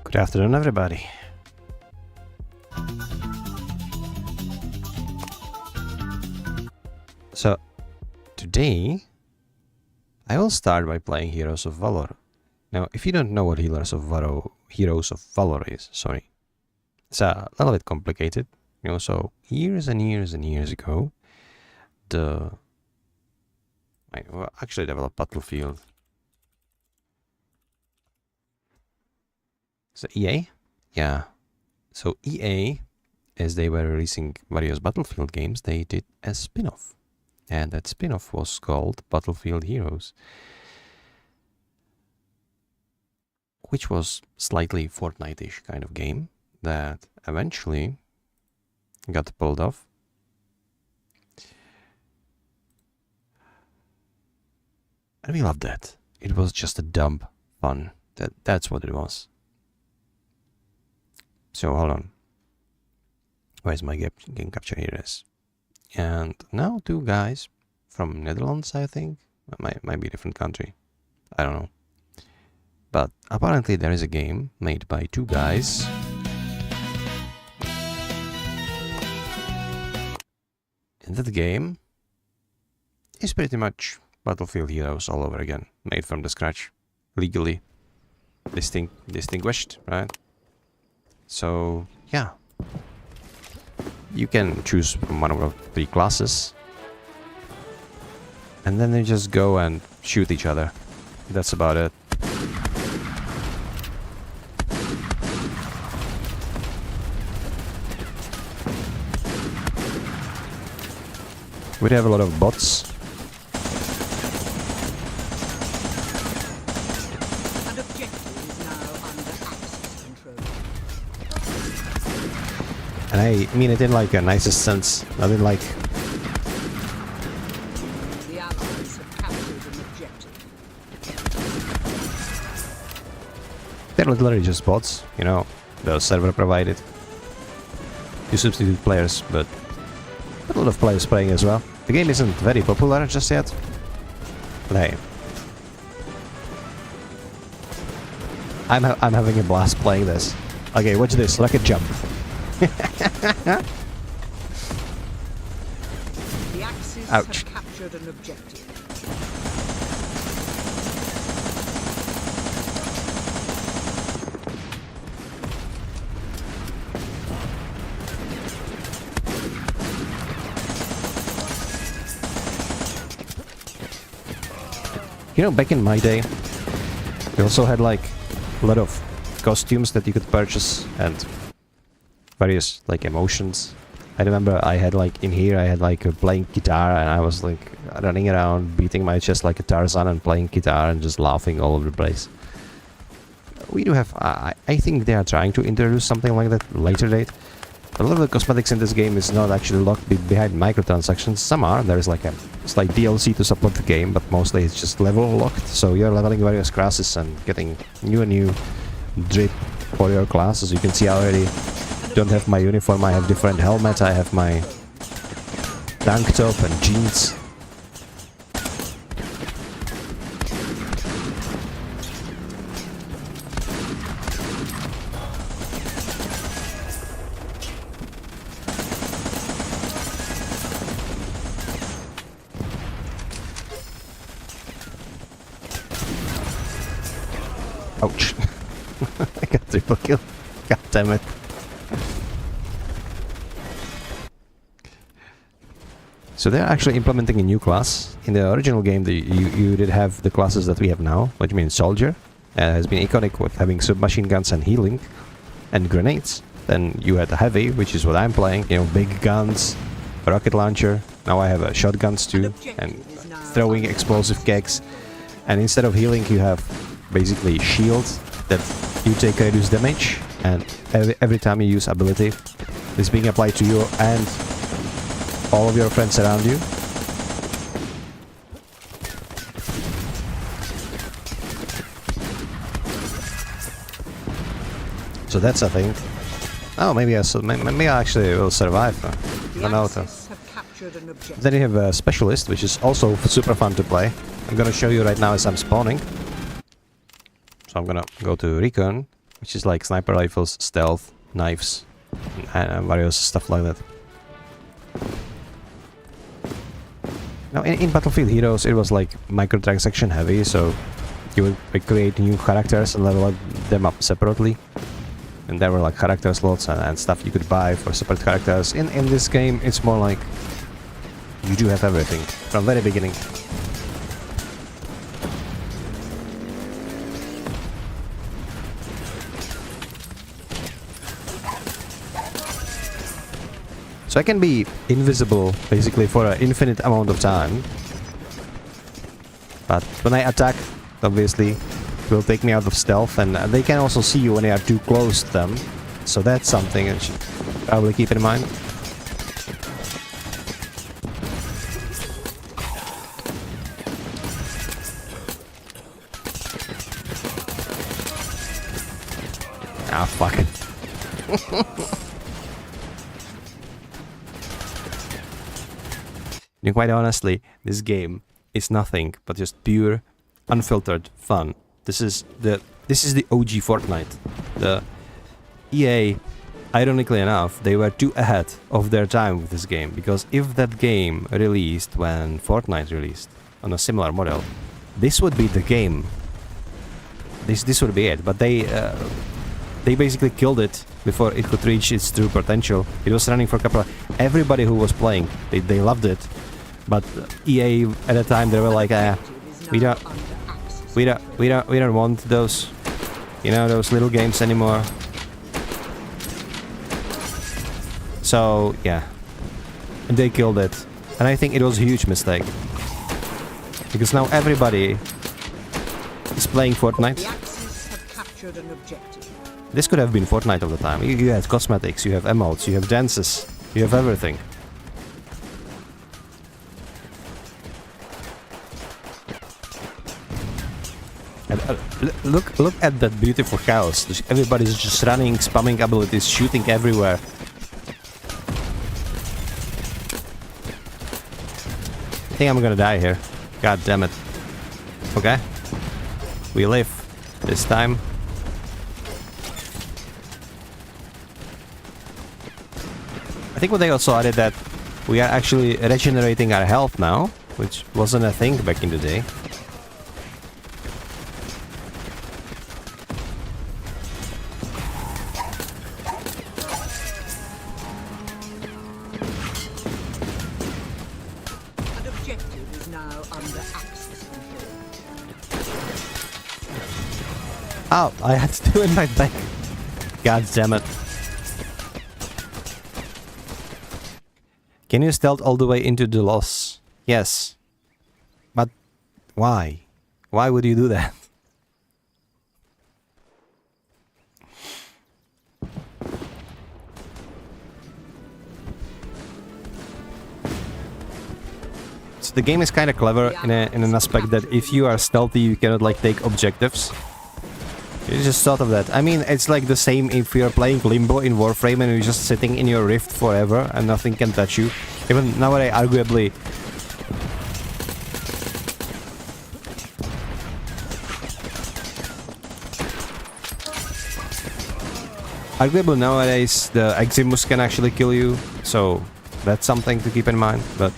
Good afternoon, everybody. So, today, I will start by playing Heroes of Valor. Now, if you don't know what Heroes of Valor is, sorry, it's a little bit complicated. You know, so years and years and years ago, I actually developed Battlefield. So EA? Yeah. So EA, as they were releasing various Battlefield games, they did a spin-off. And that spin-off was called Battlefield Heroes, which was slightly Fortnite-ish kind of game that eventually got pulled off. And we loved that. It was just a dumb fun. That's what it was. So hold on. Where's my game capture? Here it is. And now two guys from Netherlands, I think. Might be a different country. I don't know. But apparently there is a game made by two guys. And that game is pretty much Battlefield Heroes all over again. Made from the scratch. Legally distinguished, right? So, yeah. You can choose from one of the three classes. And then they just go and shoot each other. That's about it. We have a lot of bots. And I mean it in like a nicest sense. I mean like... The Allies have captured an objective. They're literally just bots, you know, the server provided. You substitute players, but a lot of players playing as well. The game isn't very popular just yet. But hey. I'm having a blast playing this. Okay, watch this, like a jump. The Axis Ouch. have captured an objective. You know, back in my day, we also had like a lot of costumes that you could purchase and various like emotions. I remember I had like in here I had like playing guitar and I was like running around beating my chest like a Tarzan and playing guitar and just laughing all over the place. We do have I think they are trying to introduce something like that later date. But a lot of the cosmetics in this game is not actually locked behind microtransactions. Some are. There is like a slight DLC to support the game, but mostly it's just level locked. So you're leveling various classes and getting new and new drip for your class. As you can see, I already don't have my uniform. I have different helmet. I have my tank top and jeans. Ouch. I got triple kill. God damn it. So they're actually implementing a new class. In the original game, you did have the classes that we have now, which means soldier. Has been iconic with having submachine guns and healing and grenades. Then you had the heavy, which is what I'm playing, you know, big guns, rocket launcher. Now I have shotguns too, and throwing explosive kegs. And instead of healing, you have basically shields that you take reduced damage, and every time you use ability, it's being applied to you and all of your friends around you. So that's a thing. Oh, maybe maybe I actually will survive. I don't know. Then you have a specialist, which is also super fun to play. I'm gonna show you right now as I'm spawning. So I'm gonna go to recon, which is like sniper rifles, stealth, knives, and various stuff like that. Now in Battlefield Heroes it was like microtransaction heavy, so you would create new characters and level them up separately. And there were like character slots and stuff you could buy for separate characters. In this game it's more like you do have everything from very beginning. So I can be invisible basically for an infinite amount of time. But when I attack, obviously, it will take me out of stealth, and they can also see you when they are too close to them. So that's something I should probably keep in mind. Ah, fuck it. And quite honestly, this game is nothing but just pure, unfiltered fun. This is the OG Fortnite. The EA, ironically enough, they were too ahead of their time with this game, because if that game released when Fortnite released on a similar model, this would be the game. This would be it. But they basically killed it before it could reach its true potential. It was running for a couple of... Everybody who was playing, they loved it. But EA at the time, they were like, we don't want those, you know, those little games anymore. So yeah, and they killed it, and I think it was a huge mistake, because now everybody is playing Fortnite. This could have been Fortnite of the time. You had cosmetics, you have emotes, you have dances, you have everything. And, look at that beautiful chaos. Everybody's just running, spamming abilities, shooting everywhere. I think I'm gonna die here. God damn it. Okay. We live this time. I think what they also added that we are actually regenerating our health now, which wasn't a thing back in the day. Oh, I had to do it right back. God damn it. Can you stealth all the way into the loss? Yes. But why? Why would you do that? So the game is kind of clever in an aspect that if you are stealthy, you cannot like take objectives. You just thought of that. I mean, it's like the same if you're playing Limbo in Warframe and you're just sitting in your rift forever and nothing can touch you. Even nowadays, arguably... Arguably nowadays, the Eximus can actually kill you, so that's something to keep in mind, but...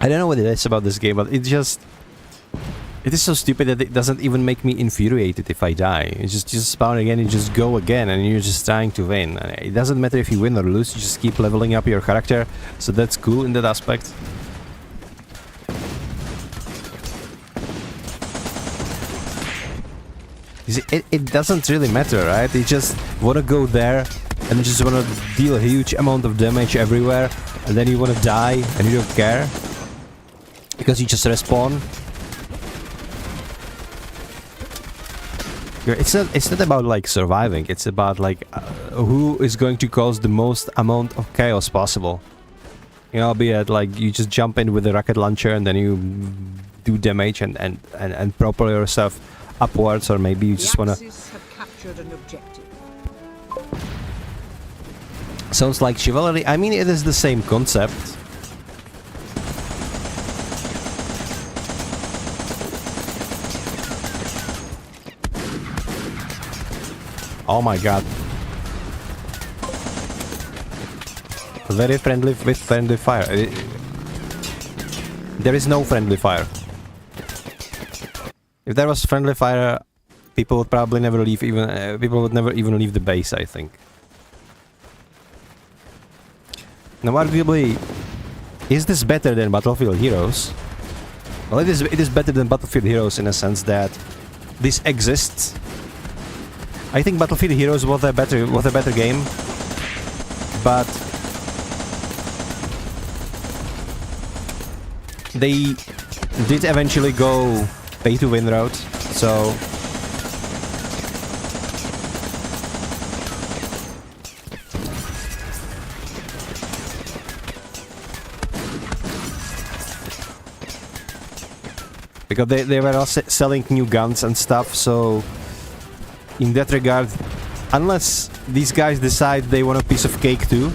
I don't know what it is about this game, but it is so stupid that it doesn't even make me infuriated if I die. You just spawn again, you just go again, and you're just trying to win. And it doesn't matter if you win or lose, you just keep leveling up your character. So that's cool in that aspect. You see, it doesn't really matter, right? You just want to go there and you just want to deal a huge amount of damage everywhere, and then you want to die and you don't care because you just respawn. It's not about like surviving. It's about like who is going to cause the most amount of chaos possible. You know, be it like you just jump in with a rocket launcher and then you do damage and propel yourself upwards, or maybe you just wanna. Sounds like chivalry. I mean, it is the same concept. Oh my god. Very friendly with friendly fire. There is no friendly fire. If there was friendly fire, people would probably never leave. People would never even leave the base, I think. Now, arguably, is this better than Battlefield Heroes? Well, it is better than Battlefield Heroes in a sense that this exists. I think Battlefield Heroes was a better game, but they did eventually go pay to win route, so because they were also selling new guns and stuff, so in that regard, unless these guys decide they want a piece of cake too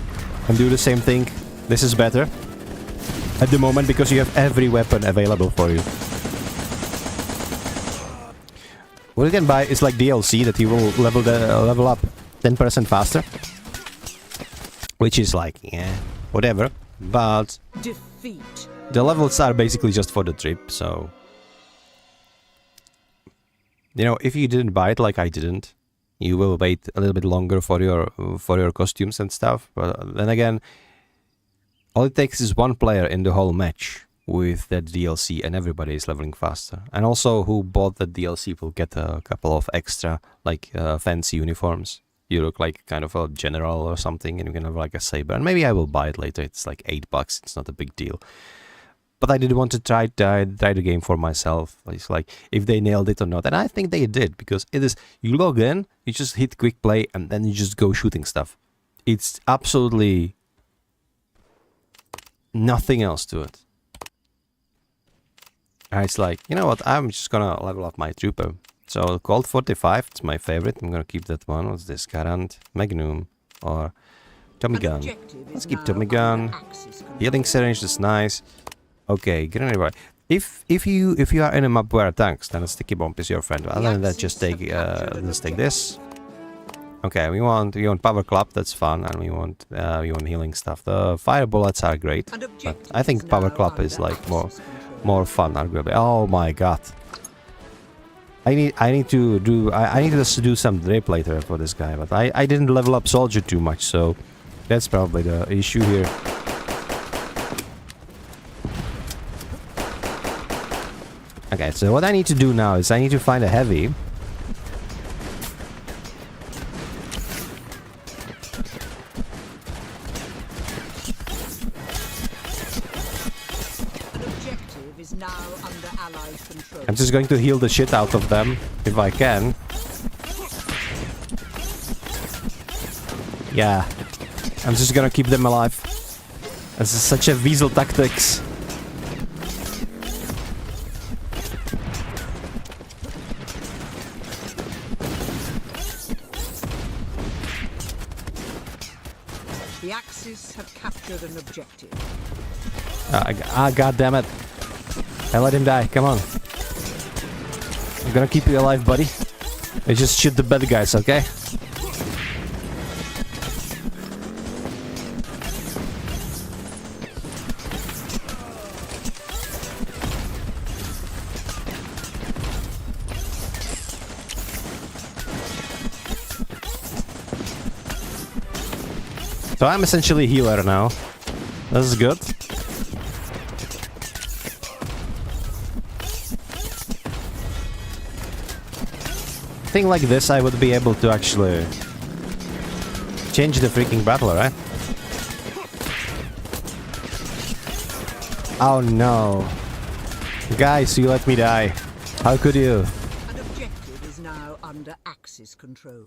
and do the same thing, this is better at the moment because you have every weapon available for you. What you can buy is like DLC that you will level up 10% faster, which is like, yeah, whatever, but defeat. The levels are basically just for the trip, so you know, if you didn't buy it like I didn't, you will wait a little bit longer for your costumes and stuff. But then again, all it takes is one player in the whole match with that DLC, and everybody is leveling faster. And also, who bought the DLC will get a couple of extra, like fancy uniforms. You look like kind of a general or something, and you can have like a saber. And maybe I will buy it later. It's like $8. It's not a big deal. But I did want to try the game for myself. It's like if they nailed it or not, and I think they did, because it is, you log in, you just hit quick play, and then you just go shooting stuff. It's absolutely nothing else to it. And it's like, you know what? I'm just gonna level up my trooper. So Colt 45, it's my favorite. I'm gonna keep that one. What's this? Garand, Magnum, or Tommy gun. Let's keep Tommy gun. Healing syringe is nice. Okay, grenade right. If you are in a map where tanks, then a sticky bomb is your friend. Other than that, just take let's take this. Okay, we want power clap. That's fun, and we want healing stuff. The fire bullets are great, but I think power clap is like more fun, arguably. Oh my god! I need to do some drape later for this guy, but I didn't level up soldier too much, so that's probably the issue here. Okay, so what I need to do now is I need to find a heavy. I'm just going to heal the shit out of them, if I can. Yeah. I'm just gonna keep them alive. This is such a weasel tactics. The Axis have captured an objective. God damn it. I let him die, come on. I'm gonna keep you alive, buddy. I just shoot the bad guys, okay? So I'm essentially healer now. This is good. I think like this I would be able to actually change the freaking battle, right? Oh no. Guys, you let me die. How could you? An objective is now under Axis control.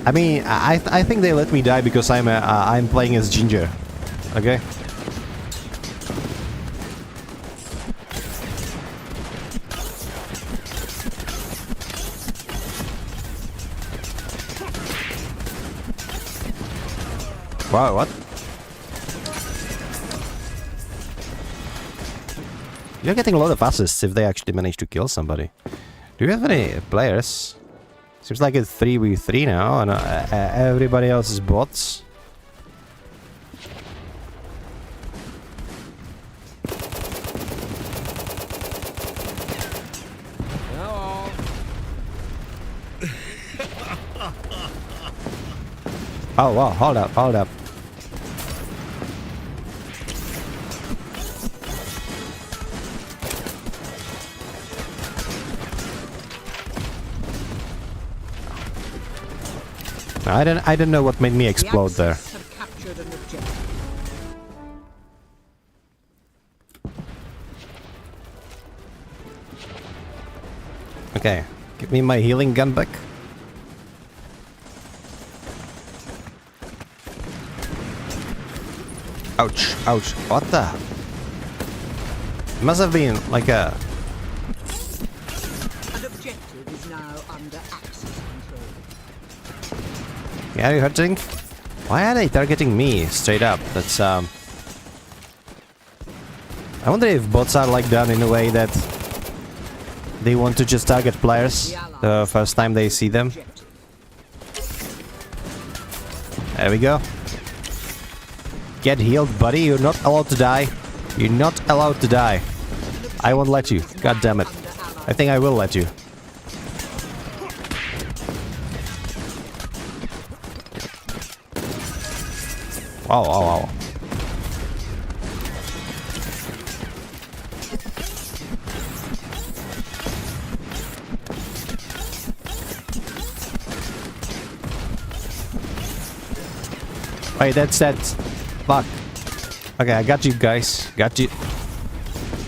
I mean, I think they let me die because I'm playing as Ginger. Okay? Wow, what? You're getting a lot of assists if they actually manage to kill somebody. Do you have any players? Seems like it's 3v3 now, and everybody else is bots. Hello. Oh wow, hold up, hold up. I don't know what made me explode The there. Axis have captured an objective. Okay, give me my healing gun back. Ouch, ouch, what the? It must have been like a... An objective is now under Axis control. Yeah, are you hurting? Why are they targeting me straight up? That's I wonder if bots are like done in a way that they want to just target players the first time they see them. There we go. Get healed, buddy. You're not allowed to die. You're not allowed to die. I won't let you. God damn it. I think I will let you. Wow, wow, wow. Wait, that's that. Fuck. Okay, I got you guys. Got you.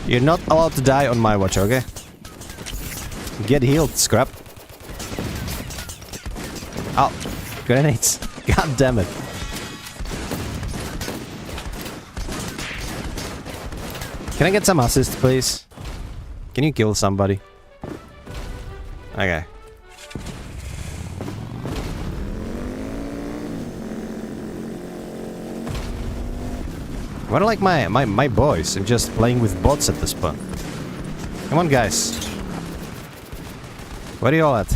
You're not allowed to die on my watch, okay? Get healed, scrap. Oh, grenades. God damn it. Can I get some assist, please? Can you kill somebody? Okay. What are like my boys? I'm just playing with bots at this point. Come on, guys. Where are you all at?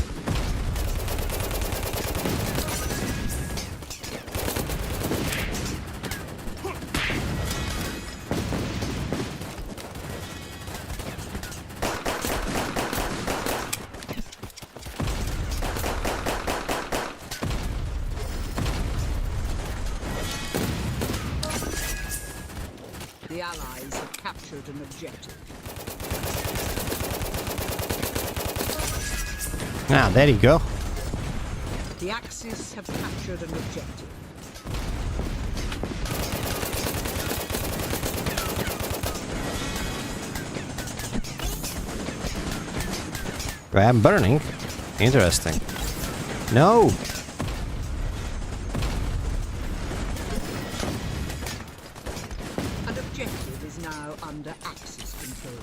The Allies have captured an objective. Ah, there you go. The Axis have captured an objective. I am burning. Interesting. No! An objective is now under Axis control.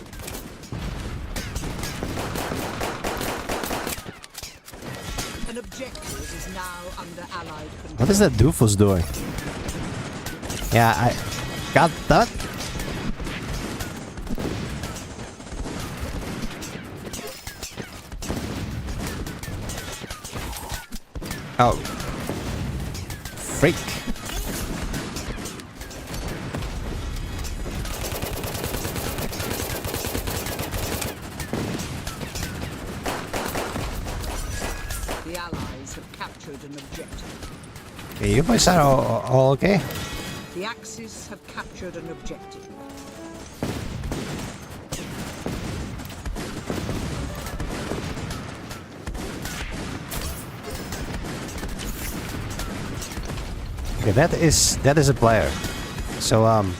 An objective is now under Allied control. What is that doofus doing? Yeah, I got that. Oh. Freak. The Allies have captured an objective. Okay, you boys are all okay? The Axis have captured an objective. Okay, that is a player. So I'm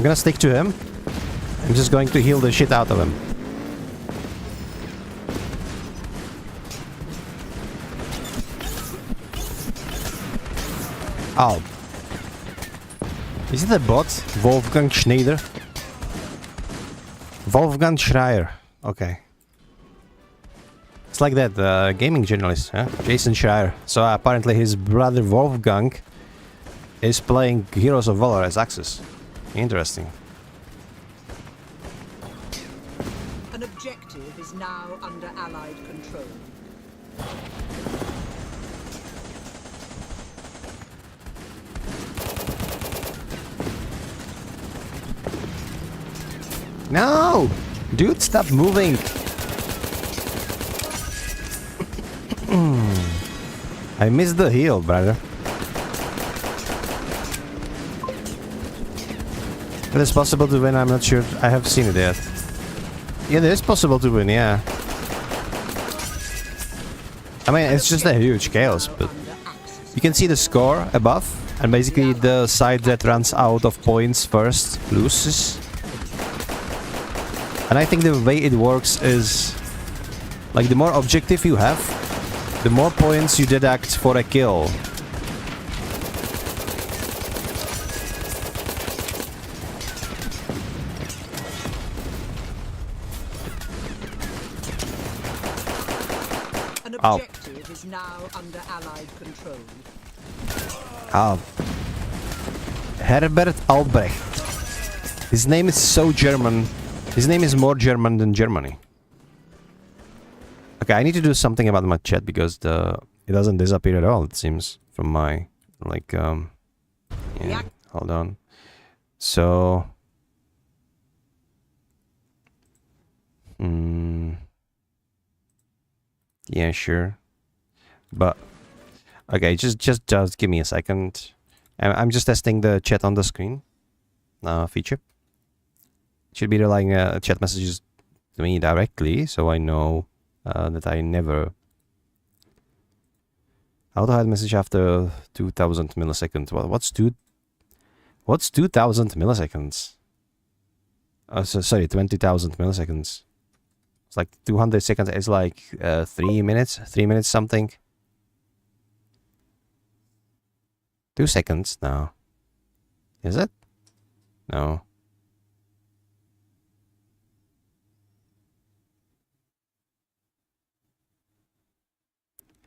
gonna stick to him. I'm just going to heal the shit out of him. Oh. Is it a bot? Wolfgang Schneider? Wolfgang Schreier. Okay. It's like that gaming journalist, huh? Jason Schreier. So apparently his brother Wolfgang is playing Heroes of Valor as Axis. Interesting. An objective is now under Allied control. No! Dude, stop moving! I missed the heal, brother. It is possible to win, I'm not sure. I have seen it yet. Yeah, it is possible to win, yeah. I mean, it's just a huge chaos, but you can see the score above, and basically the side that runs out of points first loses. And I think the way it works is, like, the more objective you have, the more points you deduct for a kill. An objective is now under Allied control. Oh. Herbert Albrecht. His name is so German. His name is more German than Germany. Okay, I need to do something about my chat because it doesn't disappear at all, it seems, from my, like, yeah, hold on. So, yeah, sure. But, okay, just give me a second. I'm just testing the chat on the screen feature. Should be relying chat messages to me directly, so I know that I never auto hide message after 2000 milliseconds. What's 2000 milliseconds? Sorry, 20,000 milliseconds. It's like 200 seconds. It's like 3 minutes something. 2 seconds? No. Is it? No.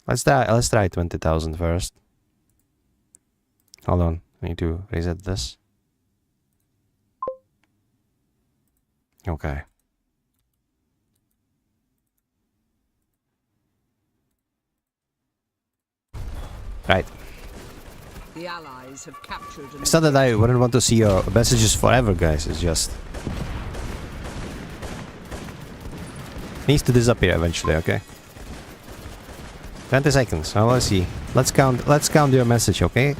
Let's try 20,000 first. Hold on, I need to reset this. Okay. Right. The Allies have captured an It's not that I wouldn't want to see your messages forever, guys. It's just needs to disappear eventually. Okay. 20 seconds. Oh, let's see. Let's count your message, okay?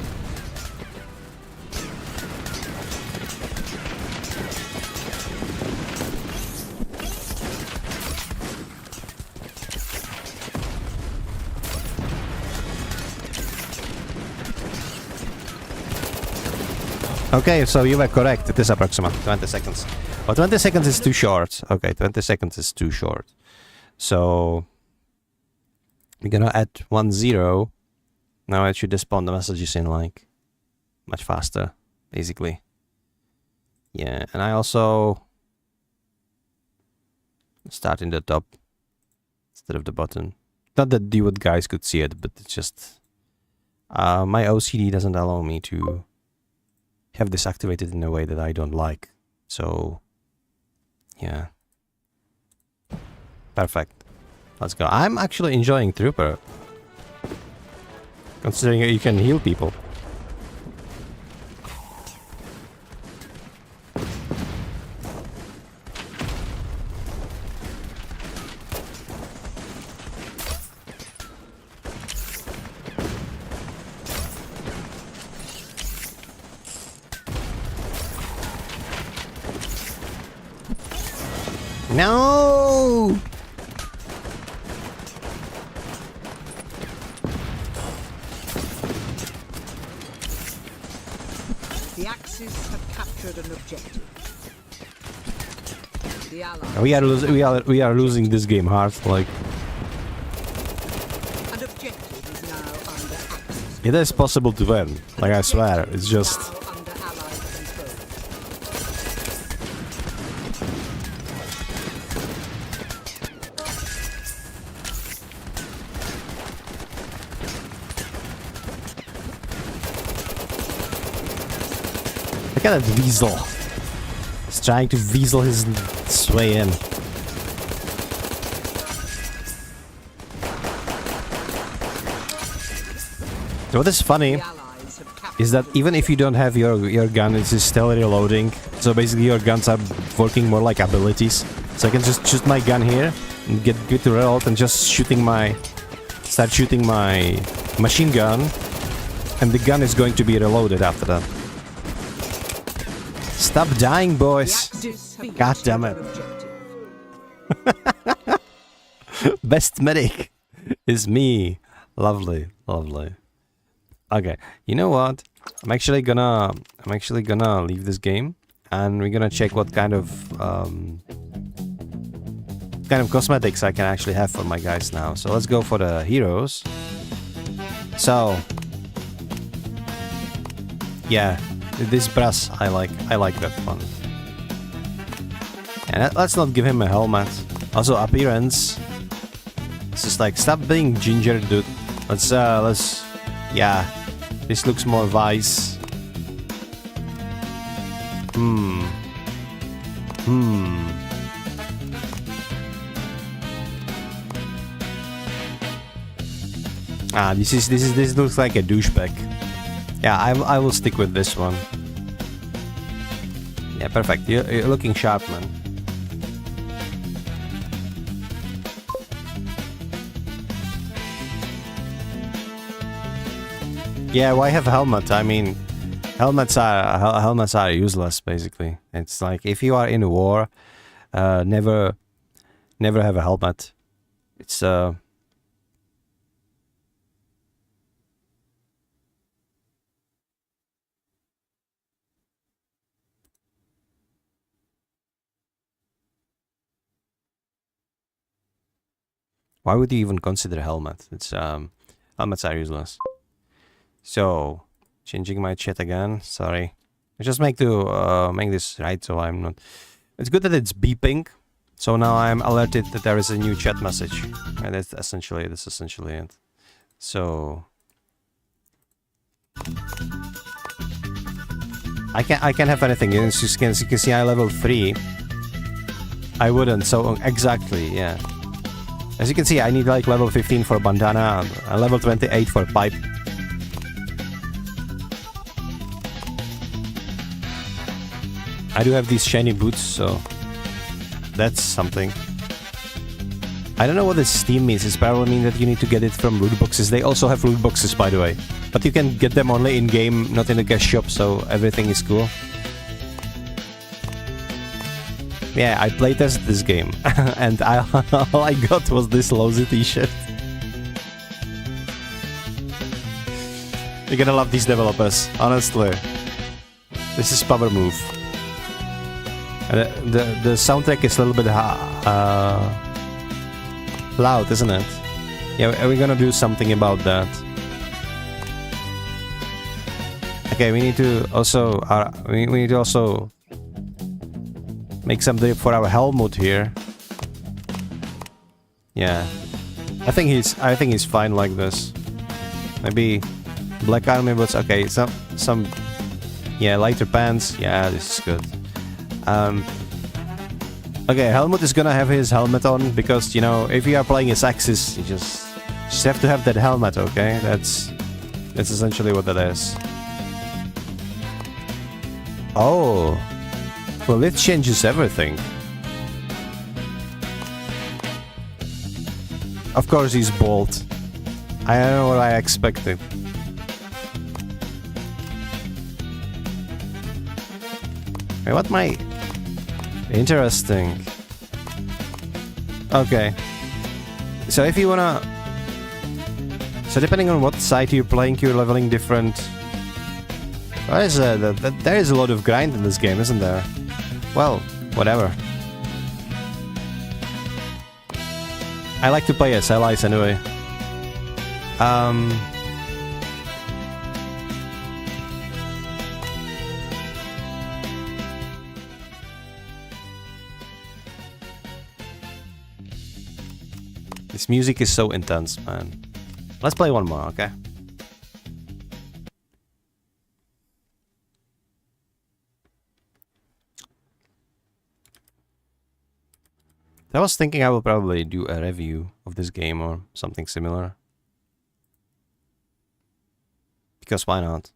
Okay, so you were correct. It is approximately 20 seconds. But 20 seconds is too short. Okay, 20 seconds is too short. So we're gonna add 10. Now it should spawn the messages in like much faster, basically. Yeah, and I also start in the top instead of the bottom. Not that you guys could see it, but it's just my OCD doesn't allow me to have this activated in a way that I don't like. So yeah, perfect. Let's go. I'm actually enjoying Trooper, considering you can heal people. No! The Axis have captured an objective. The Allies. We are losing this game hard. Like An objective is now under Axis. it is possible to win. Like I swear, it's just. Now under Allied control. Look at that weasel. He's trying to weasel his way in. What is funny The Allies have captured is that even if you don't have your gun, it's still reloading. So basically your guns are working more like abilities. So I can just shoot my gun here and get to reload and just start shooting my machine gun, and the gun is going to be reloaded after that. Stop dying, the boys! Axis have God damn captured it. an objective. Best medic is me. Lovely, lovely. Okay, you know what? I'm actually gonna leave this game, and we're gonna check what kind of cosmetics I can actually have for my guys now. So let's go for the heroes. So yeah, this brass I like that one. And let's not give him a helmet. Also appearance. It's just like stop being ginger, dude. Let's yeah. This looks more vice. Ah, this looks like a douchebag. Yeah, I will stick with this one. Yeah, perfect. You're looking sharp, man. Yeah, why have helmet? I mean, helmets are useless basically. It's like if you are in a war, never have a helmet. It's why would you even consider helmet? It's helmets are useless. So, changing my chat again. Sorry, I just make this right so I'm not. It's good that it's beeping, so now I'm alerted that there is a new chat message, and that's essentially it. So, I can have anything. As you can see, I level 3. I wouldn't. So exactly, yeah. As you can see, I need like level 15 for bandana and level 28 for pipe. I do have these shiny boots, so that's something. I don't know what this Steam means. It's probably mean that you need to get it from loot boxes. They also have loot boxes, by the way. But you can get them only in-game, not in the cash shop, so everything is cool. Yeah, I playtested this game, and all I got was this lousy t-shirt. You're gonna love these developers, honestly. This is power move. The soundtrack is a little bit loud, isn't it? Yeah, we're gonna do something about that. Okay, we need to also we need to also make some drip for our Helmut here. Yeah, I think he's fine like this. Maybe black army boots. Okay, some yeah, lighter pants. Yeah, this is good. Okay, Helmut is gonna have his helmet on because, you know, if you are playing as Axis, you just have to have that helmet, okay? That's essentially what that is. Oh, well, it changes everything. Of course he's bald. I don't know what I expected. Wait, what my... Interesting. Okay. So if you wanna... So depending on what side you're playing, you're leveling different... there is a lot of grind in this game, isn't there? Well, whatever. I like to play as allies anyway. This music is so intense, man. Let's play one more, okay? I was thinking I will probably do a review of this game or something similar. Because why not?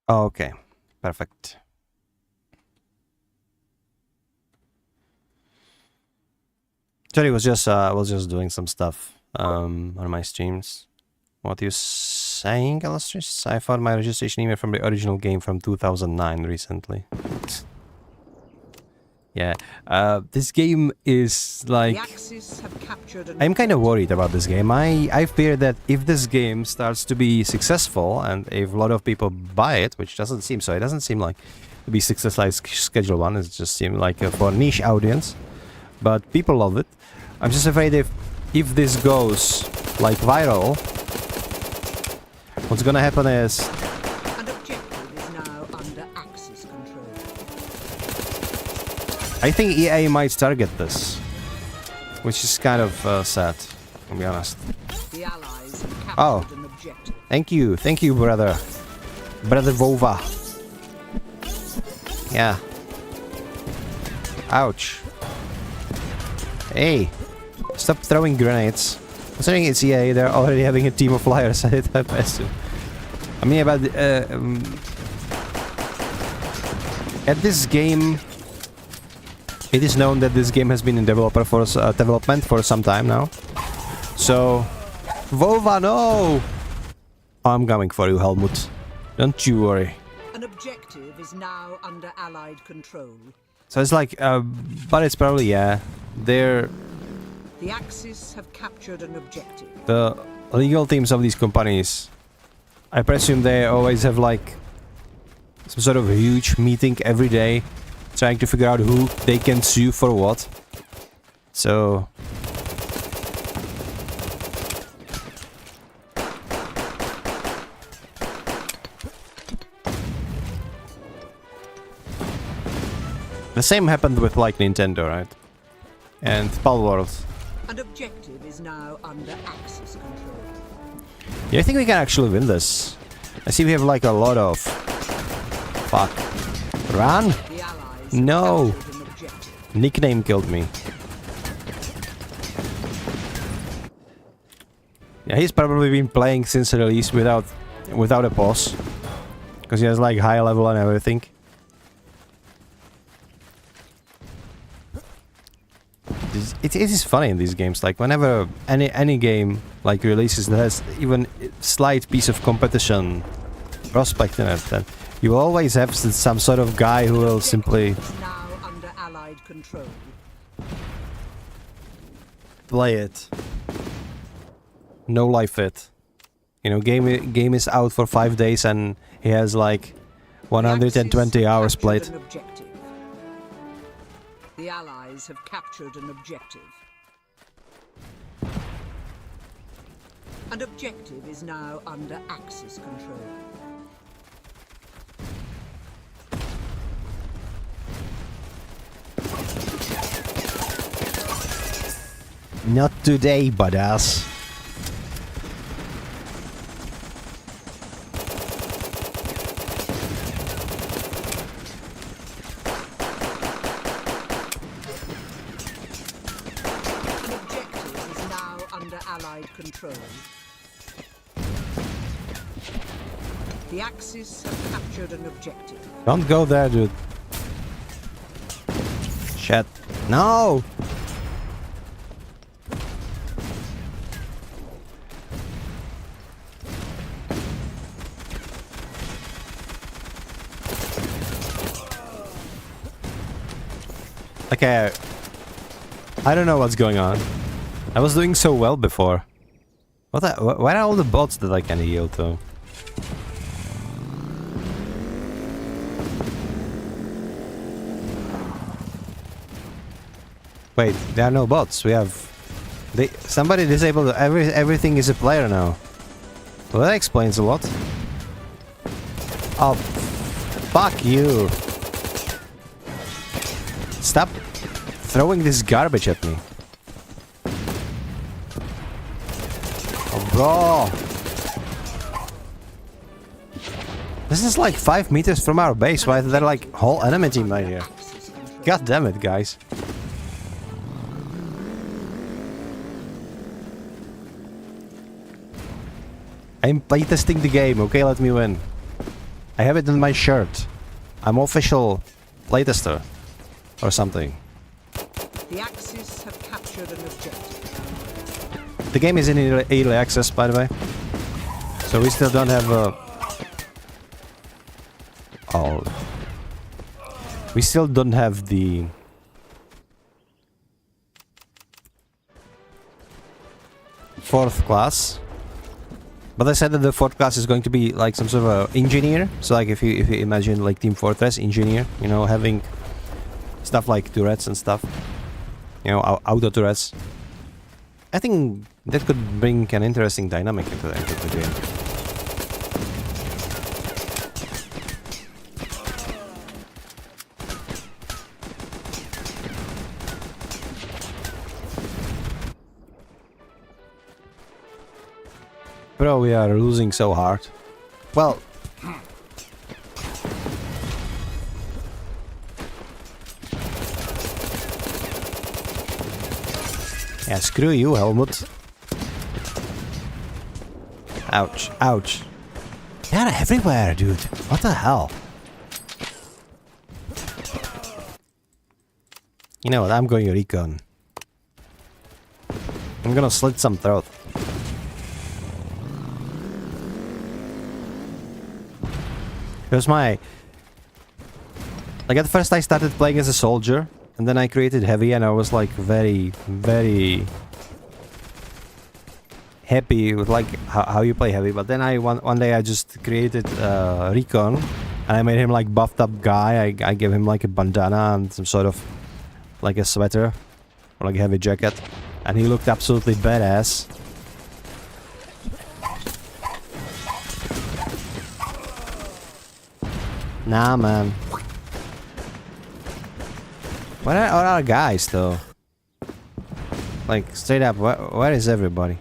Oh, okay, perfect. Sorry, was just doing some stuff on my streams. What you saying, Illustrious? I found my registration email from the original game from 2009 recently. Yeah, this game is like... I'm kind of worried about this game. I fear that if this game starts to be successful and if a lot of people buy it, which doesn't seem so, it doesn't seem like to be success like Schedule 1, it just seems like for a niche audience, but people love it. I'm just afraid if this goes like viral, what's gonna happen is... I think EA might target this, which is kind of sad, to be honest. Oh, thank you, brother Vova. Yeah. Ouch. Hey, stop throwing grenades. Considering it's EA, they're already having a team of flyers. I assume. I mean, about at this game. It is known that this game has been in development for some time now. So, Vova, no! I'm coming for you, Helmut. Don't you worry. An objective is now under Allied control. So it's like, but it's probably, yeah. The Axis have captured an objective. The legal teams of these companies, I presume they always have like some sort of huge meeting every day, trying to figure out who they can sue for what. So... the same happened with like Nintendo, right? And Palworld. An objective is now under Axis control. Yeah, I think we can actually win this. I see we have like a lot of... Fuck. Run? No! Nickname killed me. Yeah, he's probably been playing since release without a pause. Because he has like high level and everything. It is funny in these games, like whenever any game like releases that has even slight piece of competition prospect in it, then you will always have some sort of guy who will simply play it. No life it. You know, game is out for 5 days and he has like 120 hours played. The Allies have captured an objective. An objective is now under Axis control. Not today, badass. Allied control. The Axis have captured an objective. Don't go there, dude. Shit. No! Okay. I don't know what's going on. I was doing so well before. Where are all the bots that I can heal to? Wait, there are no bots. We have... somebody disabled... Everything is a player now. Well, that explains a lot. Oh, fuck you. Stop throwing this garbage at me. Oh, bro. This is like 5 meters from our base. Why is there like whole enemy team right here? God damn it, guys. I'm playtesting the game, okay? Let me win. I have it in my shirt. I'm official playtester. Or something. The Axis have captured an objective. The game is in early access, by the way. So we still don't have oh. We still don't have the... fourth class. But I said that the fourth class is going to be like some sort of a engineer. So like if you imagine like Team Fortress engineer, you know, having stuff like turrets and stuff. You know, auto turrets. I think that could bring an interesting dynamic into the game. Bro, we are losing so hard. Well... yeah, screw you, Helmut. Ouch, ouch. They're everywhere, dude. What the hell? You know what, I'm going recon. I'm gonna slit some throat. Because my... like at first I started playing as a soldier, and then I created heavy, and I was like very, very happy with like how you play heavy. But then one day I just created recon, and I made him like buffed up guy. I gave him like a bandana and some sort of like a sweater or like a heavy jacket, and he looked absolutely badass. Nah, man. Where are our guys, though? Like, straight up, where is everybody?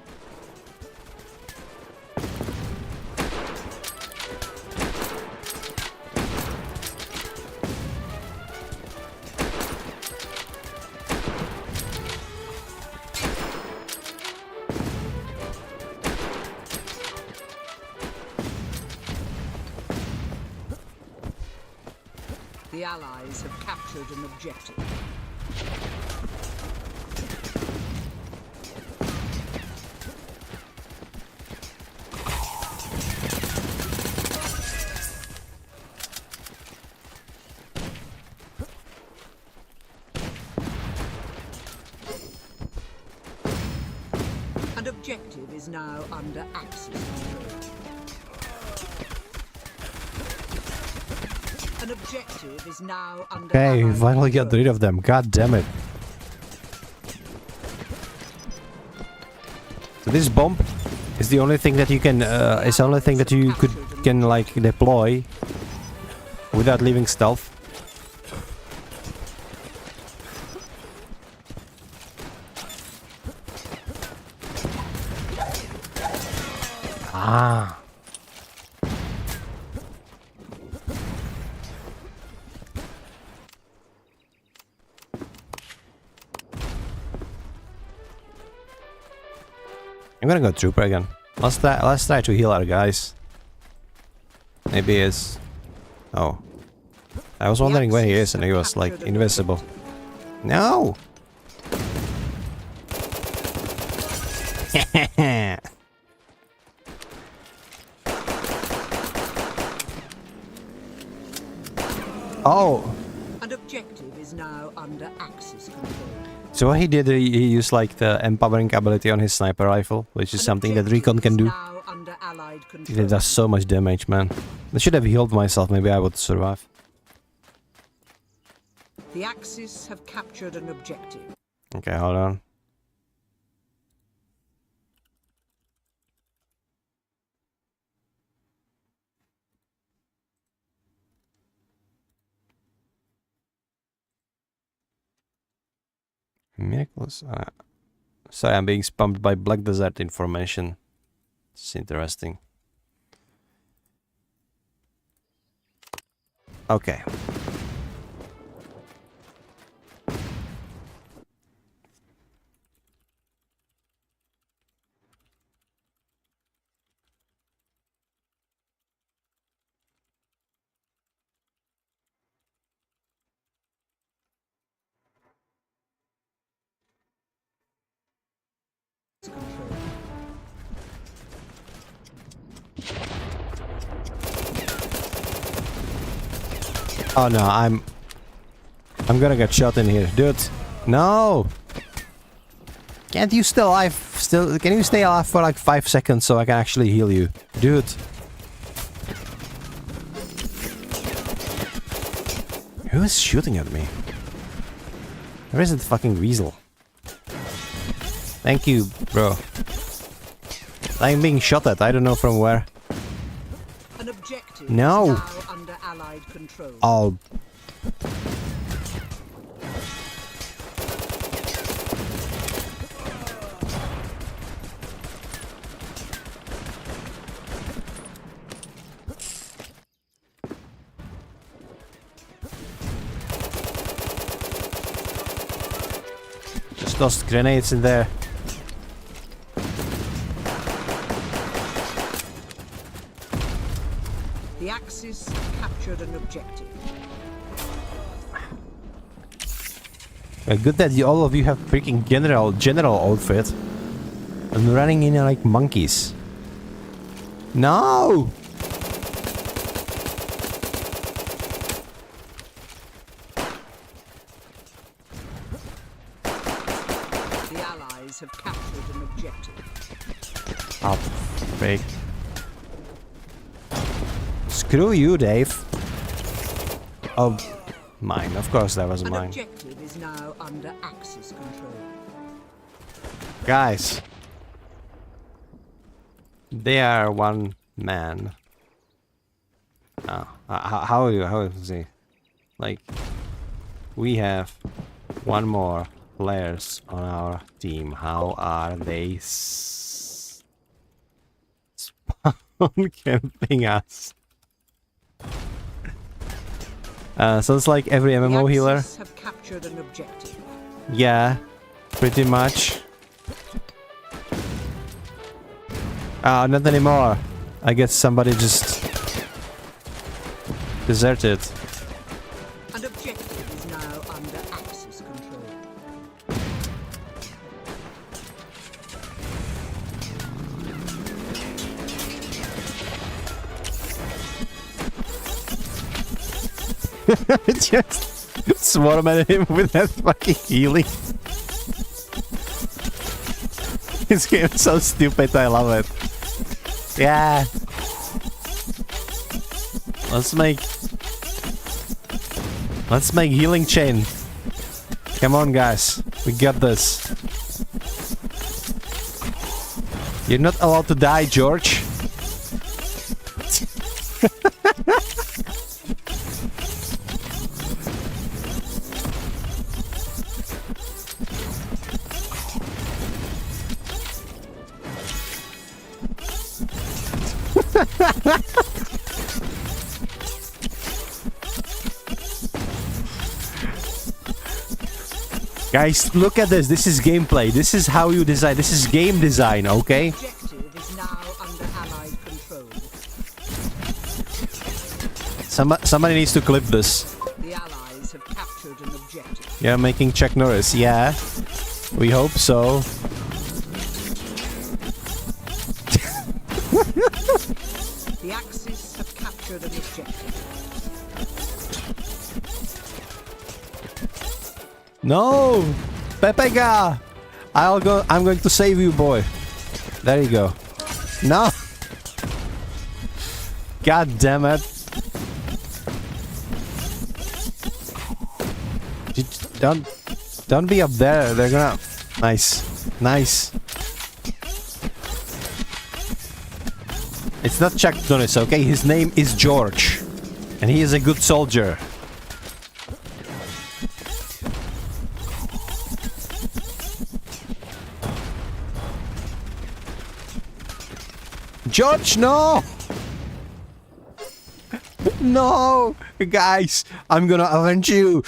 The Allies have captured an objective. An objective is now under Axis control. An objective is now under... okay, we finally got rid of them. God damn it. So this bomb is the only thing that you can... it's the only thing that you can like deploy without leaving stealth. Ah. I'm gonna go trooper again. Let's try to heal our guys. Maybe it's... Oh. I was wondering where he is and he was like invisible. No! Oh! An objective is now under Axis control. So what he did, he used like the empowering ability on his sniper rifle, which is something that Recon can do. Now under Allied control. It does so much damage, man. I should have healed myself, maybe I would survive. The Axis have captured an objective. Okay, hold on. Miracles. Sorry, I'm being spammed by Black Desert information. It's interesting. Okay. Oh no, I'm gonna get shot in here, dude. No. Can't you stay alive? Can you stay alive for like 5 seconds so I can actually heal you, dude? Who is shooting at me? Where is the fucking weasel? Thank you, bro. I'm being shot at. I don't know from where. An objective No. is now under Allied control. Oh. Just lost grenades in there. The Axis have captured an objective. Good that all of you have freaking general outfit. And running in like monkeys. No! The Allies have captured an objective. Oh, fake. Screw you, Dave. Oh, mine. Of course that was An mine. objective is now under Axis control. Guys. They are one man. Oh, how is he? Like, we have one more players on our team. How are they spawn camping us? So it's like every MMO The healer. Axis have captured an objective. Yeah, pretty much. Not anymore. I guess somebody just deserted. An objective is now under Axis control. Just swarm at him with that fucking healing. This game is so stupid, I love it. Yeah. Let's make healing chain. Come on, guys. We got this. You're not allowed to die, George. Guys, look at this. This is gameplay. This is how you design. This is game design, okay? Objective is now under Allied control. Somebody needs to clip this. The Allies have captured an objective. Yeah, making Chuck Norris. Yeah, we hope so. The Axis have captured an objective. No, Pepega, I'm going to save you, boy. There you go. No. God damn it. Don't be up there. They're gonna. Nice. It's not Chuck Norris, okay? His name is George, and he is a good soldier. George, no! No! Guys, I'm gonna avenge you!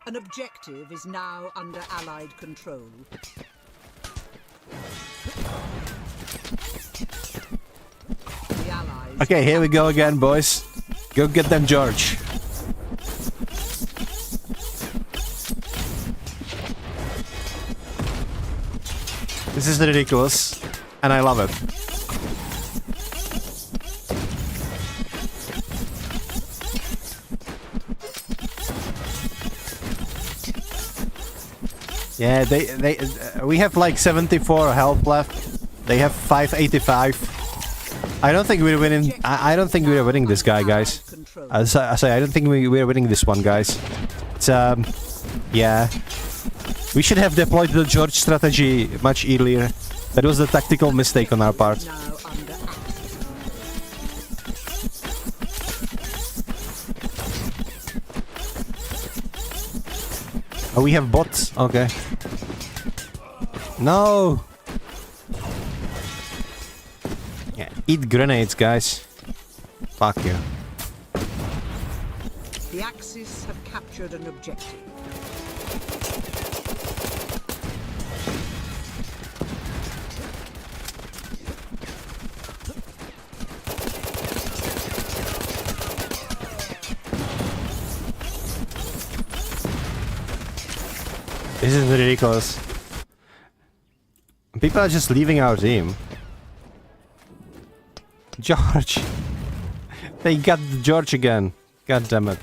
An objective is now under Allied control. The Allies. Okay, here we go again, boys. Go get them, George. This is ridiculous, and I love it. Yeah, we have like 74 health left. They have 585. I don't think we're winning. I don't think we're winning this guy, guys. I say I don't think we're winning this one, guys. It's yeah. We should have deployed the George strategy much earlier. That was a tactical mistake on our part. Oh, we have bots. Okay. No. Yeah, eat grenades, guys. Fuck you. The Axis have captured an objective. This is ridiculous. People are just leaving our team. George! They got George again. God damn it.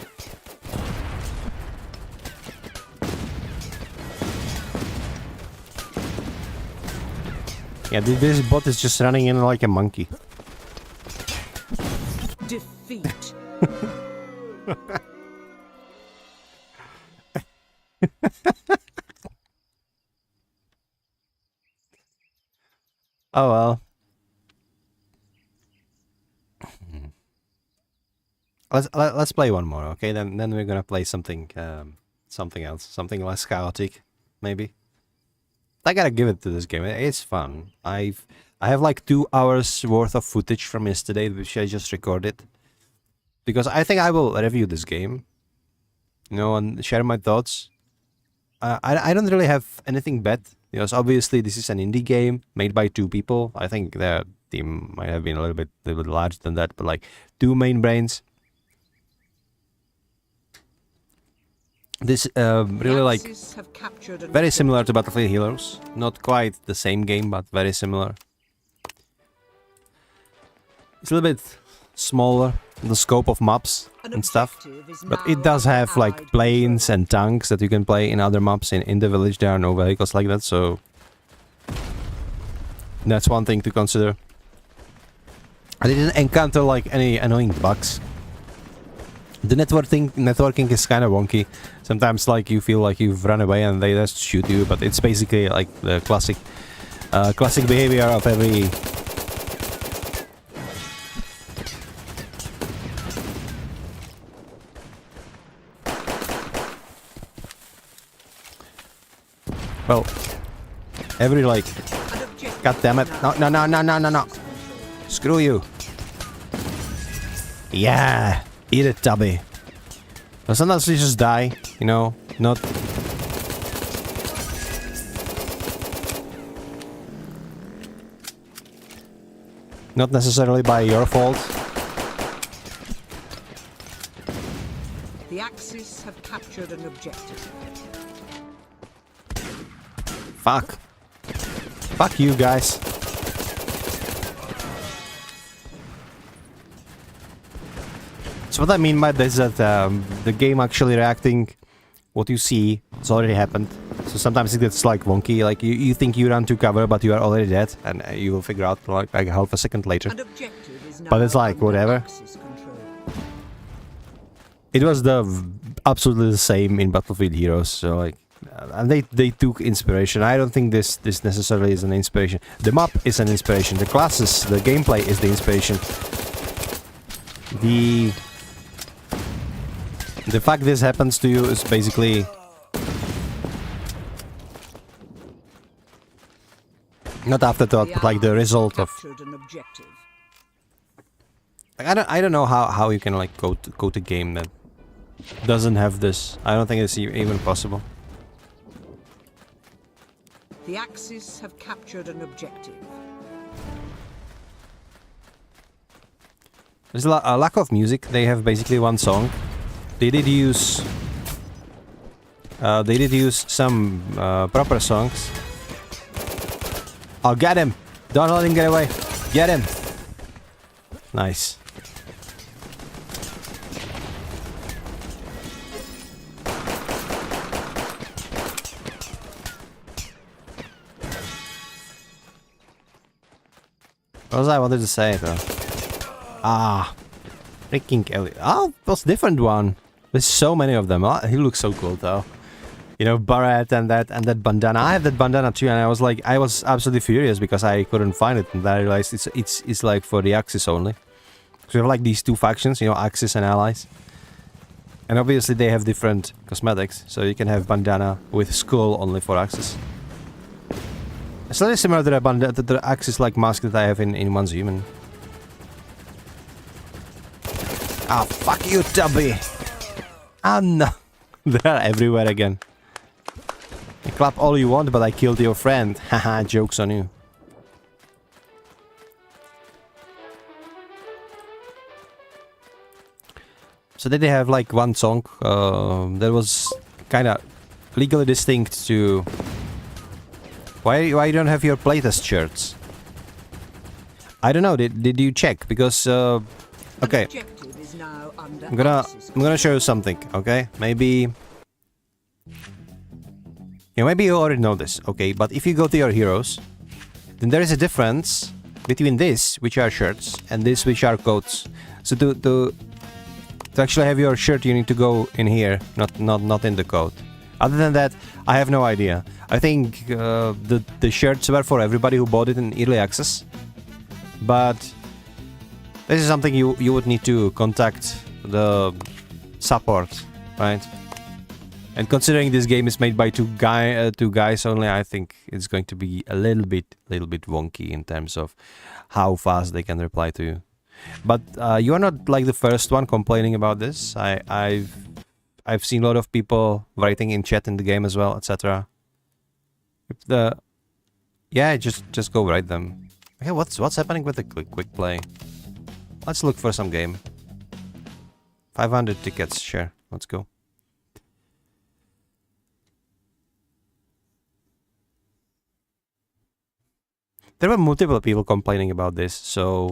Yeah, this bot is just running in like a monkey. Defeat. Oh well. Let's play one more, okay? Then we're gonna play something something else, something less chaotic, maybe. I gotta give it to this game. It's fun. I have like 2 hours worth of footage from yesterday, which I just recorded, because I think I will review this game, you know, and share my thoughts. I don't really have anything bad, because obviously this is an indie game made by 2 people. I think their team might have been a little bit larger than that, but like 2 main brains. This really like very similar to Battlefield Heroes. Not quite the same game, but very similar. It's a little bit smaller, the scope of maps and stuff, but it does have like planes and tanks that you can play in other maps. In the village there are no vehicles like that, so that's one thing to consider. I didn't encounter like any annoying bugs. The networking is kind of wonky. Sometimes like you feel like you've run away and they just shoot you, but it's basically like the classic behavior of every like, god damn it. No. Screw you. Yeah. Eat it, Tubby. But sometimes you just die, you know, not... Not necessarily by your fault. The Axis have captured an objective. Fuck. Fuck you guys. So what I mean by this is that the game actually reacting what you see, it's already happened. So sometimes it gets like wonky, like you think you run to cover but you are already dead and you will figure out like half a second later. But it's like whatever. It was absolutely the same in Battlefield Heroes, so like and they took inspiration. I don't think this necessarily is an inspiration. The map is an inspiration, the classes, the gameplay is the inspiration. The fact this happens to you is basically not afterthought, but like the result of. Like, I don't know how you can like go to game that doesn't have this. I don't think it's even possible. The Axis have captured an objective. There's a lack of music. They have basically one song. They did use some proper songs. Oh, get him! Don't let him get away. Get him! Nice. What was I wanted to say though? Ah, freaking Elliot. Oh, that's a different one. There's so many of them. Oh, he looks so cool though. You know, Barrett and that bandana. I have that bandana too, and I was absolutely furious because I couldn't find it, and then I realized it's like for the Axis only. So we have like these two factions, you know, Axis and Allies. And obviously they have different cosmetics, so you can have bandana with skull only for Axis. It's slightly similar to the Axis-like mask that I have in One's Human. Ah, fuck you, Tubby! Ah, no! They're everywhere again. You clap all you want, but I killed your friend. Haha, joke's on you. So did they have like one song that was kind of legally distinct to... Why you don't have your playtest shirts? I don't know. Did you check? Because okay, I'm gonna show you something. Okay, maybe maybe you already know this. Okay, but if you go to your heroes, then there is a difference between this, which are shirts, and this, which are coats. So to actually have your shirt, you need to go in here, not in the coat. Other than that, I have no idea. I think the shirts were for everybody who bought it in early access. But this is something you would need to contact the support, right? And considering this game is made by two guys only, I think it's going to be a little bit wonky in terms of how fast they can reply to you. But you are not like the first one complaining about this. I've seen a lot of people writing in chat in the game as well, etc. Yeah, just go write them. Okay, what's happening with the quick play? Let's look for some game. 500 tickets, sure. Let's go. There were multiple people complaining about this, so...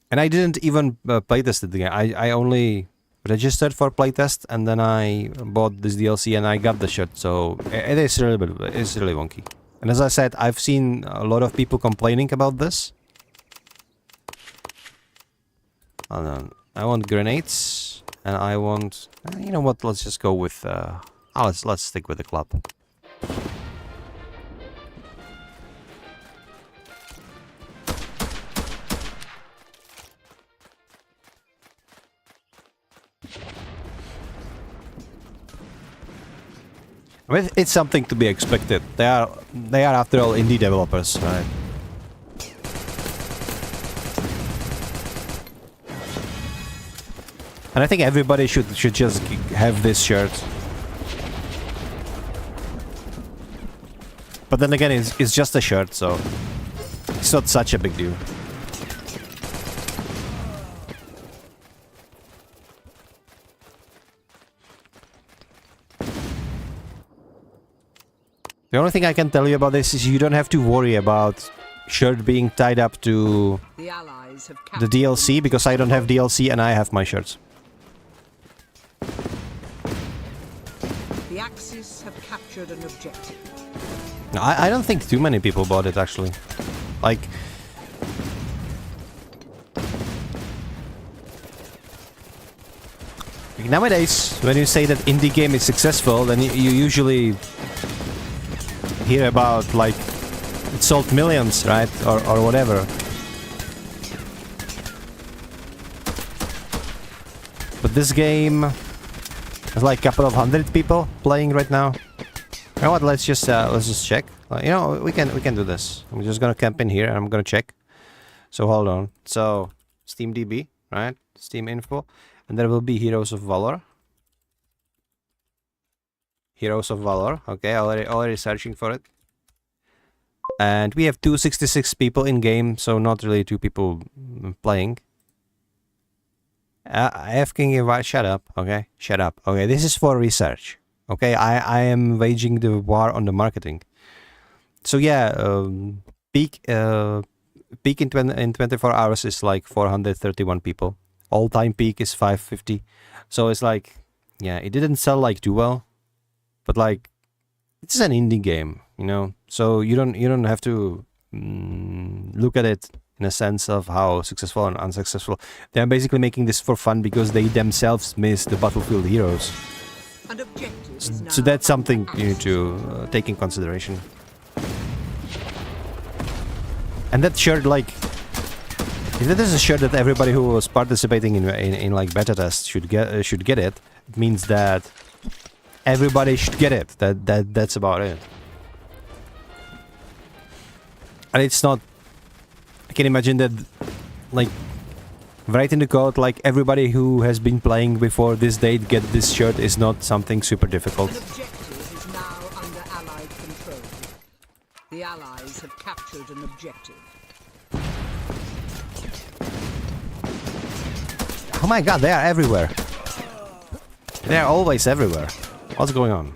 And I didn't even playtest it again. I only registered for playtest, and then I bought this DLC and I got the shirt, so it is really wonky. And as I said, I've seen a lot of people complaining about this. Hold on. I want grenades, and I want... you know what, let's just go with... let's stick with the club. I mean, it's something to be expected. They are after all indie developers, right? And I think everybody should just have this shirt. But then again, it's just a shirt, so it's not such a big deal. The only thing I can tell you about this is you don't have to worry about shirt being tied up to the DLC, because I don't have DLC and I have my shirts. The Axis have captured an objective. No, I don't think too many people bought it, actually. Like... nowadays, when you say that indie game is successful, then you usually hear about, like, it sold millions, right? Or whatever. But this game has like a couple of hundred people playing right now. You know what? Let's just check. You know, we can do this. I'm just gonna camp in here and I'm gonna check. So hold on. So Steam DB, right? Steam info, and there will be Heroes of Valor. Heroes of Valor. Okay, already searching for it. And we have 266 people in game, so not really 2 people playing. Asking if I shut up, okay? Shut up. Okay, this is for research. Okay, I am waging the war on the marketing. So yeah, peak in 24 hours is like 431 people. All-time peak is 550. So it's like, yeah, it didn't sell like too well, but like it's an indie game, you know. So you don't have to look at it in a sense of how successful and unsuccessful. They're basically making this for fun because they themselves miss the Battlefield heroes. So that's something you need to take in consideration. And that shirt, like, if that is a shirt that everybody who was participating in like beta tests should get it, it means that everybody should get it. That's about it. And it's not. I can imagine that, like, right in the code, like everybody who has been playing before this date get this shirt is not something super difficult. An objective is now under Allied control. The Allies have captured an objective. Oh my god, they are everywhere. They are always everywhere. What's going on?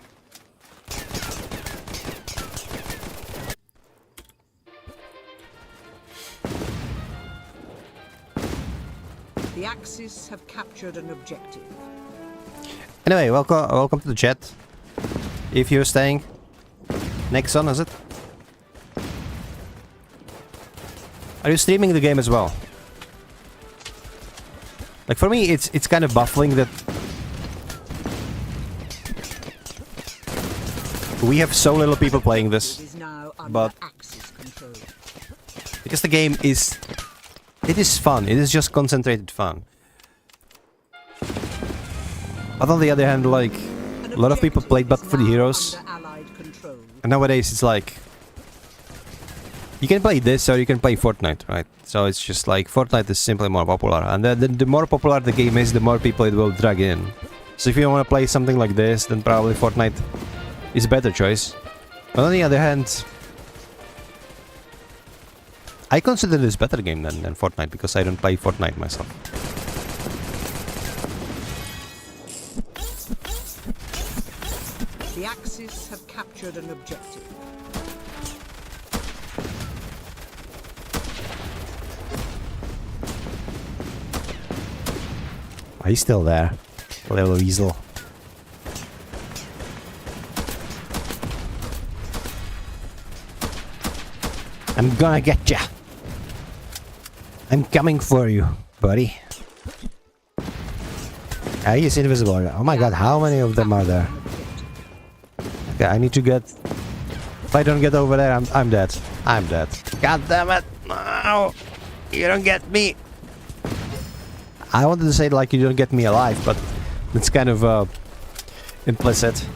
The Axis have captured an objective. Anyway, welcome to the chat. If you're staying. Nexon, is it? Are you streaming the game as well? Like, for me, it's kind of baffling that we have so little people playing this, but because the game is, it is fun. It is just concentrated fun. But on the other hand, like, a lot of people played Battlefield Heroes, and nowadays it's like you can play this or you can play Fortnite, right? So it's just like Fortnite is simply more popular, and the more popular the game is, the more people it will drag in. So if you want to play something like this, then probably Fortnite is a better choice. But on the other hand, I consider this better game than Fortnite because I don't play Fortnite myself. The Axis have captured an objective. Are you still there? Little weasel. I'm gonna get ya. I'm coming for you, buddy. Ah, he's invisible. Oh my god, how many of them are there? Okay, I need to get... If I don't get over there, I'm dead. I'm dead. God damn it! No! You don't get me! I wanted to say like you don't get me alive, but it's kind of implicit.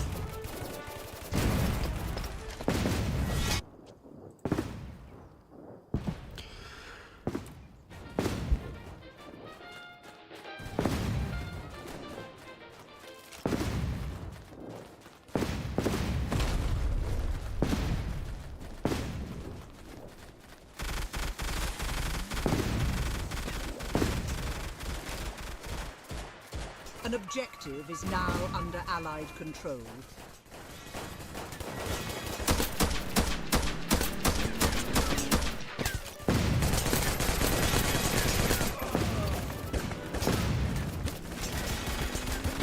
An objective is now under Allied control.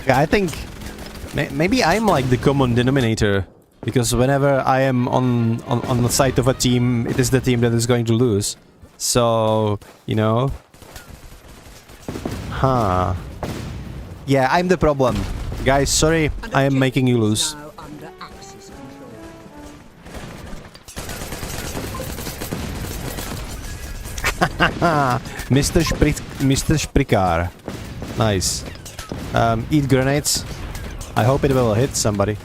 Yeah, I think maybe I'm like the common denominator, because whenever I am on the side of a team, it is the team that is going to lose. So, you know. Huh. Yeah, I'm the problem. Guys, sorry, I am making you lose. Now under Axis control. Mr. Sprikar. Nice. Eat grenades. I hope it will hit somebody.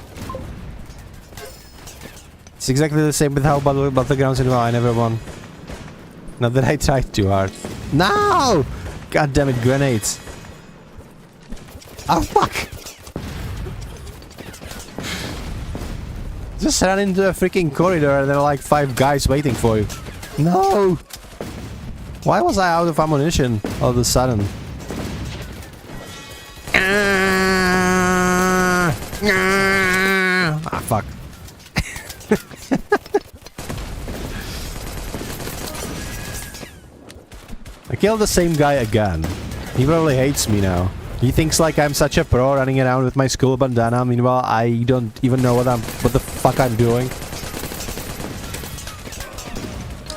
It's exactly the same with how Battlegrounds in WoW I never won. Not that I tried too hard. No! God damn it, grenades. Oh fuck! Just ran into a freaking corridor and there are like 5 guys waiting for you. No! Why was I out of ammunition all of a sudden? Ah, fuck. I killed the same guy again. He probably hates me now. He thinks like I'm such a pro running around with my school bandana. Meanwhile, I don't even know what the fuck I'm doing.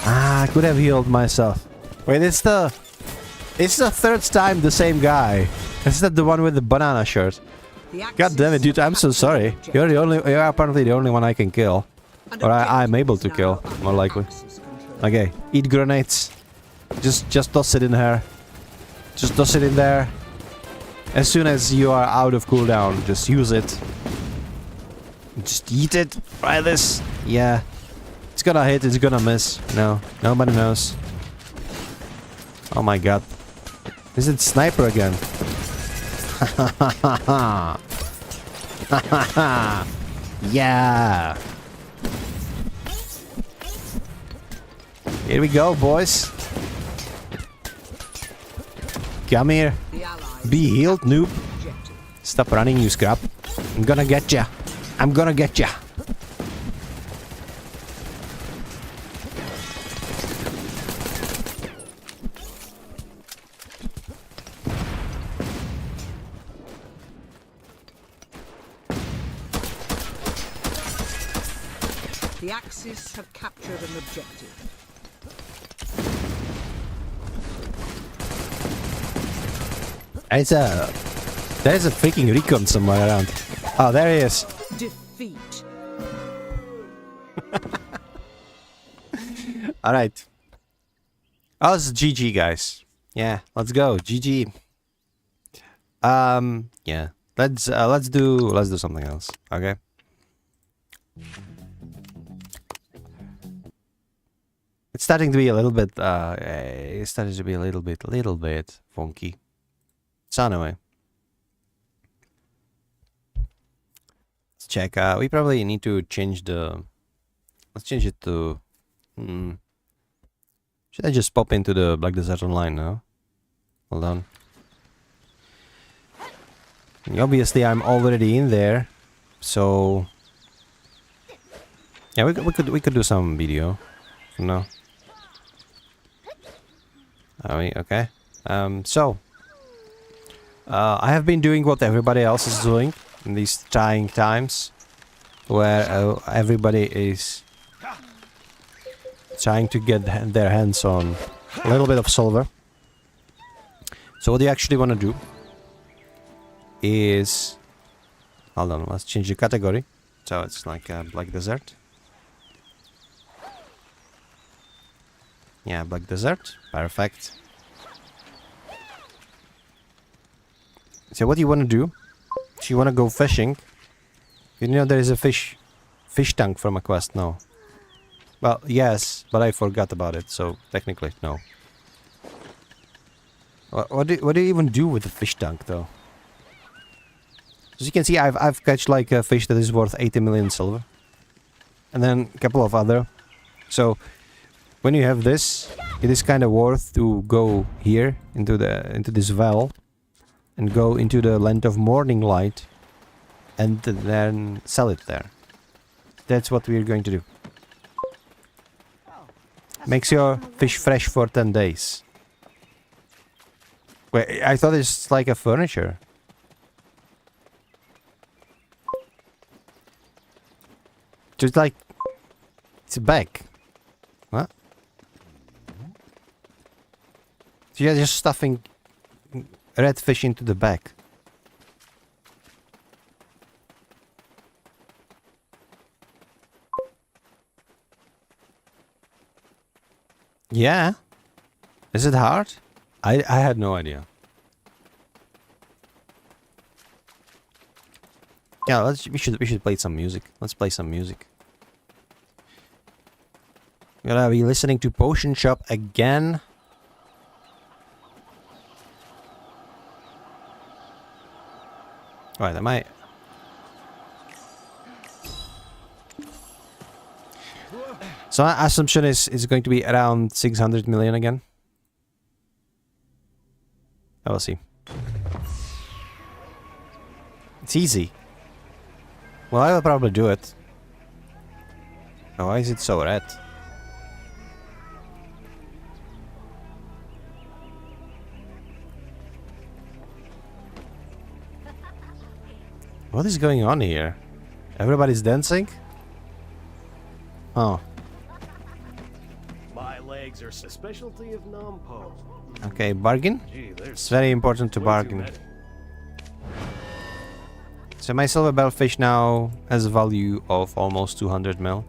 Ah, I could have healed myself. Wait, it's the 3rd time the same guy. Is that the one with the banana shirt? God damn it, dude, I'm so sorry. You're apparently the only one I can kill. Or I'm able to kill, more likely. Okay, eat grenades. Just toss it in her. Just toss it in there. As soon as you are out of cooldown, just use it. Just eat it. Try this. Yeah. It's gonna hit, it's gonna miss. No, nobody knows. Oh my god. Is it sniper again? Yeah. Here we go, boys. Come here. Be healed, noob. Stop running, you scrap. I'm gonna get ya. I'm gonna get ya. The Axis have captured an objective. There's a freaking recon somewhere around. Oh, there he is. Defeat. Alright. Oh, it's GG, guys. Yeah, let's go. GG. Yeah. Let's do something else. Okay. It's starting to be a little bit little bit funky. So anyway. Let's check. We probably need to change the... Let's change it to... Should I just pop into the Black Desert Online now? Hold on. Obviously, I'm already in there. So... Yeah, we could do some video. No. Are we okay? So... I have been doing what everybody else is doing in these trying times, where everybody is trying to get their hands on a little bit of silver. So what you actually want to do is... Hold on, let's change the category. So it's like Black Desert. Yeah, Black Desert. Perfect. So what you want to do, if you want to go fishing, you know there is a fish tank from a quest, no? Well, yes, but I forgot about it, so technically, no. What do you even do with the fish tank, though? As you can see, I've catched like a fish that is worth 80 million silver. And then a couple of other. So, when you have this, it is kind of worth to go here, into this well. and go into the land of morning light and then sell it there. That's what we're going to do. Makes your fish fresh for 10 days. Wait, I thought it's like a furniture. Just like... It's a bag. What? So you're just stuffing red fish into the bag. Yeah. Is it hard? I had no idea. Yeah, we should play some music. Let's play some music. We're gonna be listening to Potion Shop again. Right, am I... So my assumption is going to be around 600 million again. I will see. It's easy. Well, I will probably do it. Oh, why is it so red? What is going on here? Everybody's dancing? Oh. My legs are a specialty of Nampo. Okay, bargain? Gee, It's very important to bargain. So my silver bellfish now has a value of almost 200 mil.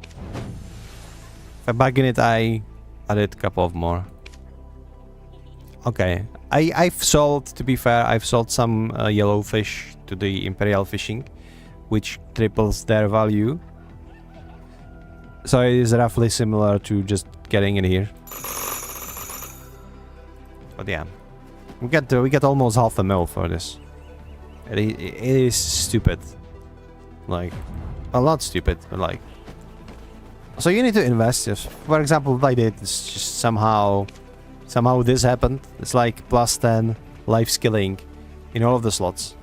If I bargain it, I added a couple of more. Okay, I've sold, to be fair, I've sold some yellow fish to the Imperial Fishing, which triples their value. So it is roughly similar to just getting in here. But yeah, we get almost half a mil for this. It is stupid. Like, well, not stupid, but like... So you need to invest. If, for example, what I did is just somehow this happened. It's like plus 10 life skilling in all of the slots.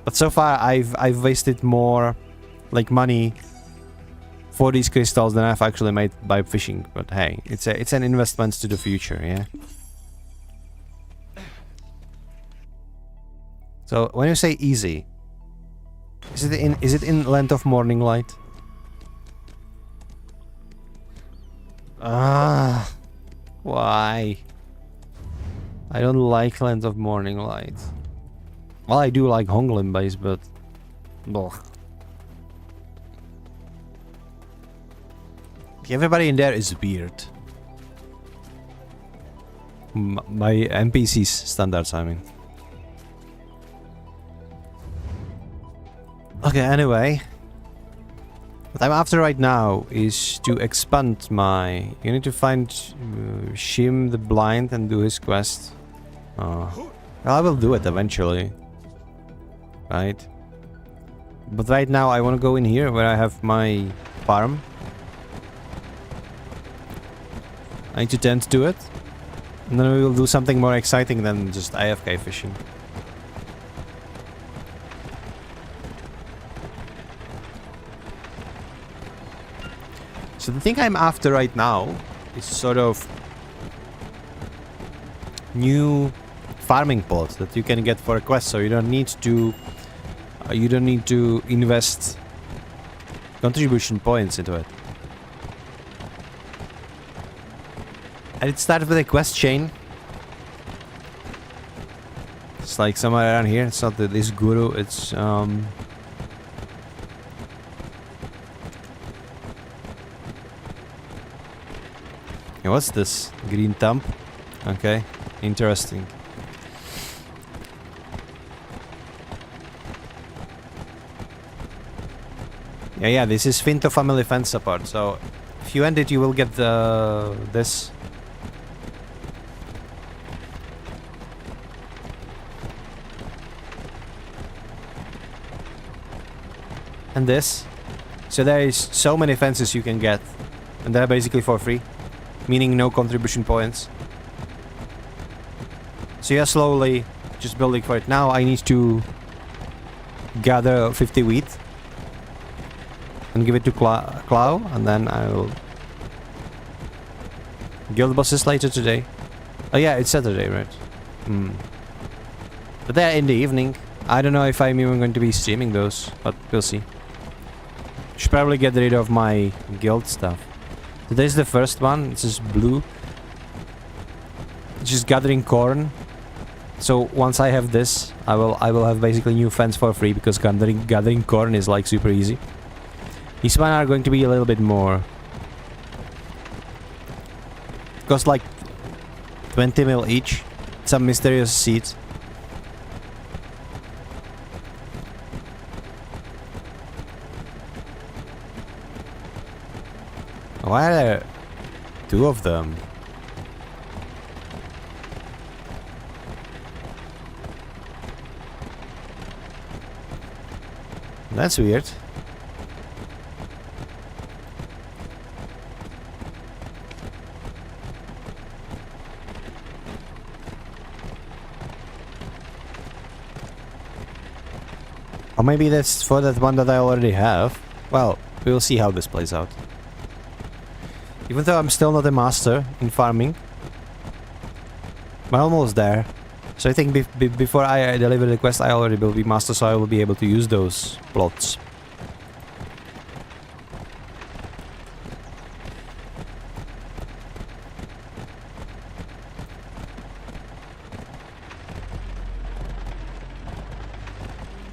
But so far I've wasted more like money for these crystals than I've actually made by fishing. But hey, it's an investment to the future, yeah. So when you say easy, is it in Land of Morning Light? Ah, why? I don't like Land of Morning Light. Well, I do like Honglin base, but... Ugh. Everybody in there is weird. My NPC's standards, I mean. Okay, anyway. What I'm after right now is to expand my... You need to find Shim the Blind and do his quest. Well, I will do it eventually. Right? But right now I want to go in here where I have my farm. I need to tend to it. And then we will do something more exciting than just AFK fishing. So the thing I'm after right now is sort of new farming pods that you can get for a quest, so you don't need to invest contribution points into it. And it started with a quest chain. It's like somewhere around here. It's not this guru. It's yeah, what's this? Green thumb? Okay, interesting. Yeah, this is Finto family fence support. So if you end it, you will get this. And this. So there is so many fences you can get, and they're basically for free. Meaning no contribution points. So you're slowly just building for it. Now I need to gather 50 wheat and give it to Clow, and then I will guild bosses later today. Oh yeah, it's Saturday, right? But they're in the evening. I don't know if I'm even going to be streaming those, but we'll see. Should probably get rid of my guild stuff. So this is the first one. This is blue. It's just gathering corn. So once I have this, I will have basically new fence for free, because gathering corn is like super easy. These one are going to be a little bit more. Cost like 20 mil each. Some mysterious seeds. Why are there two of them? That's weird. Or maybe that's for that one that I already have. Well, we'll see how this plays out. Even though I'm still not a master in farming, I'm almost there. So I think before I deliver the quest, I already will be master, so I will be able to use those plots.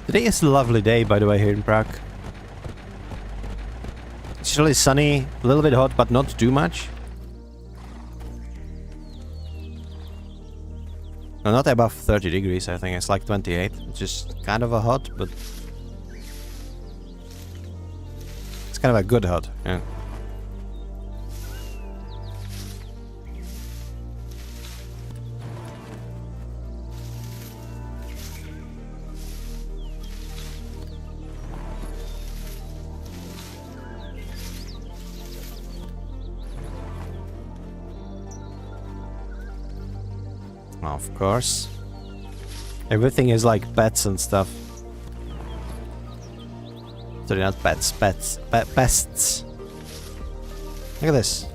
Today is a lovely day, by the way, here in Prague. It's really sunny, a little bit hot, but not too much. No, not above 30 degrees, I think it's like 28. It's just kind of a hot, but it's kind of a good hot, yeah. Of course. Everything is like pets and stuff. Sorry, not pets, pests. Look at this.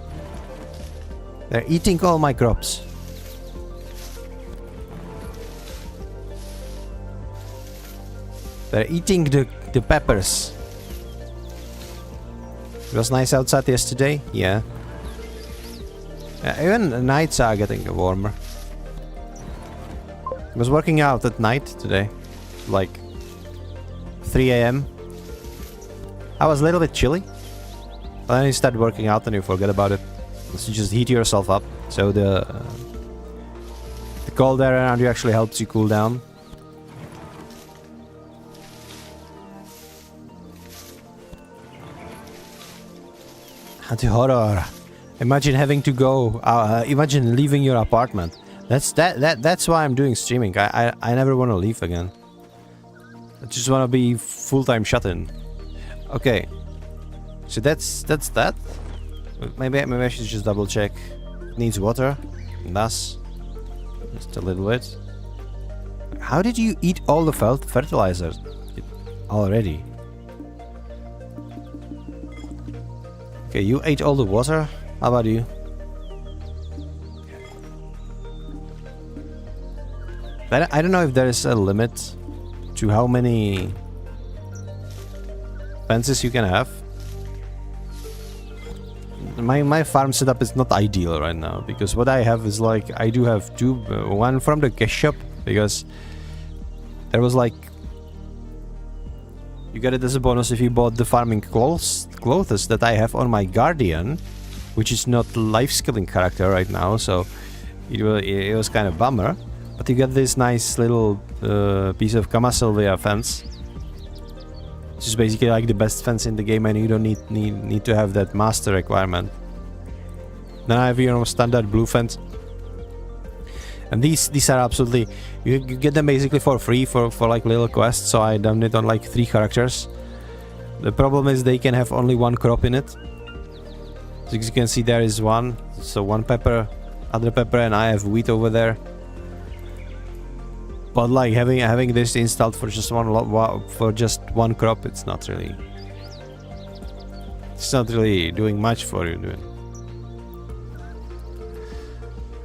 They're eating all my crops. They're eating the peppers. It was nice outside yesterday, yeah. Even the nights are getting warmer. I was working out at night today, like 3 AM. I was a little bit chilly, but then you start working out and you forget about it. So you just heat yourself up, so the cold air around you actually helps you cool down. Anti-horror. Imagine having to go. Imagine leaving your apartment. That's why I'm doing streaming. I never want to leave again. I just want to be full-time shut in. Okay. So that's that. Maybe I should just double check. It needs water. And thus, just a little bit. How did you eat all the fertilizer already? Okay, you ate all the water. How about you? I don't know if there is a limit to how many fences you can have. My farm setup is not ideal right now, because what I have is like, I do have two, one from the cash shop, because there was like, you get it as a bonus if you bought the farming clothes that I have on my Guardian, which is not life skilling character right now, so it was kind of bummer. But you get this nice little piece of Kama Sylvia fence, which is basically like the best fence in the game, and you don't need to have that master requirement. Then I have your standard blue fence, and these are absolutely, you get them basically for free for like little quests. So I done it on like 3 characters. The problem is they can have only 1 crop in it. So as you can see, there is one. So 1 pepper, other pepper, and I have wheat over there. But like having this installed for just one crop, it's not really doing much for you, dude.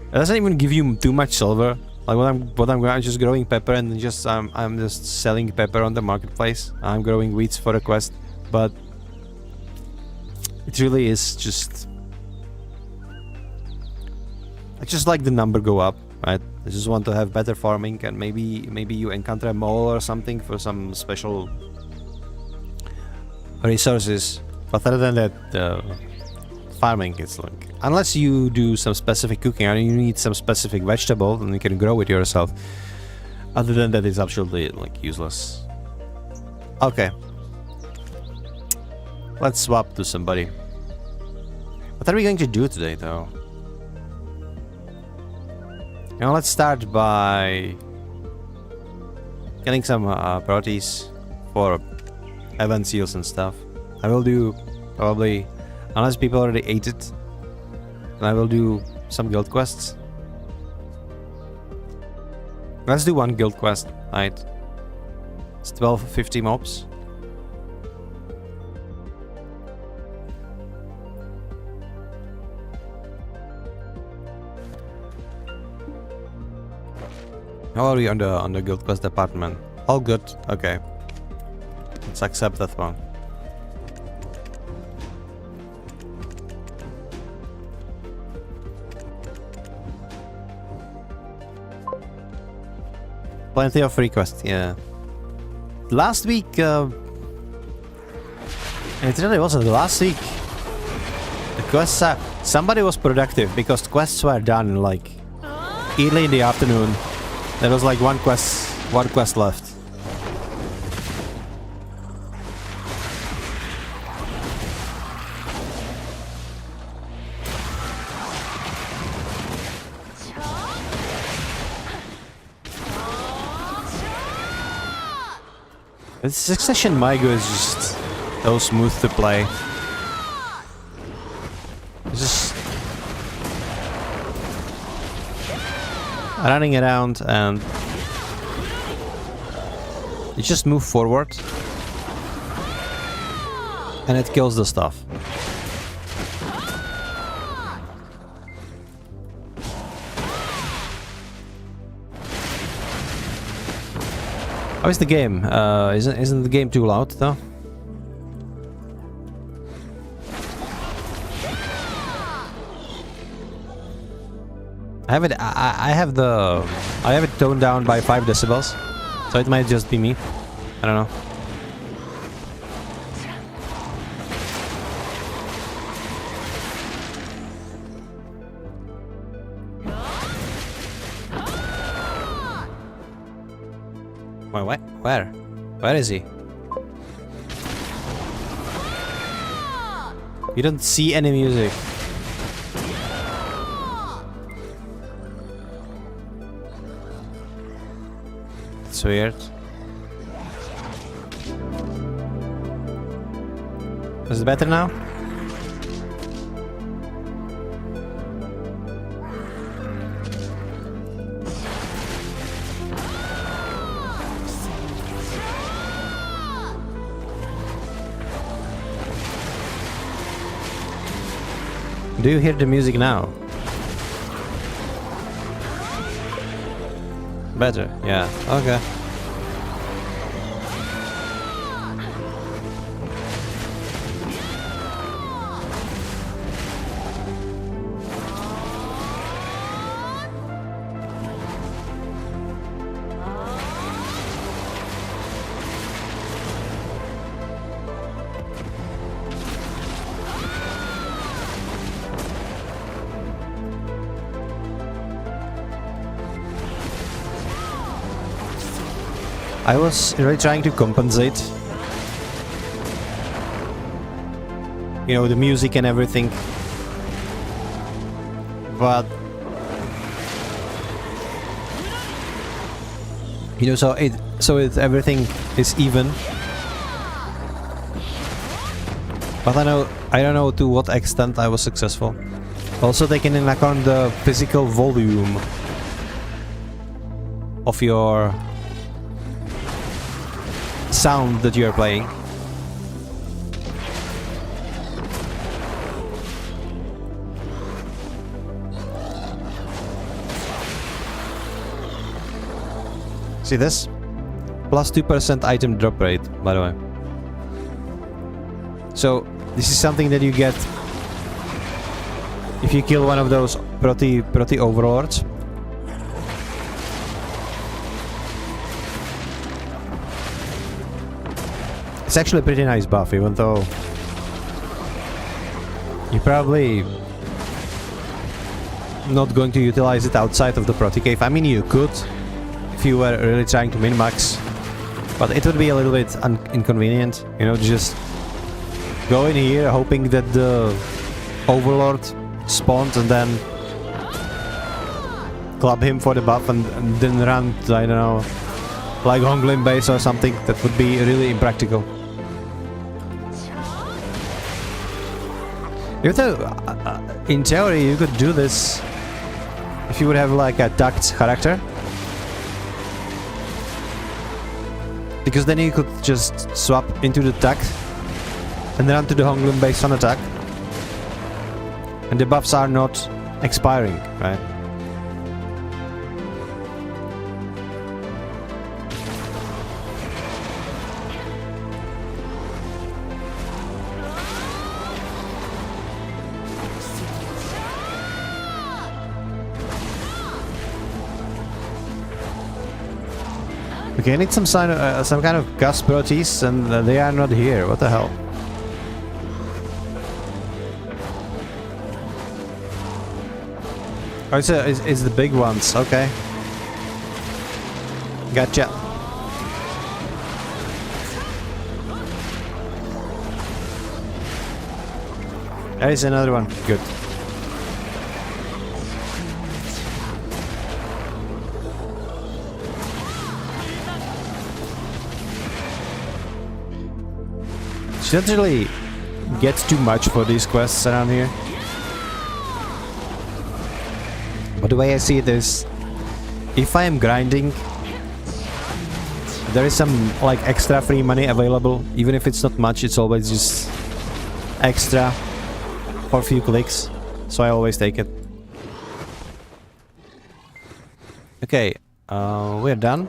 It doesn't even give you too much silver. Like I'm just growing pepper and just I'm just selling pepper on the marketplace. I'm growing wheats for a quest, but it really is just I just like the number go up, right? I just want to have better farming, and maybe you encounter a mole or something for some special resources. But other than that, farming is like, unless you do some specific cooking and you need some specific vegetable, then you can grow it yourself. Other than that, it's absolutely like useless. Okay, let's swap to somebody. What are we going to do today, though? You know, let's start by getting some proteins for event seals and stuff. I will do probably, unless people already ate it, and I will do some guild quests. Let's do one guild quest, right? It's 1250 mobs. How are we on the guild quest department? All good. Okay. Let's accept that one. Plenty of free quests, yeah. Last week, it really wasn't. Last week, the quests, somebody was productive because quests were done like early in the afternoon. There was like one quest left. The Succession Maigo is just so smooth to play. It's just running around and you just move forward and it kills the stuff. How is the game? Isn't the game too loud though? I have it toned down by 5 decibels, so it might just be me. I don't know. Wait, what? Where? Where is he? You don't see any music. It's weird. Is it better now? Do you hear the music now? Better, yeah, okay. I was really trying to compensate, you know, the music and everything, but you know, so everything is even. But I don't know to what extent I was successful. Also taking in account the physical volume. of your sound that you are playing. See this? Plus 2% item drop rate, by the way. So, this is something that you get if you kill one of those proti overlords. It's actually a pretty nice buff, even though you're probably not going to utilize it outside of the proti cave. I mean, you could if you were really trying to min-max, but it would be a little bit inconvenient, you know, just go in here hoping that the overlord spawns and then club him for the buff and then run, I don't know, like Honglin base or something. That would be really impractical. Even though, in theory, you could do this if you would have like a ducked character. Because then you could just swap into the duck and run to the Honglin base on attack. And the buffs are not expiring, right? Okay, I need some kind of gas protease, and they are not here. What the hell? Oh, it's the big ones. Okay. Gotcha. There is another one. Good. You don't really get too much for these quests around here. But the way I see it is, if I am grinding, there is some like extra free money available. Even if it's not much, it's always just extra for a few clicks. So I always take it. Okay, we're done.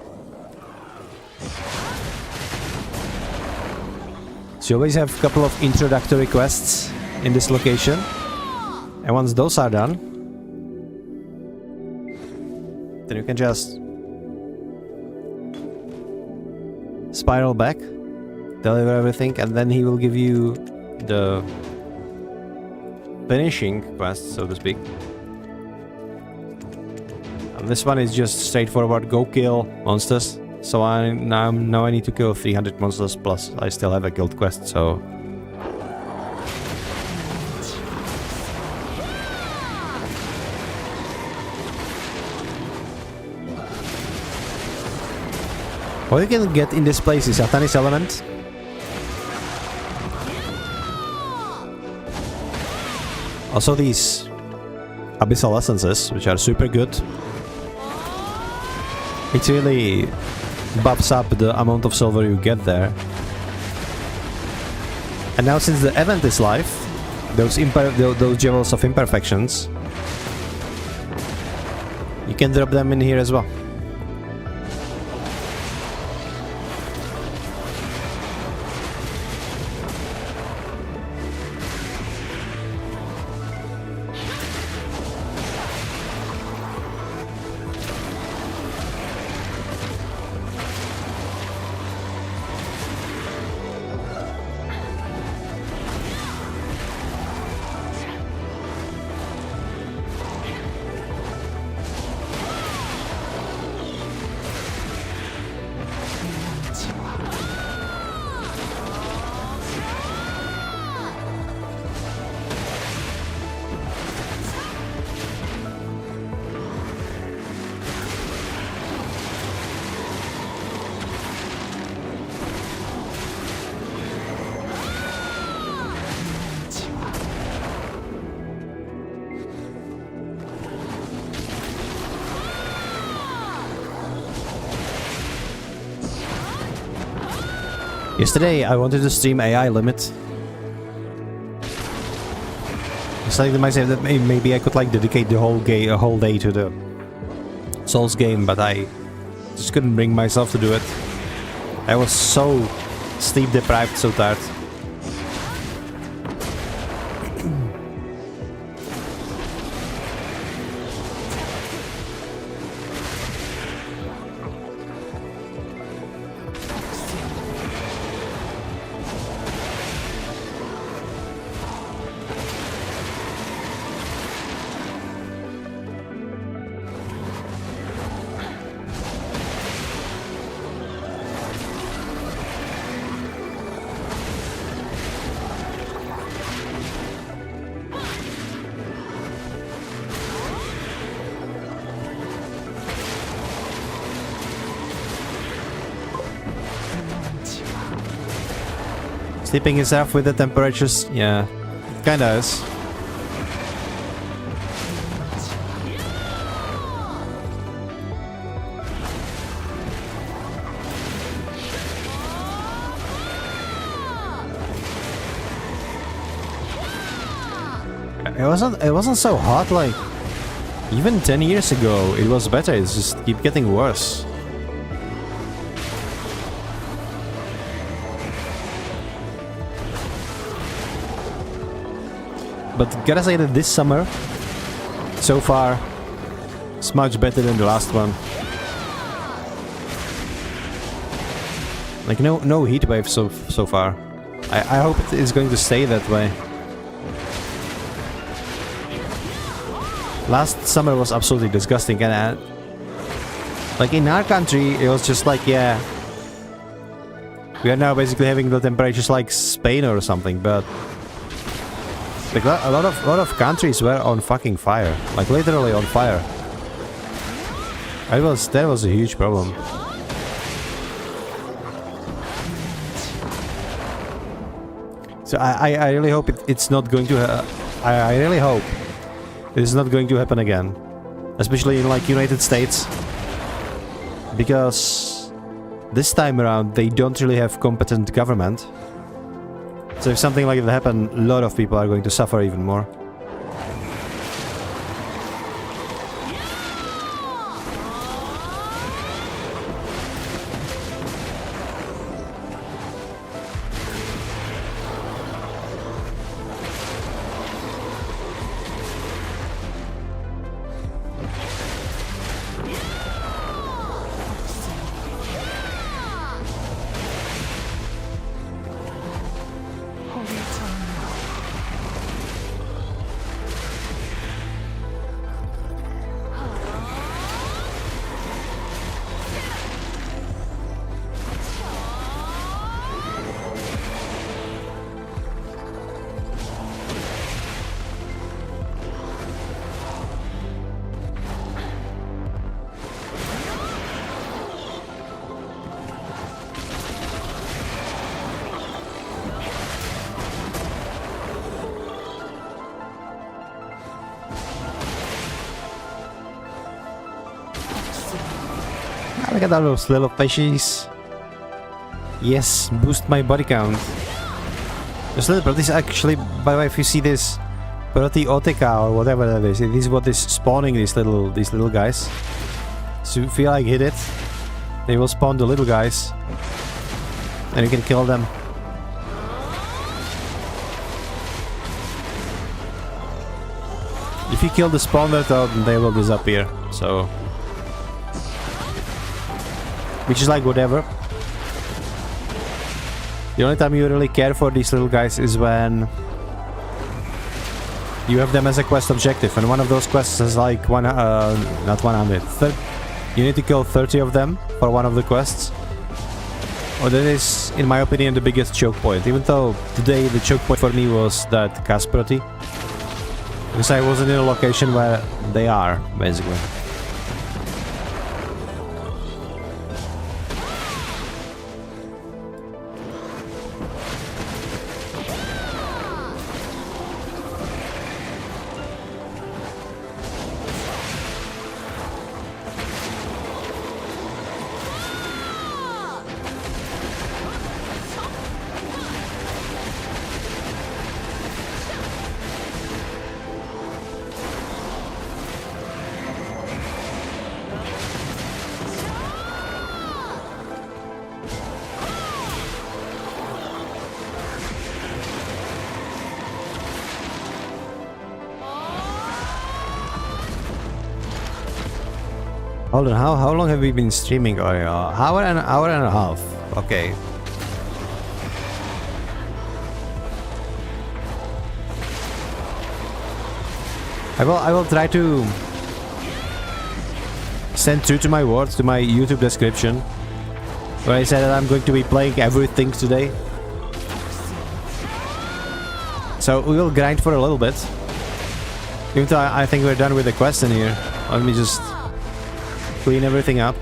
So you always have a couple of introductory quests in this location. And once those are done, then you can just spiral back, deliver everything, and then he will give you the finishing quest, so to speak. And this one is just straightforward, go kill monsters. So now I need to kill 300 monsters, plus I still have a guild quest, so... What you can get in this place is Atanis Element. Also these Abyssal Essences, which are super good. It really buffs up the amount of silver you get there. And now since the event is live, those Jewels of Imperfections, you can drop them in here as well. Yesterday I wanted to stream AI Limit. It's like to myself that maybe I could like dedicate the whole day to the Souls game, but I just couldn't bring myself to do it. I was so sleep deprived, so tired. Sleeping yourself with the temperatures? Yeah, kinda is. It wasn't so hot like even 10 years ago. It was better. It's just keep getting worse. But gotta say that this summer, so far, is much better than the last one. Like no heat wave so far. I hope it is going to stay that way. Last summer was absolutely disgusting, and like in our country, it was just like, yeah, we are now basically having the temperatures like Spain or something, but. Like a lot of countries were on fucking fire, like literally on fire. That was a huge problem. So I really hope it's not going to. I really hope it's not going to happen again, especially in like United States, because this time around they don't really have competent government. So if something like that happens, a lot of people are going to suffer even more. Look at all those little fishies. Yes, boost my body count. Those little proteins actually, by the way, if you see this Protiotica or whatever that is, this is what is spawning these little guys. So if you like hit it, they will spawn the little guys. And you can kill them. If you kill the spawner though, then they will disappear. So which is like whatever. The only time you really care for these little guys is when you have them as a quest objective, and one of those quests is like not 100. You need to kill 30 of them for one of the quests. Or that is, in my opinion, the biggest choke point. Even though today the choke point for me was that Kasproti, because I wasn't in a location where they are, basically. Hold on, how long have we been streaming? Oh yeah, hour and a half. Okay. I will try to send true to my words to my YouTube description, where I said that I'm going to be playing everything today. So we will grind for a little bit. Even though I think we're done with the quest in here. Let me just clean everything up.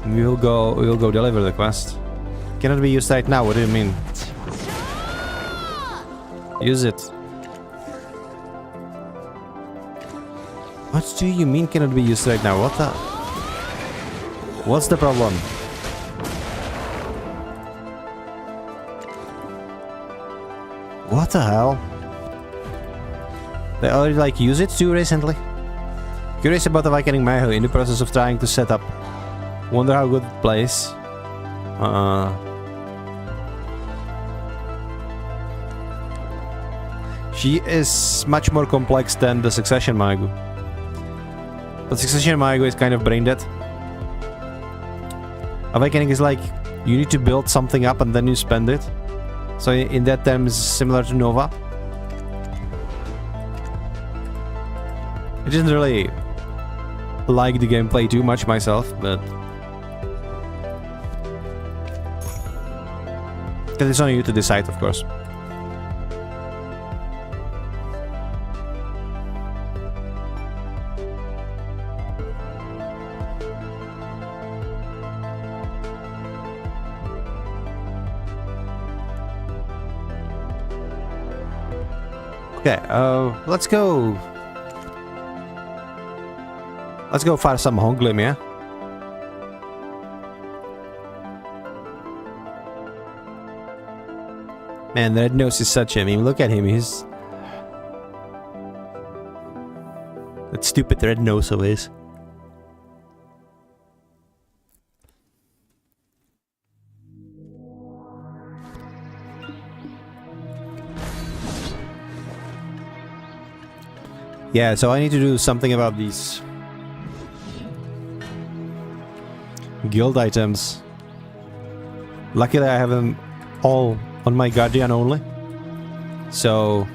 And we will go deliver the quest. Cannot be used right now. What do you mean? Use it. What do you mean cannot be used right now? What the? What's the problem? What the hell? They already like use it too recently? Curious about the Viking Mayhew in the process of trying to set up. Wonder how good it plays. She is much more complex than the Succession Magu. But Succession Magu is kind of brain dead. Awakening is like, you need to build something up and then you spend it. So in that terms, similar to Nova. I didn't really like the gameplay too much myself, but that is on you to decide, of course. Okay, let's go. Let's go find some Honglim, yeah? Man, the Red Nose is such a meme. Look at him, he's... that stupid Red Nose of his. Yeah, so I need to do something about these guild items. Luckily I have them all on my Guardian only. So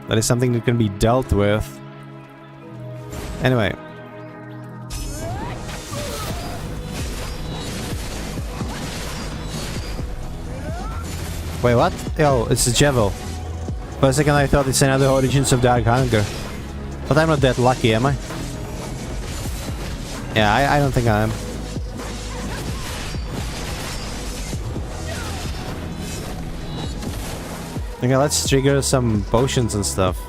that is something that can be dealt with. Anyway. Wait, what? Oh, it's a Javel. For a second I thought it's another Origins of Dark Hunger. But I'm not that lucky, am I? Yeah, I don't think I am. Okay, let's trigger some potions and stuff.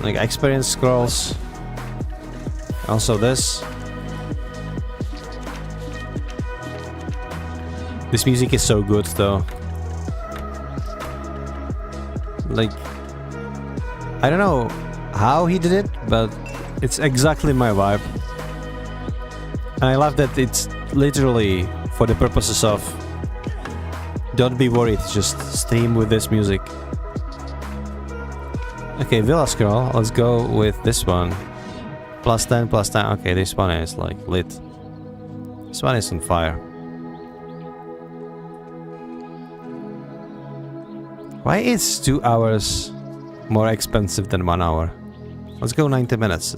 Like experience scrolls. Also this. This music is so good though. Like, I don't know how he did it, but it's exactly my vibe. And I love that it's literally for the purposes of don't be worried, just stream with this music. Okay, Villa Scroll, let's go with this one. Plus 10, plus 10. Okay, this one is like lit. This one is on fire. Why is 2 hours more expensive than 1 hour? Let's go 90 minutes.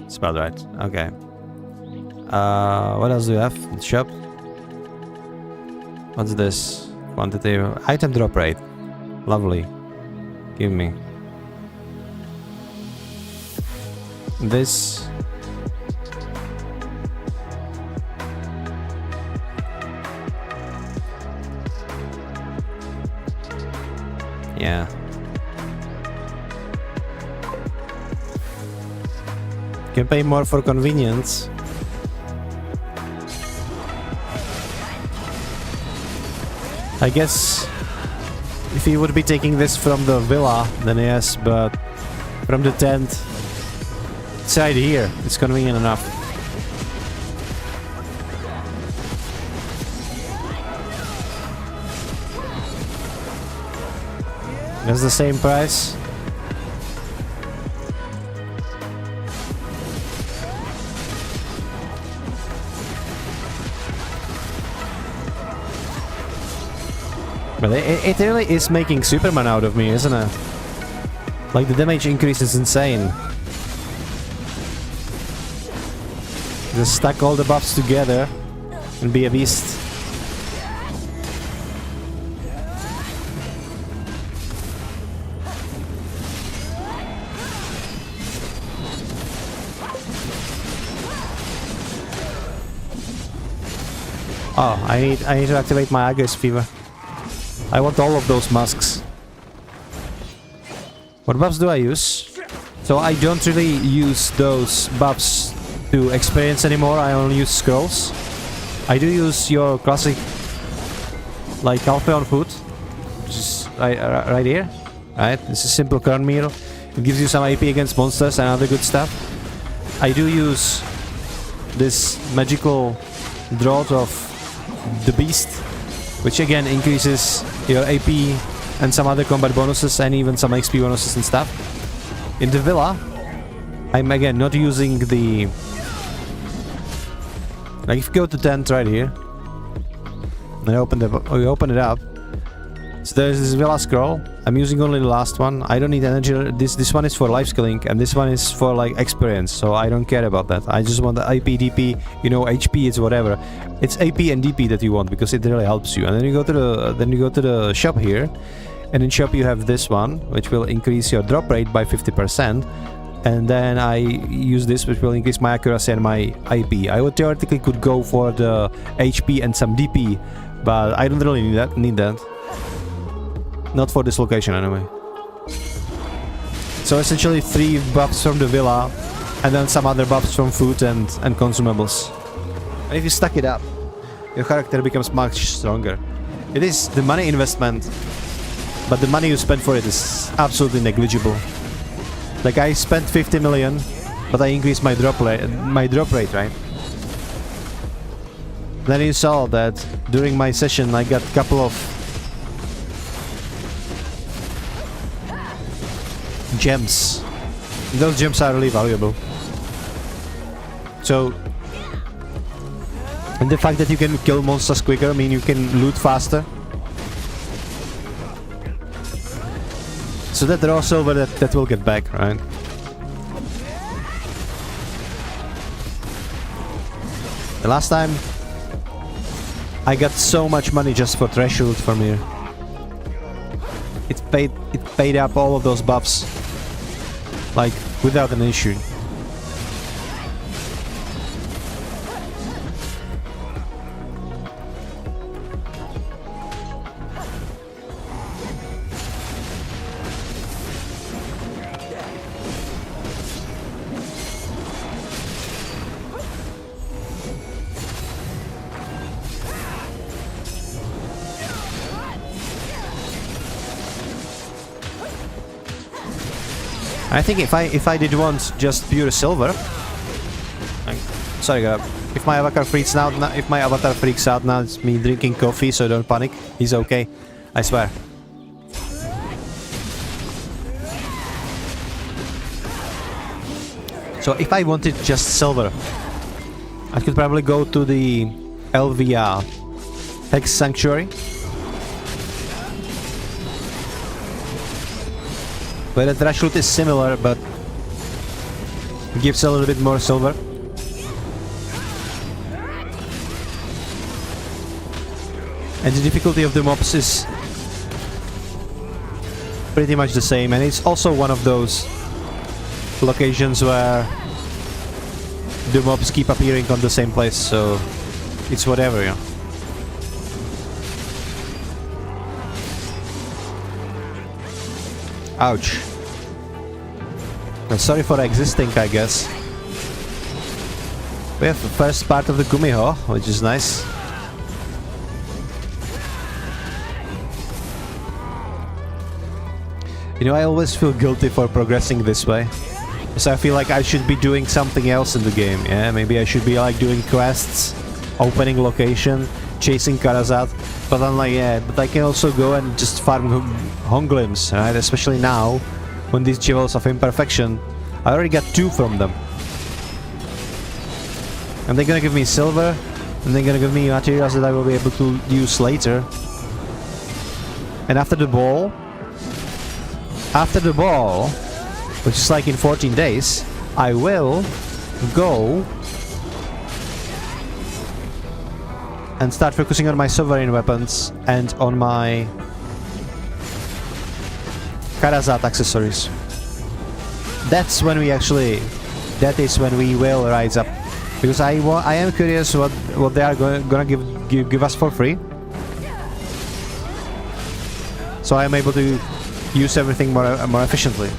It's about right. Okay. What else do you have? Shop. What's this? Quantitative item drop rate. Lovely. Give me this. Yeah. Can pay more for convenience. I guess if you would be taking this from the villa, then yes, but from the tent, it's right here. It's convenient enough. That's the same price. But it really is making Superman out of me, isn't it? Like, the damage increase is insane. Just stack all the buffs together and be a beast. Oh, I need to activate my Aegis Fever. I want all of those masks. What buffs do I use? So I don't really use those buffs to experience anymore. I only use scrolls. I do use your classic, like Alpha food, which is right here. Right, this is simple cornmeal. It gives you some AP against monsters and other good stuff. I do use this magical draught of the beast, which again increases your AP and some other combat bonuses and even some XP bonuses and stuff. In the villa, I'm again not using the... Like if you go to tent right here, and you open it up, so there's this villa scroll. I'm using only the last one. I don't need energy. This one is for life skilling, and this one is for like experience. So I don't care about that. I just want the IP, DP, you know, HP. It's whatever. It's AP and DP that you want because it really helps you. And then you go to the shop here, and in shop you have this one, which will increase your drop rate by 50%. And then I use this, which will increase my accuracy and my IP. I would theoretically could go for the HP and some DP, but I don't really need that. Not for this location anyway. So essentially 3 buffs from the villa and then some other buffs from food and consumables. And if you stack it up, your character becomes much stronger. It is the money investment, but the money you spend for it is absolutely negligible. Like I spent 50 million, but I increased my drop rate, right? Then you saw that during my session I got a couple of gems. Those gems are really valuable. So, and the fact that you can kill monsters quicker, I mean you can loot faster. So that raw silver that will get back, right? The last time I got so much money just for trash loot from here. It paid up all of those buffs. Like, without an issue. I think if I did want just pure silver, sorry, if my avatar freaks out now, it's me drinking coffee, so don't panic. He's okay, I swear. So if I wanted just silver, I could probably go to the LVR Hex Sanctuary, where the trash loot is similar, but gives a little bit more silver. And the difficulty of the mobs is pretty much the same, and it's also one of those locations where the mobs keep appearing on the same place, so it's whatever, yeah. Ouch. Well, sorry for existing, I guess. We have the first part of the Gumiho, which is nice. You know, I always feel guilty for progressing this way. Because I feel like I should be doing something else in the game, yeah? Maybe I should be like doing quests, opening location, chasing Karazat. But I'm like, yeah, but I can also go and just farm Honglims, right? Especially now, when these Jewels of Imperfection, I already got 2 from them. And they're gonna give me silver, and they're gonna give me materials that I will be able to use later. And after the ball, which is like in 14 days, I will go and start focusing on my sovereign weapons and on my Karazat accessories. That's when we actually... That is when we will rise up. Because I am curious what they are gonna give us for free. So I am able to use everything more efficiently.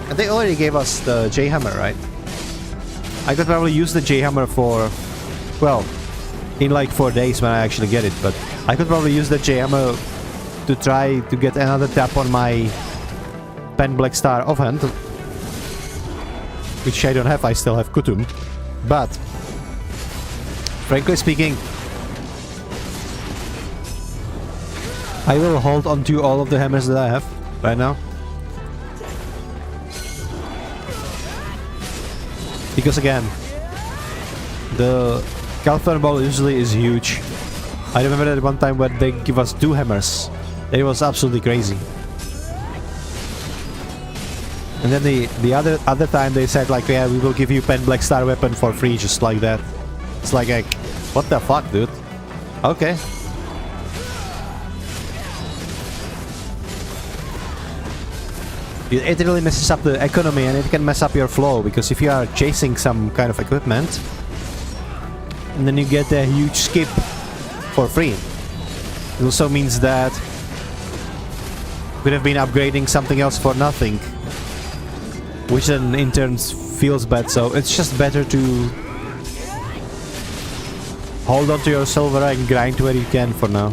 And they already gave us the J-Hammer, right? I could probably use the J-Hammer for... Well, in like 4 days when I actually get it, but I could probably use the J-Hammer to try to get another tap on my Pen Black Star offhand. Which I don't have, I still have Kutum. But, frankly speaking, I will hold on to all of the hammers that I have right now. Because again, the Calphorn Ball usually is huge. I remember that one time when they give us 2 hammers. It was absolutely crazy. And then the other time they said like, yeah, we will give you Pen Black Star weapon for free, just like that. It's like, what the fuck, dude? Okay. It really messes up the economy and it can mess up your flow, because if you are chasing some kind of equipment and then you get a huge skip for free, it also means that you could have been upgrading something else for nothing, which then in turn feels bad. So it's just better to hold on to your silver and grind where you can for now.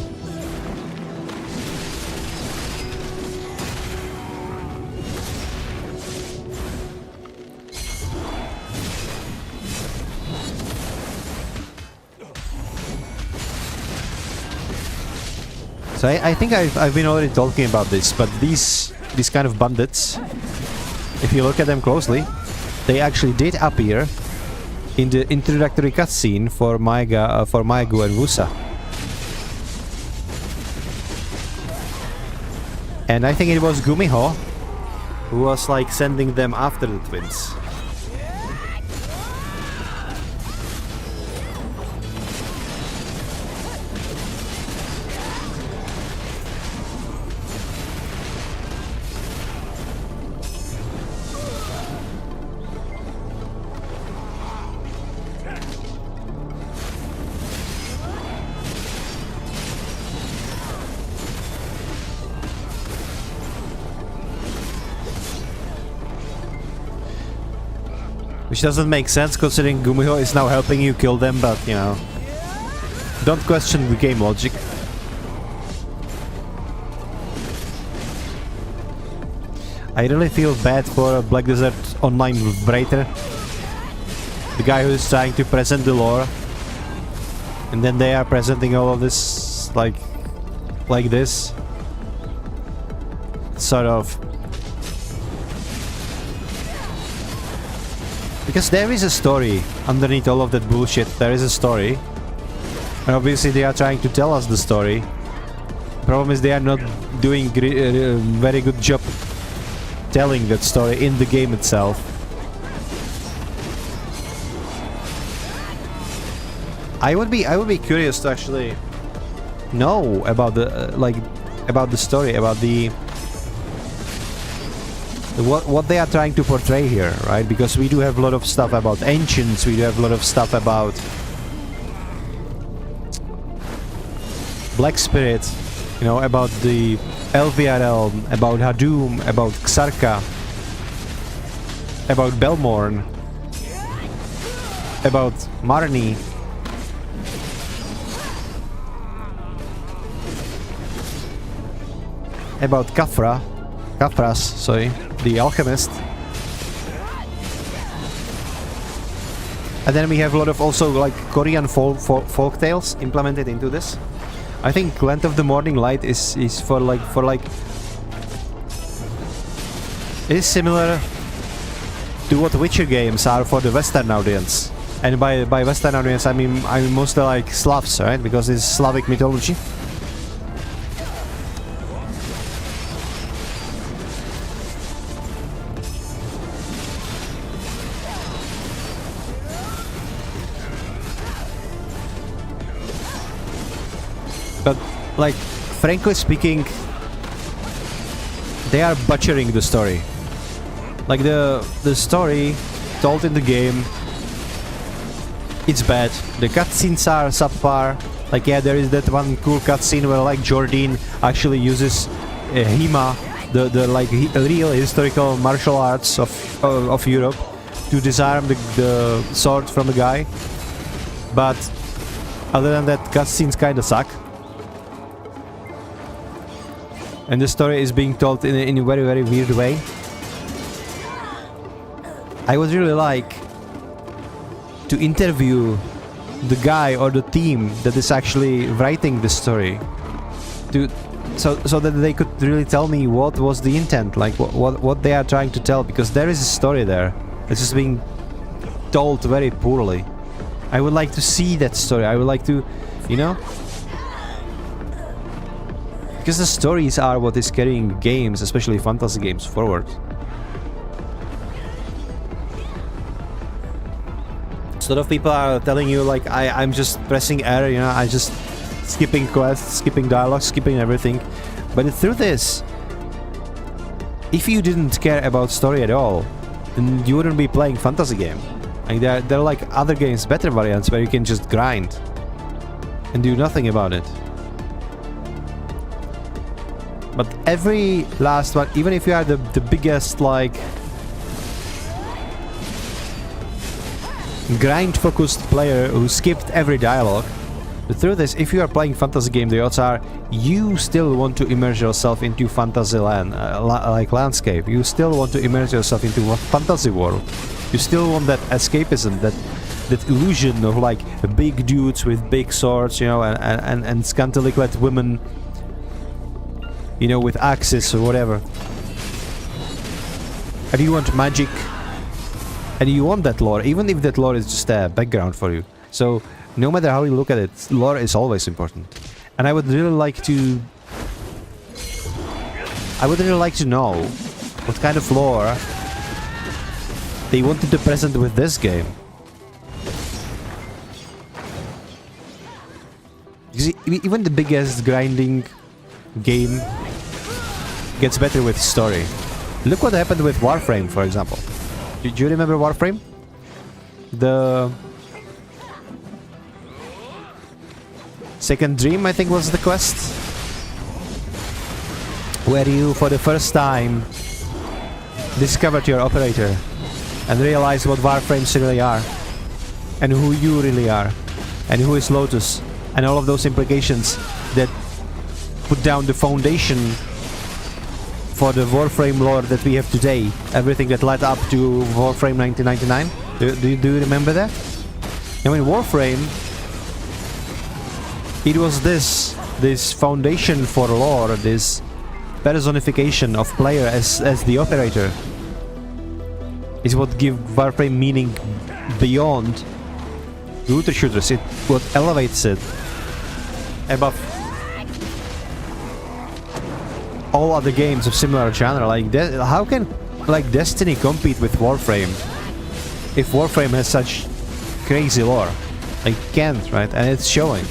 So I think I've been already talking about this, but these kind of bandits, if you look at them closely, they actually did appear in the introductory cutscene for Maegu and Wusa. And I think it was Gumiho who was like sending them after the twins. Which doesn't make sense considering Gumiho is now helping you kill them, but you know, don't question the game logic. I really feel bad for Black Desert Online Breiter, the guy who is trying to present the lore, and then they are presenting all of this like this, sort of. Because there is a story underneath all of that bullshit. There is a story, and obviously they are trying to tell us the story. Problem is they are not doing a very good job telling that story in the game itself. I would be curious to actually know about the about the story, about the what they are trying to portray here, right? Because we do have a lot of stuff about ancients, we do have a lot of stuff about Black Spirit, you know, about the Elvia realm, about Hadum, about Xarka, about Belmorn, about Marni. About Kaphras, sorry, the alchemist. And then we have a lot of also like Korean folk tales implemented into this. I think Land of the Morning Light is for like is similar to what Witcher games are for the Western audience. And by Western audience I mean mostly like Slavs, right? Because it's Slavic mythology. But, like, frankly speaking, they are butchering the story. Like, the story told in the game, it's bad. The cutscenes are subpar. Like, yeah, there is that one cool cutscene where, like, Jordan actually uses Hima, the like real historical martial arts of Europe, to disarm the sword from the guy. But other than that, cutscenes kinda suck. And the story is being told in a very, very weird way. I would really like to interview the guy or the team that is actually writing the story, so that they could really tell me what was the intent, like what they are trying to tell, because there is a story there. It's just being told very poorly. I would like to see that story. I would like to, you know, because the stories are what is carrying games, especially fantasy games, forward. A lot of people are telling you, like, I'm just pressing R, you know, I just skipping quests, skipping dialogue, skipping everything. But the truth is, if you didn't care about story at all, then you wouldn't be playing fantasy game. Like, there are like other games, better variants, where you can just grind and do nothing about it. But every last one, even if you are the biggest, like, grind-focused player who skipped every dialogue, the truth is, if you are playing fantasy game, the odds are you still want to immerse yourself into fantasy land, like landscape. You still want to immerse yourself into a fantasy world. You still want that escapism, that illusion of, like, big dudes with big swords, you know, and scantily clad women, you know, with axes or whatever. And you want magic. And you want that lore, even if that lore is just a background for you. So, no matter how you look at it, lore is always important. And I would really like to... know what kind of lore they wanted to present with this game. Because even the biggest grinding game gets better with story. Look what happened with Warframe, for example. Do you remember Warframe? The Second Dream, I think, was the quest, where you, for the first time, discovered your operator and realized what Warframes really are, and who you really are, and who is Lotus, and all of those implications that put down the foundation for the Warframe lore that we have today. Everything that led up to Warframe 1999. Do you remember that? I mean, Warframe, it was this foundation for lore, this personification of player as the operator, is what give Warframe meaning beyond looter shooters. It what elevates it above all other games of similar genre. Like, how can, like, Destiny compete with Warframe if Warframe has such crazy lore? Like, can't, right? And it's showing.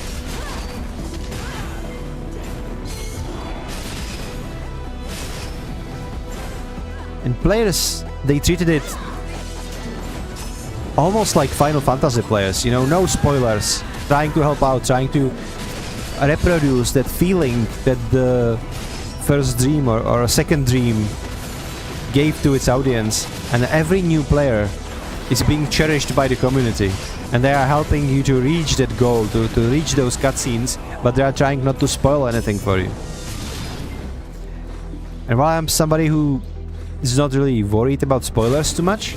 And players, they treated it almost like Final Fantasy players, you know, no spoilers, trying to help out, trying to reproduce that feeling that the first dream or a second dream gave to its audience. And every new player is being cherished by the community, and they are helping you to reach that goal, to reach those cutscenes, but they are trying not to spoil anything for you. And while I'm somebody who is not really worried about spoilers too much,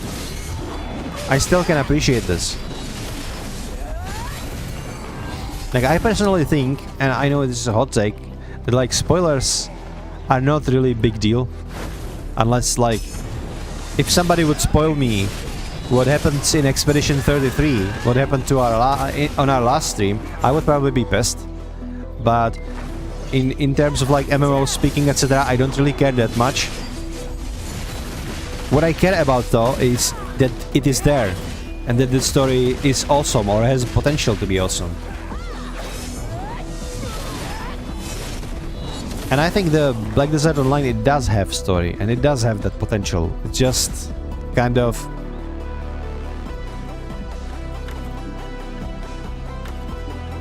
I still can appreciate this. Like, I personally think, and I know this is a hot take, that, like, spoilers are not really a big deal. Unless, like, if somebody would spoil me what happens in Expedition 33, what happened to on our last stream, I would probably be pissed. But in terms of, like, MMO speaking, etc., I don't really care that much. What I care about, though, is that it is there, and that the story is awesome, or has potential to be awesome. And I think the Black Desert Online, it does have story, and it does have that potential. It's just kind of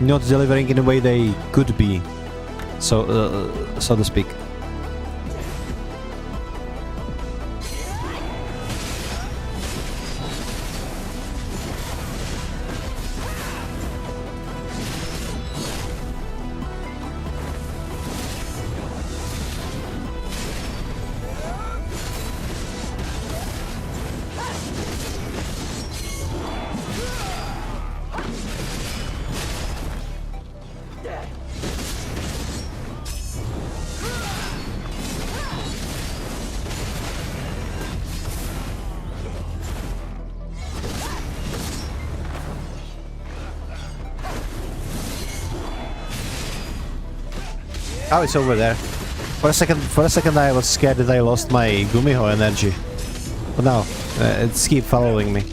not delivering in a way they could be, so to speak. Oh, it's over there. For a second I was scared that I lost my Gumiho energy. But now, it's keep following me.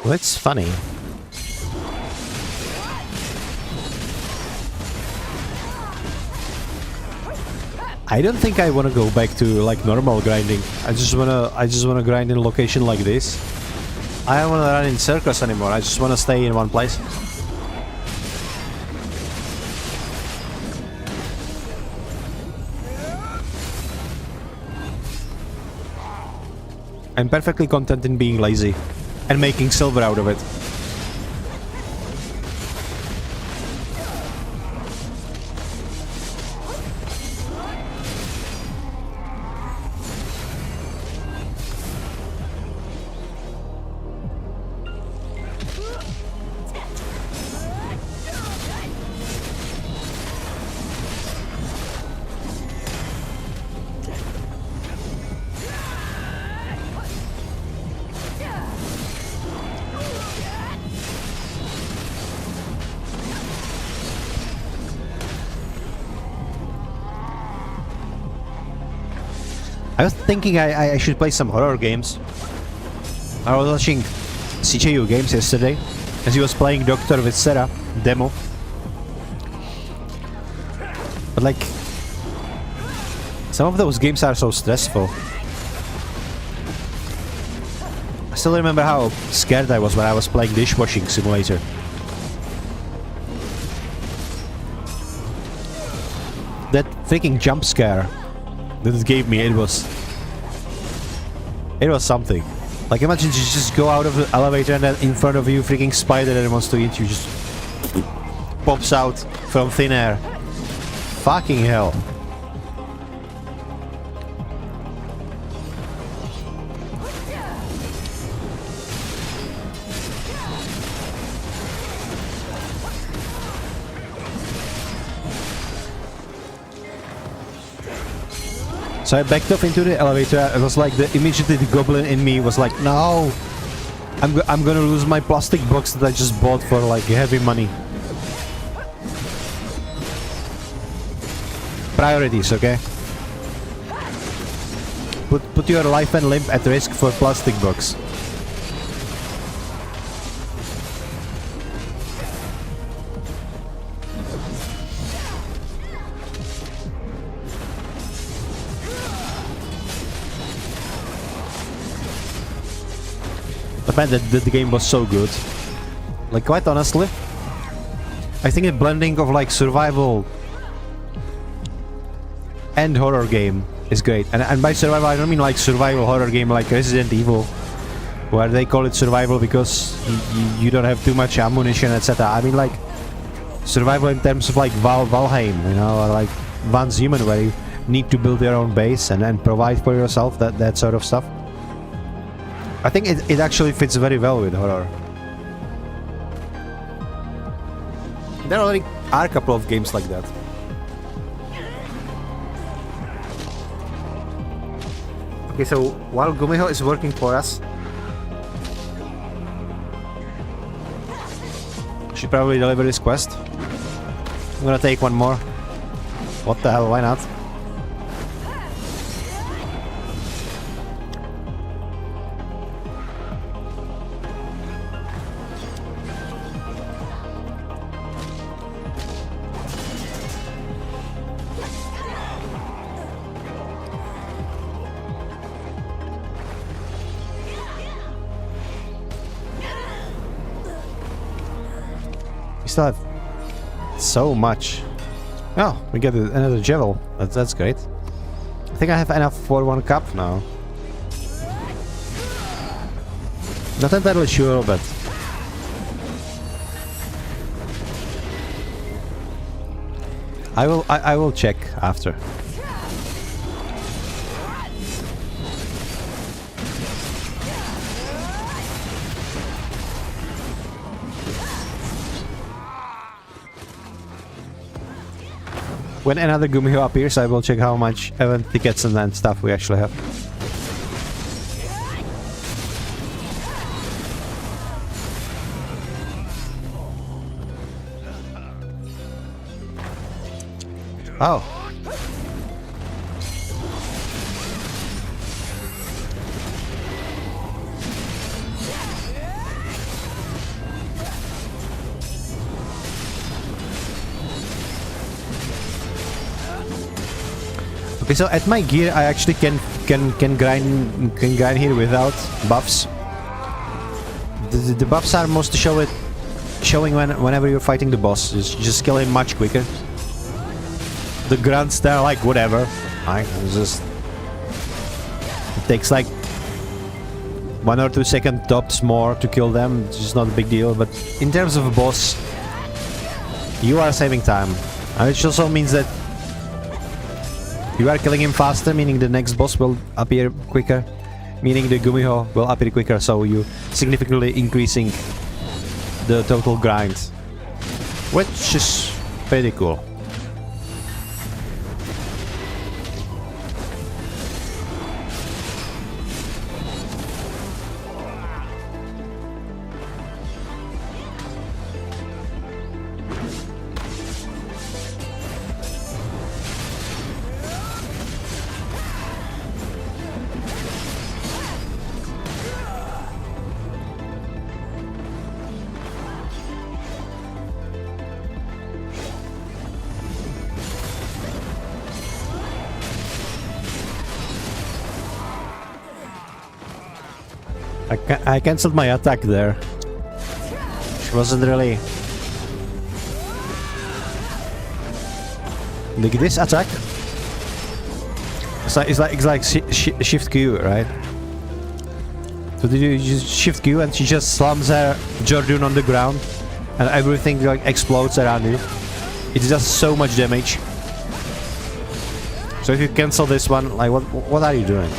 Well, it's funny. I don't think I want to go back to like normal grinding. I just wanna grind in a location like this. I don't want to run in circles anymore. I just want to stay in one place. I'm perfectly content in being lazy and making silver out of it. I was thinking I should play some horror games. I was watching CJU Games yesterday as he was playing Doctor with Sarah demo. But like, some of those games are so stressful. I still remember how scared I was when I was playing Dishwashing Simulator. That freaking jump scare that it gave me, it was something. Like, imagine you just go out of the elevator and then in front of you freaking spider that wants to eat you just pops out from thin air. Fucking hell. So I backed off into the elevator. It was like immediately the goblin in me was like, no, I'm gonna lose my plastic box that I just bought for like heavy money. Priorities, okay? Put your life and limb at risk for plastic box. But Man, the game was so good. Like, quite honestly, I think the blending of like survival and horror game is great. And by survival, I don't mean like survival horror game like Resident Evil, where they call it survival because you don't have too much ammunition, etc. I mean like survival in terms of like Valheim, you know, or like Once Human, where you need to build your own base and provide for yourself, that sort of stuff. I think it actually fits very well with horror. There already are a couple of games like that. Okay, so while Gumiho is working for us, should probably deliver this quest. I'm gonna take one more. What the hell, why not? We still have so much. Oh, we get another Jewel. That's great. I think I have enough for one cup now. Not entirely sure, but I will check after. When another Gumiho appears, I will check how much event tickets and then stuff we actually have. Oh. Okay, so at my gear I actually can grind here without buffs. The buffs are mostly showing whenever you're fighting the boss. You just kill him much quicker. The grunts, they're like whatever. It takes like 1 or 2 seconds tops more to kill them. It's just not a big deal. But in terms of a boss, you are saving time, and it also means that you are killing him faster, meaning the next boss will appear quicker, meaning the Gumiho will appear quicker, so you significantly increasing the total grind, which is pretty cool. I cancelled my attack there. It wasn't really... Like this attack? It's like shift Q, right? So you just shift Q and she just slams her Jordan on the ground and everything like explodes around you. It's just so much damage. So if you cancel this one, like what are you doing?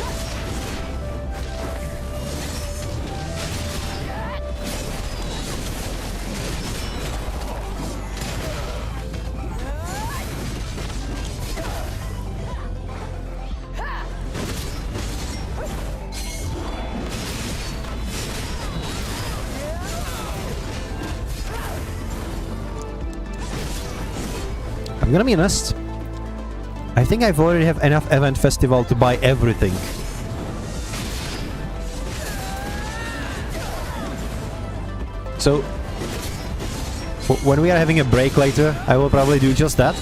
I'm gonna be honest, I think I've already have enough event festival to buy everything. So when we are having a break later, I will probably do just that.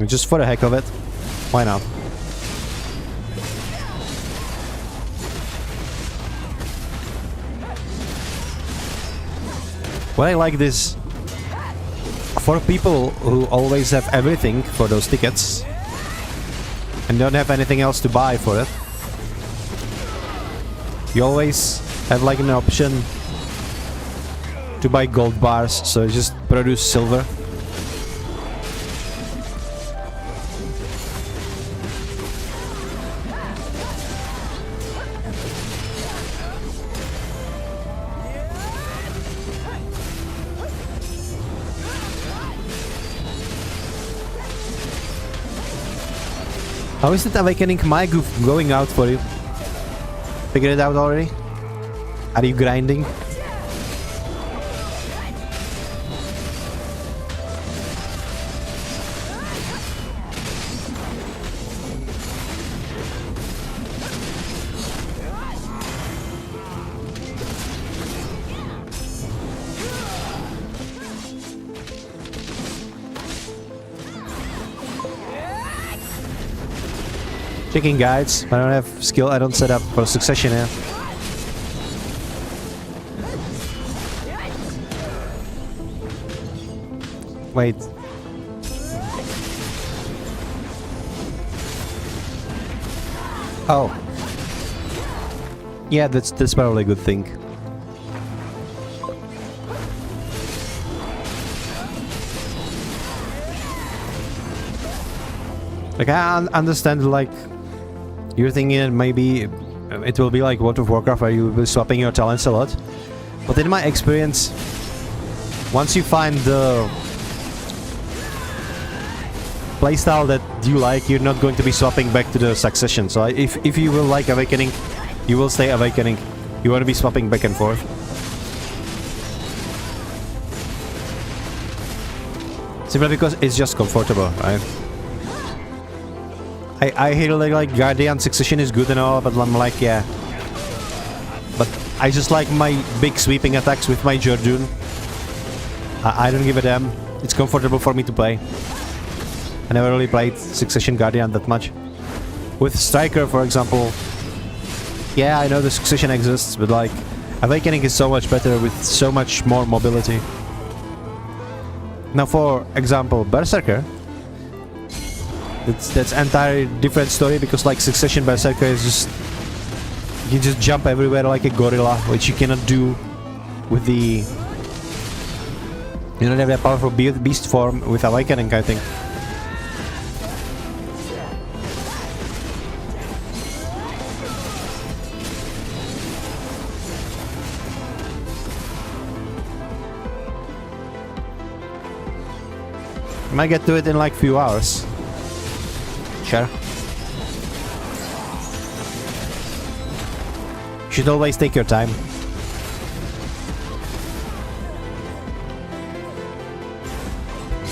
Warframe, just for the heck of it. Why not? What I like this, for people who always have everything for those tickets and don't have anything else to buy for it, you always have like an option to buy gold bars, so you just produce silver. How is it awakening my goof going out for you? Figured it out already? Are you grinding? Checking guides. I don't have skill. I don't set up for succession here. Wait. Oh. Yeah, that's probably a good thing. Like, I understand, like, you're thinking maybe it will be like World of Warcraft where you will be swapping your talents a lot. But in my experience, once you find the playstyle that you like, you're not going to be swapping back to the succession. So if you will like Awakening, you will stay Awakening. You won't be swapping back and forth. Simply because it's just comfortable, right? I hear like Guardian Succession is good and all, but I'm like, yeah. But I just like my big sweeping attacks with my Jordoon. I don't give a damn. It's comfortable for me to play. I never really played Succession Guardian that much. With Striker, for example, yeah, I know the Succession exists, but like, Awakening is so much better with so much more mobility. Now, for example, Berserker, that's entirely different story, because like Succession Berserker is just, you can just jump everywhere like a gorilla, which you cannot do with the, you don't have that powerful beast form with Awakening, I think. Might get to it in like few hours. Sure. Should always take your time.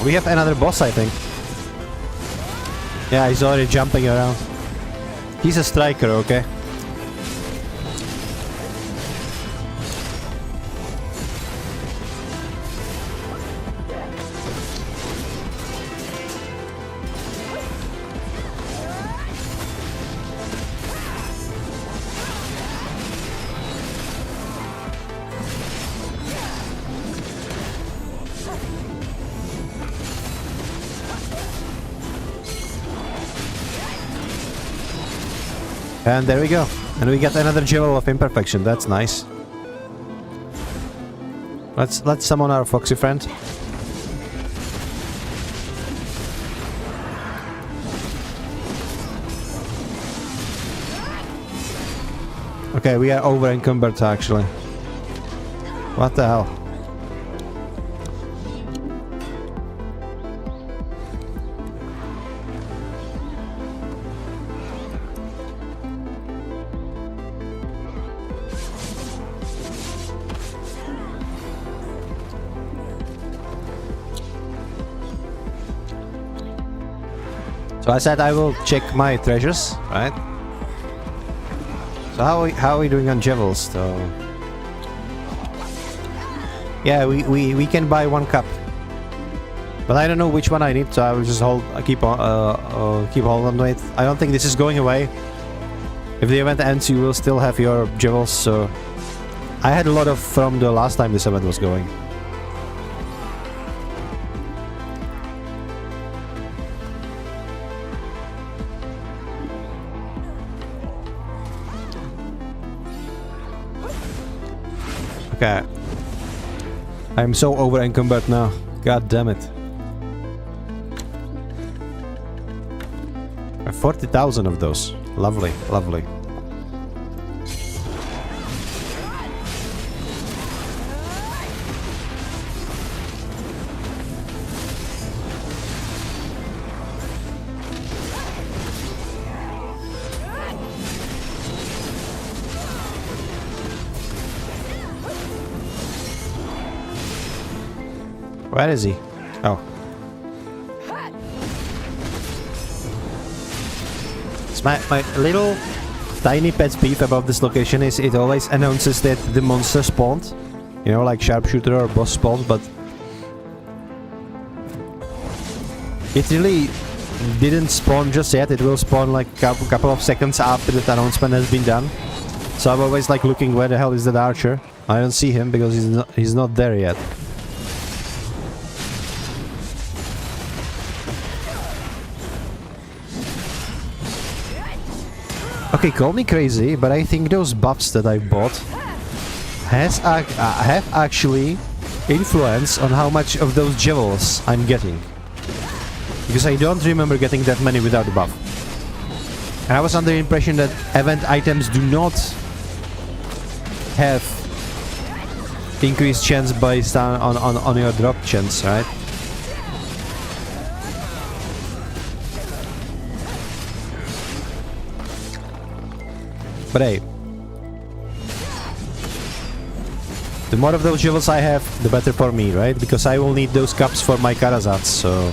We have another boss, I think. Yeah, he's already jumping around. He's a striker, okay? And there we go. And we get another Jewel of Imperfection. That's nice. Let's summon our foxy friend. Okay, we are over encumbered actually. What the hell? So I said I will check my treasures, right? So how are we doing on Jewels though? Yeah, we can buy 1 cup. But I don't know which one I need, so I will just keep hold on to it. I don't think this is going away. If the event ends, you will still have your jewels, so... I had a lot of from the last time this event was going. Okay. I'm so over encumbered now. God damn it. 40,000 of those. Lovely, lovely. Where is he? Oh. It's my little tiny pet peeve about this location is it always announces that the monster spawned. You know, like sharpshooter or boss spawned, but... it really didn't spawn just yet. It will spawn like a couple of seconds after the announcement has been done. So I'm always like looking where the hell is that archer. I don't see him because he's not there yet. Okay, call me crazy, but I think those buffs that I bought have actually influence on how much of those jewels I'm getting. Because I don't remember getting that many without the buff. And I was under the impression that event items do not have increased chance based on your drop chance, right? But hey, the more of those jewels I have, the better for me, right? Because I will need those cups for my Karazats, so...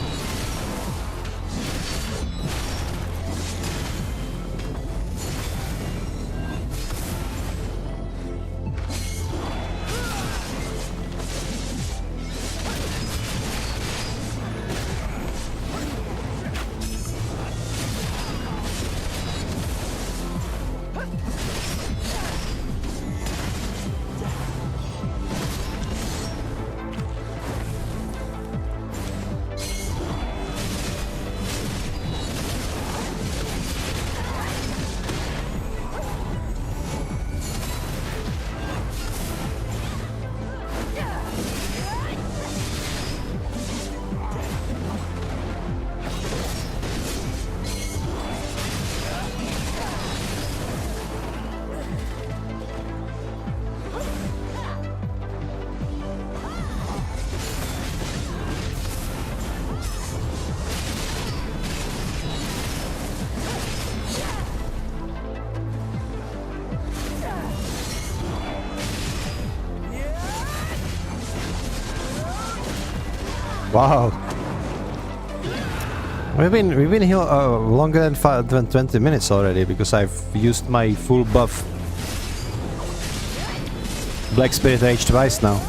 Wow. We've been here longer than 20 minutes already because I've used my full buff Black Spirit Rage twice now.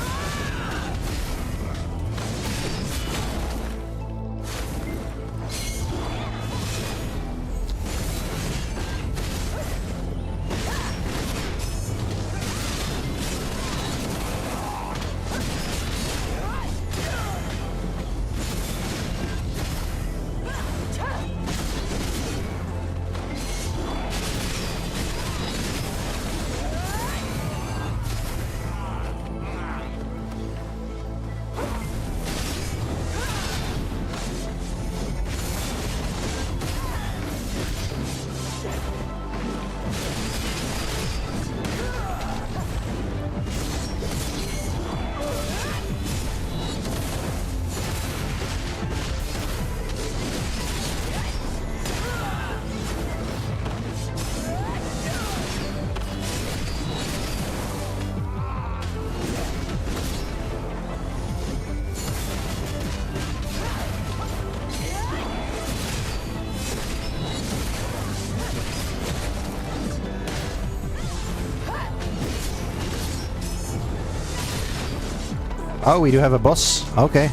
Oh, we do have a boss. Okay.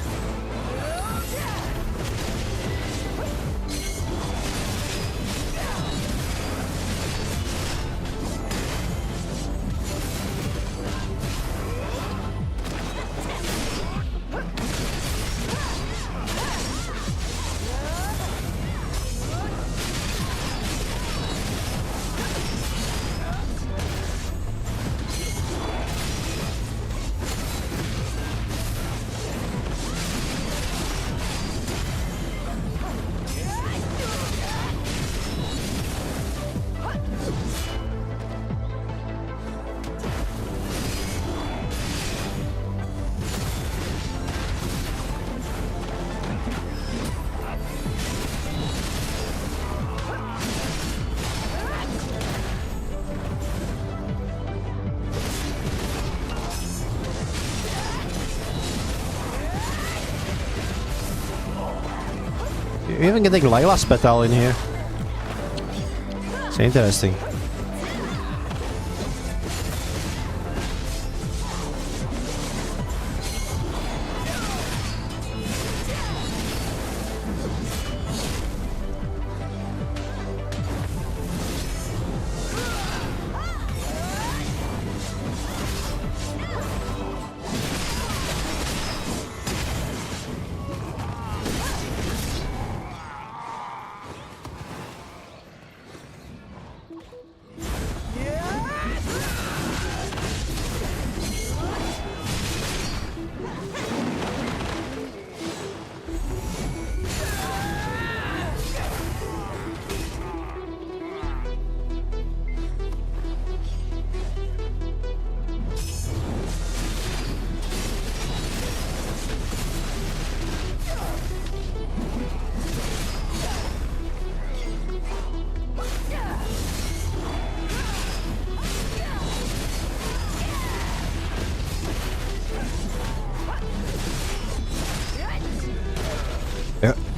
You're even getting Lila's petal in here. It's interesting.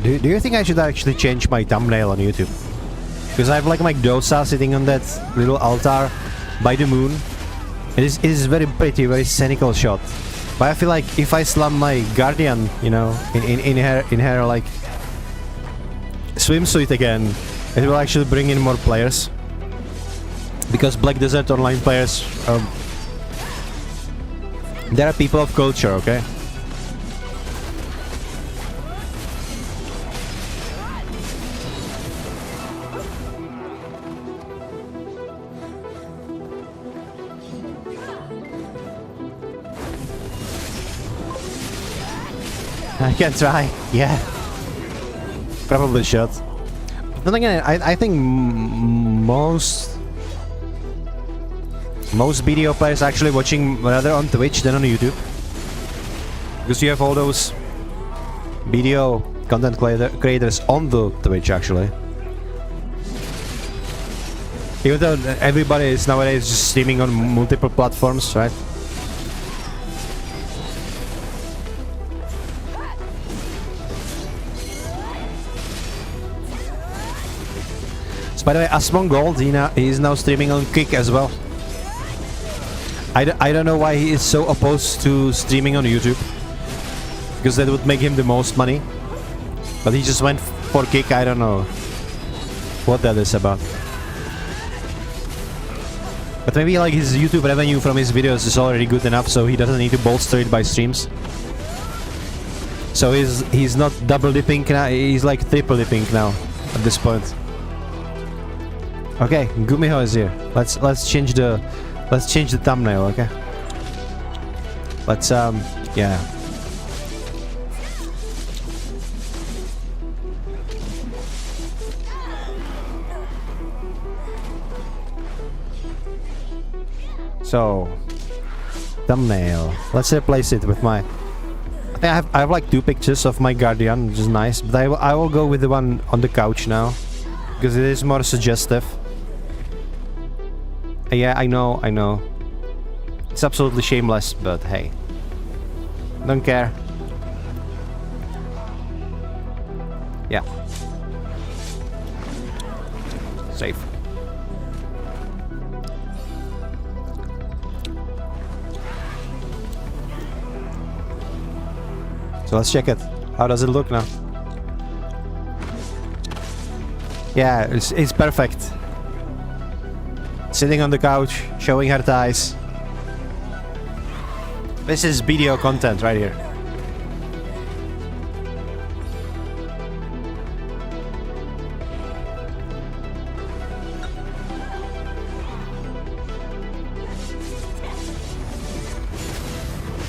Do you think I should actually change my thumbnail on YouTube? Because I have like my dosa sitting on that little altar by the moon. It is very pretty, very cynical shot. But I feel like if I slam my guardian, you know, in her like swimsuit again, it will actually bring in more players. Because Black Desert Online players, they are people of culture, okay? I can try, yeah. Probably should. But then again, I think most video players actually watching rather on Twitch than on YouTube. Because you have all those video content creators on the Twitch actually. Even though everybody is nowadays just streaming on multiple platforms, right? By the way, Asmon Gold, he is now streaming on Kick as well. I don't know why he is so opposed to streaming on YouTube. Because that would make him the most money. But he just went for Kick, I don't know what that is about. But maybe like his YouTube revenue from his videos is already good enough, so he doesn't need to bolster it by streams. So he's not double dipping now, he's like triple dipping now at this point. Okay, Gumiho is here. Let's change the thumbnail, okay? Let's yeah. So thumbnail. Let's replace it with my. I think I have like 2 pictures of my guardian, which is nice. But I will go with the one on the couch now, because it is more suggestive. Yeah, I know. It's absolutely shameless, but hey. Don't care. Yeah. Safe. So let's check it. How does it look now? Yeah, it's perfect. Sitting on the couch, showing her thighs. This is video content right here.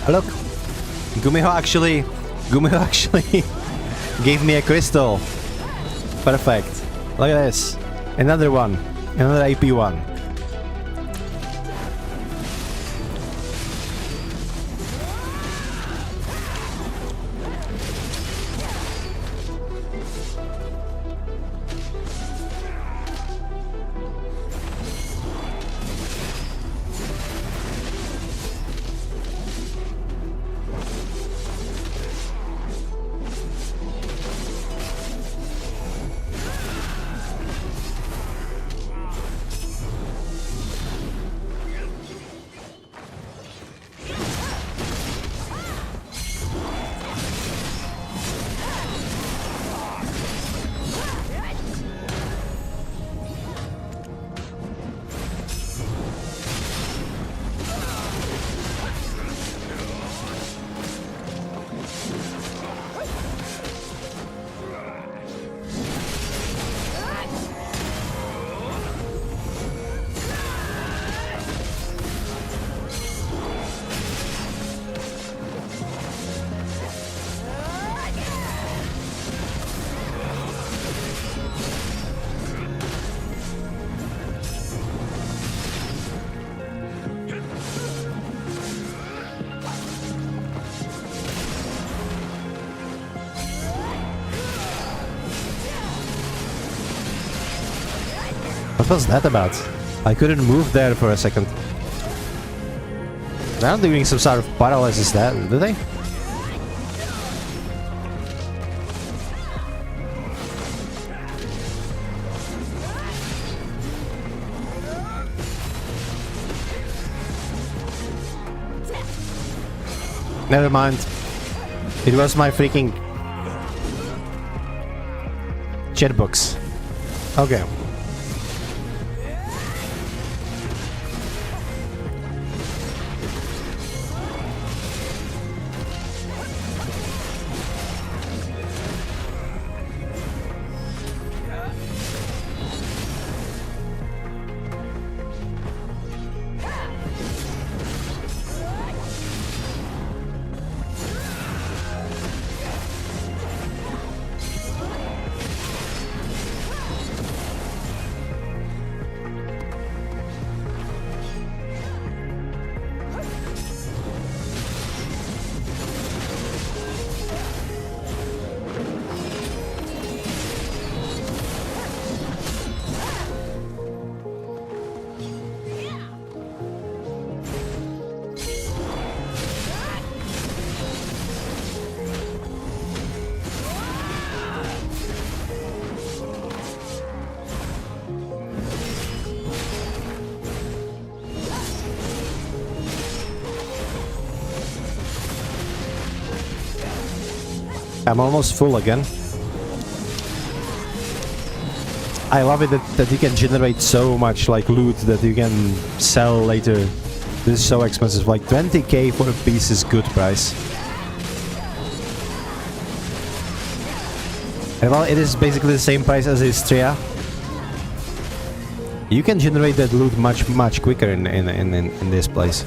Look, Gumiho actually gave me a crystal. Perfect. Look at this. Another one. Another AP one. What was that about? I couldn't move there for a second. They're not doing some sort of paralysis there, do they? Never mind. It was my freaking chat box. Okay. I'm almost full again. I love it that you can generate so much like loot that you can sell later. This is so expensive, like 20k for a piece is good price. And well, it is basically the same price as Istria. You can generate that loot much quicker in this place.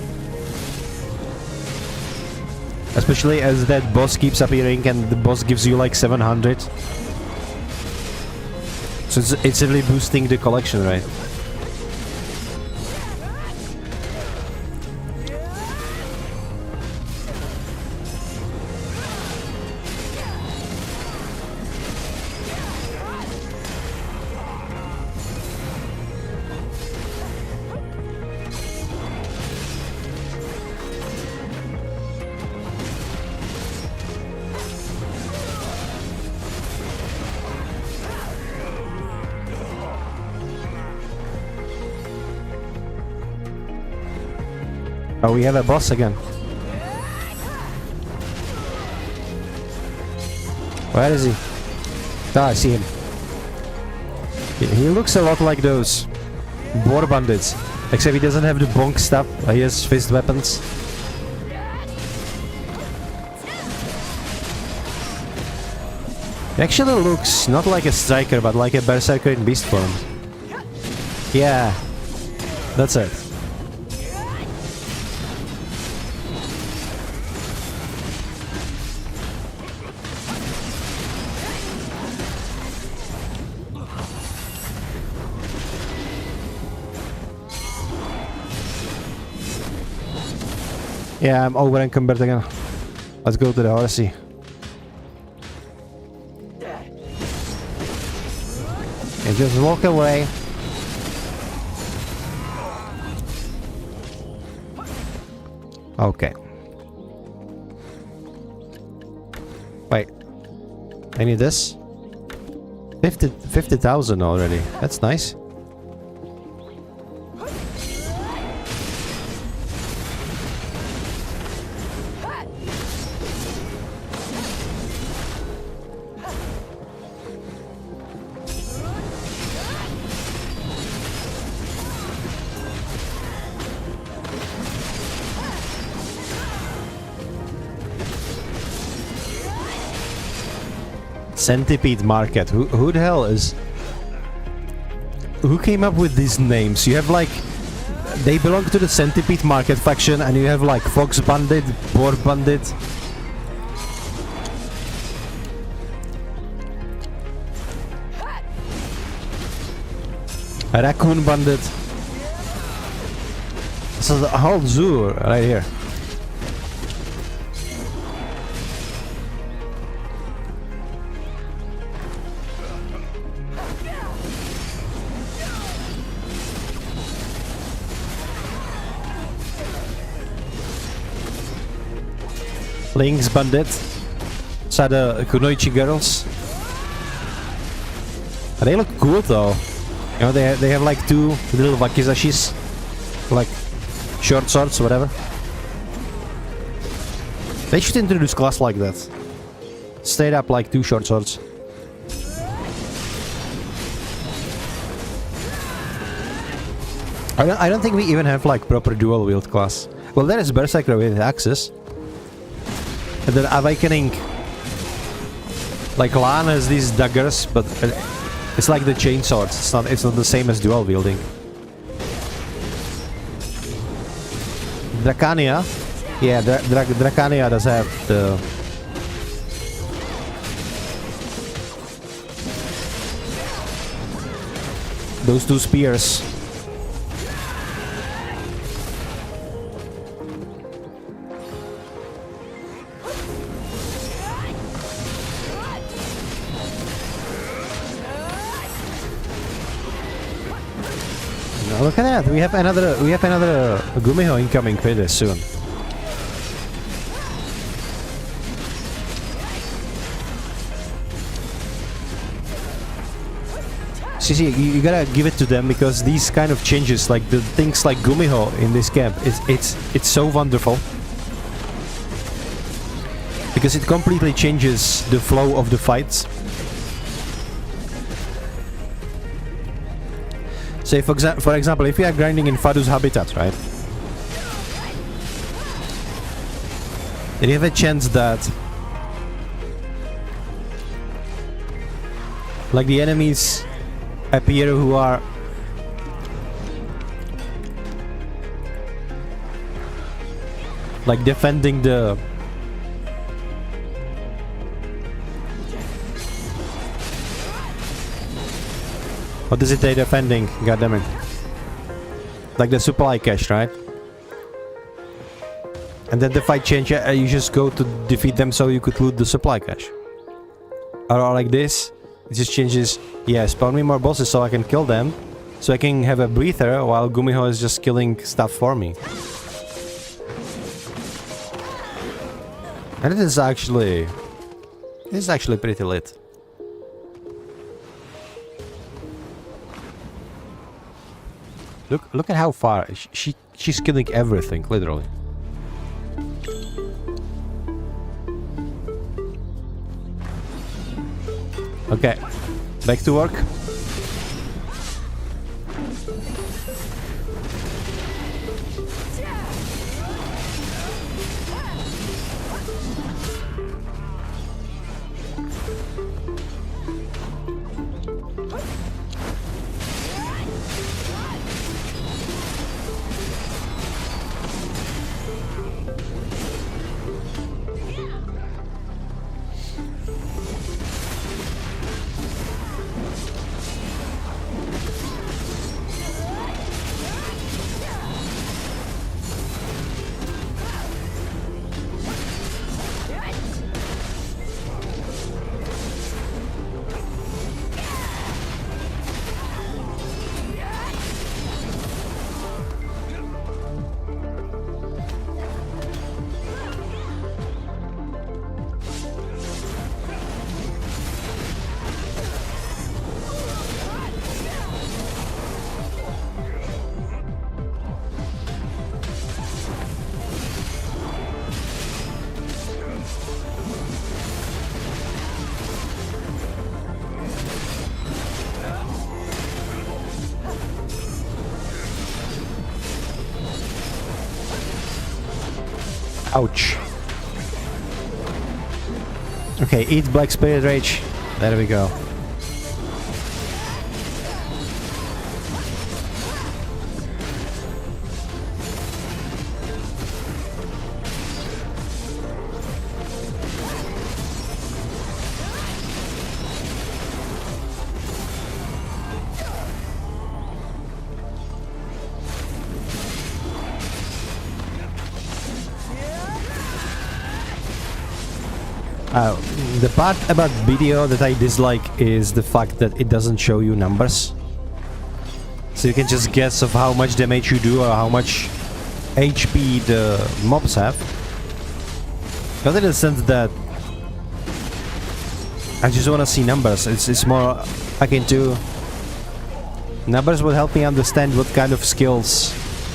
Especially as that boss keeps appearing and the boss gives you like 700. So it's really boosting the collection, right? Oh, we have a boss again. Where is he? Ah, I see him. He looks a lot like those war bandits, except he doesn't have the bonk stuff. He has fist weapons. He actually looks not like a striker, but like a berserker in beast form. Yeah, that's it. Yeah, I'm over encumbered again. Let's go to the horsey. And just walk away. Okay. Wait. I need this? 50,000 already. That's nice. Centipede Market. Who the hell is... Who came up with these names? You have like... They belong to the Centipede Market faction and you have like Fox Bandit, Boar Bandit. A Raccoon Bandit. This is a whole zoo right here. Link's Bandit. These are the Kunoichi girls. They look cool though. You know, they have like two little wakizashis. Like short swords, whatever. They should introduce class like that. Straight up like two short swords. I don't think we even have like proper dual wield class. Well, there is Berserker with axes. And then Awakening, like Lan has these daggers, but it's like the chain swords. It's not the same as dual wielding. Dracania, yeah, Dracania does have the those two spears. Look at that! We have another Gumiho incoming pretty soon. See, you gotta give it to them because these kind of changes, like the things like Gumiho in this camp, it's so wonderful because it completely changes the flow of the fights. Say for example, if you are grinding in Fadu's habitat, right? Then you have a chance that like the enemies appear who are like defending the what is it they defending? God damn it. Like the supply cache, right? And then the fight change, you just go to defeat them so you could loot the supply cache. Or like this, it just changes, yeah, spawn me more bosses so I can kill them. So I can have a breather while Gumiho is just killing stuff for me. And it is actually pretty lit. Look at how far she's killing everything, literally. Okay, back to work. Ouch. Okay, eat Black Spirit Rage. There we go. The part about video that I dislike is the fact that it doesn't show you numbers. So you can just guess of how much damage you do or how much HP the mobs have. Not in the sense that I just want to see numbers. It's more akin to numbers would help me understand what kind of skills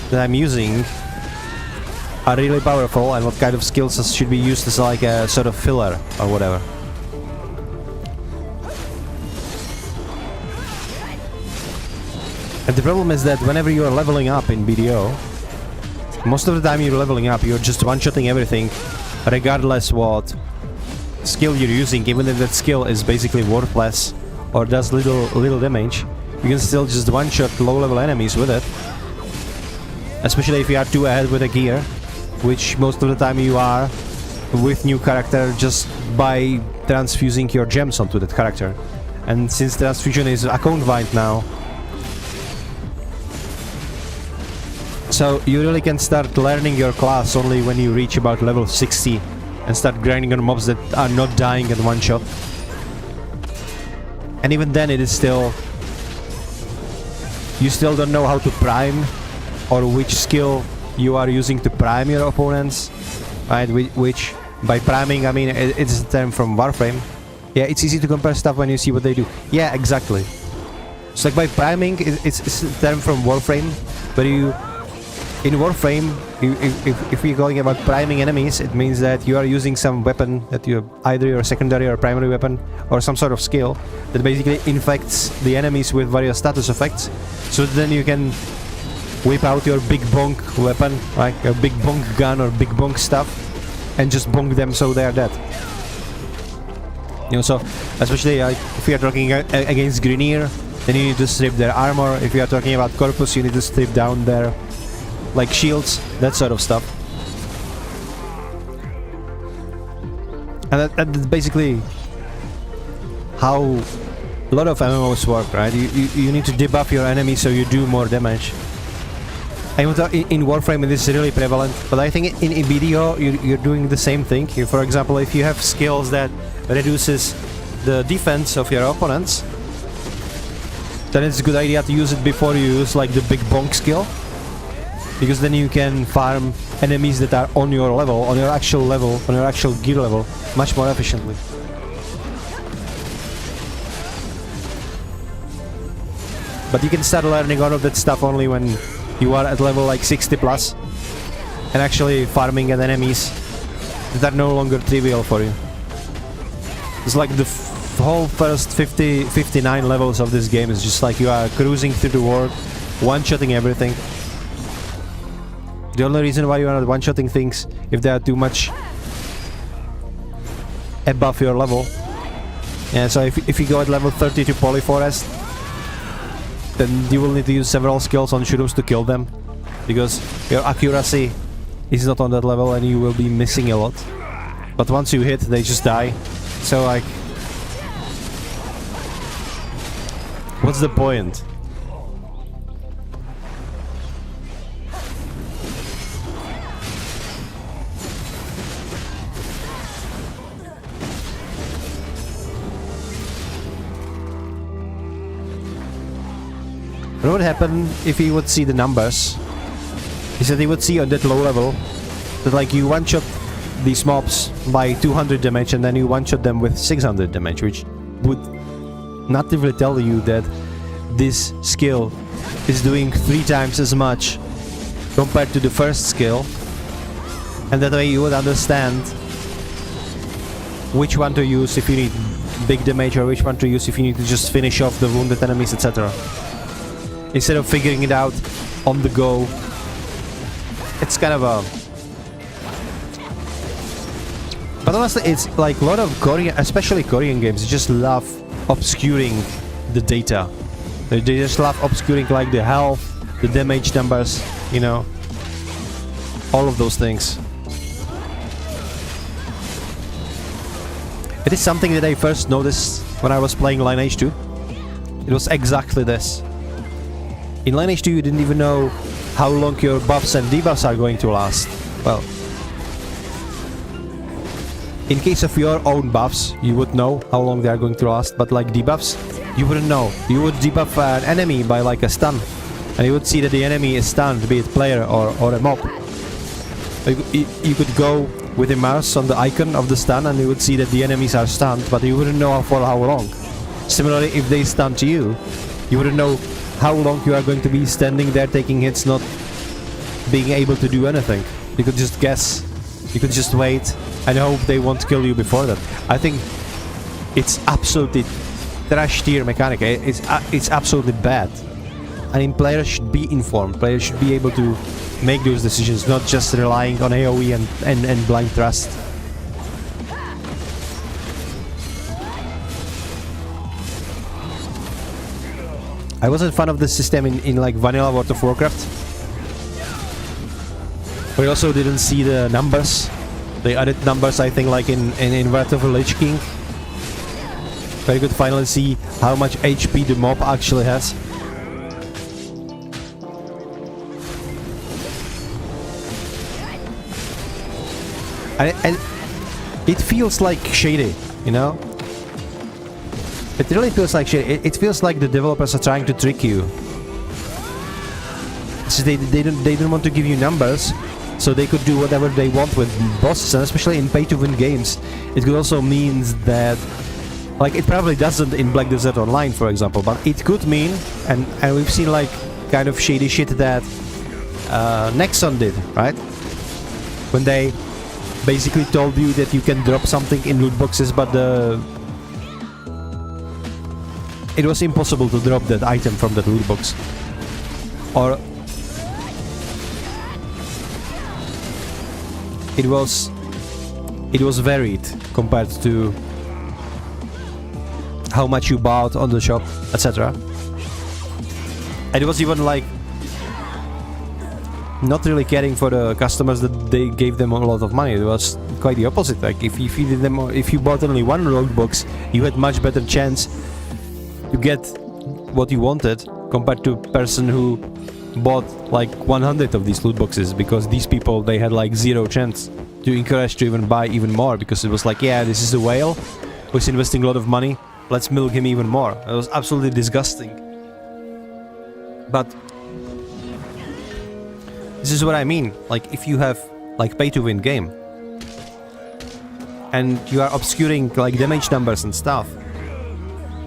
that I'm using are really powerful and what kind of skills should be used as like a sort of filler or whatever. And the problem is that whenever you are leveling up in BDO, most of the time you're leveling up, you're just one-shotting everything, regardless what skill you're using. Even if that skill is basically worthless or does little damage, you can still just one-shot low-level enemies with it. Especially if you are too ahead with the gear, which most of the time you are with new character just by transfusing your gems onto that character. And since transfusion is account-bind now, so you really can start learning your class only when you reach about level 60 and start grinding on mobs that are not dying in one shot. And even then it is still... you still don't know how to prime or which skill you are using to prime your opponents, right? Which by priming I mean it's a term from Warframe. Yeah, it's easy to compare stuff when you see what they do. Yeah, exactly. So like by priming, it's a term from Warframe, but you... in Warframe, if you're going about priming enemies, it means that you are using some weapon that you either your secondary or primary weapon or some sort of skill that basically infects the enemies with various status effects. So then you can whip out your big bonk weapon, like your big bonk gun or big bonk stuff, and just bonk them so they are dead. You know, so especially if you are talking against Grineer, then you need to strip their armor. If you are talking about Corpus, you need to strip down their like shields, that sort of stuff. And that's basically how a lot of MMOs work, right? You need to debuff your enemy so you do more damage. And in Warframe it is really prevalent, but I think in BDO you're doing the same thing. For example, if you have skills that reduces the defense of your opponents, then it's a good idea to use it before you use like the big bonk skill. Because then you can farm enemies that are on your level, on your actual level, on your actual gear level, much more efficiently. But you can start learning all of that stuff only when you are at level like 60 plus and actually farming at enemies that are no longer trivial for you. It's like the whole first 59 levels of this game is just like you are cruising through the world, one-shotting everything. The only reason why you are not one-shotting things if they are too much above your level. Yeah, so if you go at level 30 to Polyforest, then you will need to use several skills on shrooms to kill them, because your accuracy is not on that level and you will be missing a lot. But once you hit, they just die. So like, what's the point? What would happen if he would see the numbers? He said he would see on that low level that like you one-shot these mobs by 200 damage and then you one-shot them with 600 damage, which would natively tell you that this skill is doing 3 times as much compared to the first skill, and that way you would understand which one to use if you need big damage or which one to use if you need to just finish off the wounded enemies, etc. Instead of figuring it out on the go. It's kind of a... But honestly, it's like a lot of Korean, especially Korean games, just love obscuring the data. They just love obscuring like the health, the damage numbers, you know, all of those things. It is something that I first noticed when I was playing Lineage 2. It was exactly this. In Lineage 2 you didn't even know how long your buffs and debuffs are going to last. Well, in case of your own buffs, you would know how long they are going to last, but like debuffs, you wouldn't know. You would debuff an enemy by like a stun, and you would see that the enemy is stunned, be it player or a mob. You could go with the mouse on the icon of the stun, and you would see that the enemies are stunned, but you wouldn't know for how long. Similarly, if they stunned you, you wouldn't know how long you are going to be standing there taking hits, not being able to do anything. You could just guess. You could just wait and hope they won't kill you before that. I think it's absolutely trash tier mechanic. It's absolutely bad. I mean, players should be informed. Players should be able to make those decisions, not just relying on AoE and blind trust. I wasn't fan of the system in like vanilla World of Warcraft. We also didn't see the numbers. They added numbers, I think, like in Wrath of the Lich King, where you could finally see how much HP the mob actually has. And it feels like shady, you know? It really feels like shady. It feels like the developers are trying to trick you. So they don't want to give you numbers, so they could do whatever they want with bosses, and especially in pay-to-win games, it could also mean that, like, it probably doesn't in Black Desert Online, for example, but it could mean, and we've seen like kind of shady shit that Nexon did, right? When they basically told you that you can drop something in loot boxes, but it was impossible to drop that item from that loot box. Or it was varied compared to how much you bought on the shop, etc. And it was even like not really caring for the customers that they gave them a lot of money. It was quite the opposite. Like if you bought only one loot box, you had much better chance to get what you wanted compared to a person who bought like 100 of these loot boxes, because these people, they had like zero chance to encourage to even buy even more, because it was like, yeah, this is a whale who's investing a lot of money, let's milk him even more. It was absolutely disgusting. But this is what I mean. Like, if you have like pay-to-win game and you are obscuring like damage numbers and stuff,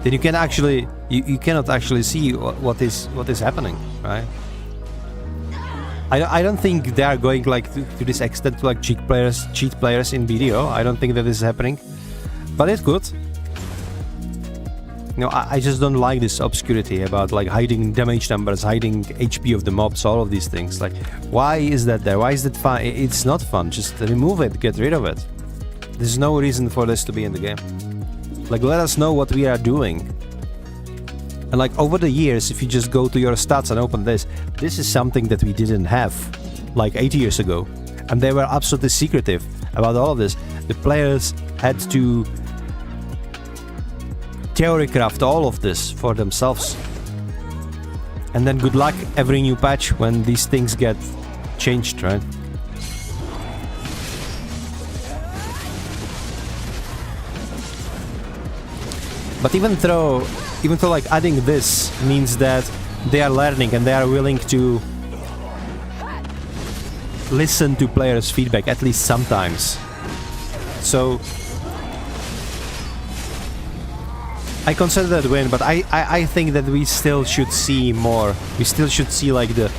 then you can actually you cannot actually see what is happening, right? I don't think they are going like to this extent to like cheat players in video. I don't think that is happening, but it could. You know, I just don't like this obscurity about like hiding damage numbers, hiding HP of the mobs, all of these things. Like, why is that there? Why is that fun? It's not fun. Just remove it, get rid of it. There's no reason for this to be in the game. Like, let us know what we are doing. And like over the years, if you just go to your stats and open this is something that we didn't have like 8 years ago. And they were absolutely secretive about all of this. The players had to theory craft all of this for themselves. And then good luck every new patch when these things get changed, right? But even though like adding this means that they are learning and they are willing to listen to players' feedback, at least sometimes. So I consider that a win, but I think that we still should see more. We still should see like the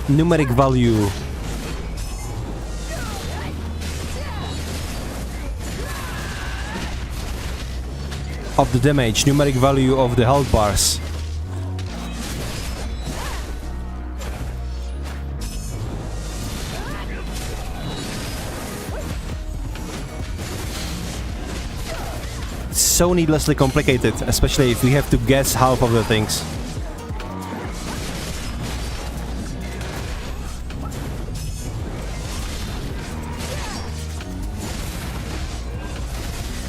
numeric value of the damage, numeric value of the health bars. It's so needlessly complicated, especially if we have to guess half of the things.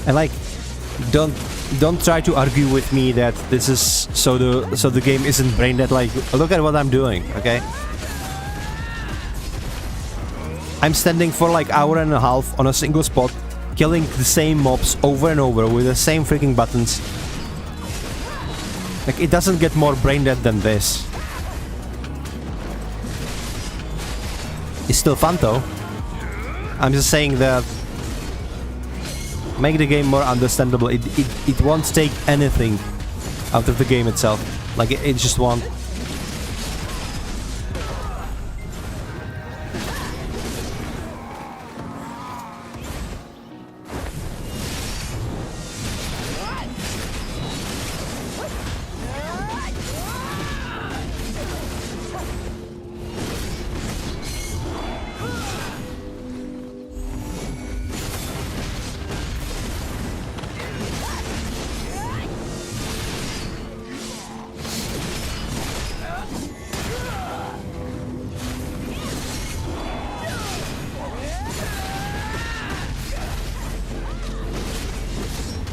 And like, don't try to argue with me that this is so the game isn't brain dead. Like, look at what I'm doing, okay? I'm standing for like hour and a half on a single spot, killing the same mobs over and over with the same freaking buttons. Like, it doesn't get more brain dead than this. It's still fun though. I'm just saying that make the game more understandable. It won't take anything out of the game itself. Like it just won't.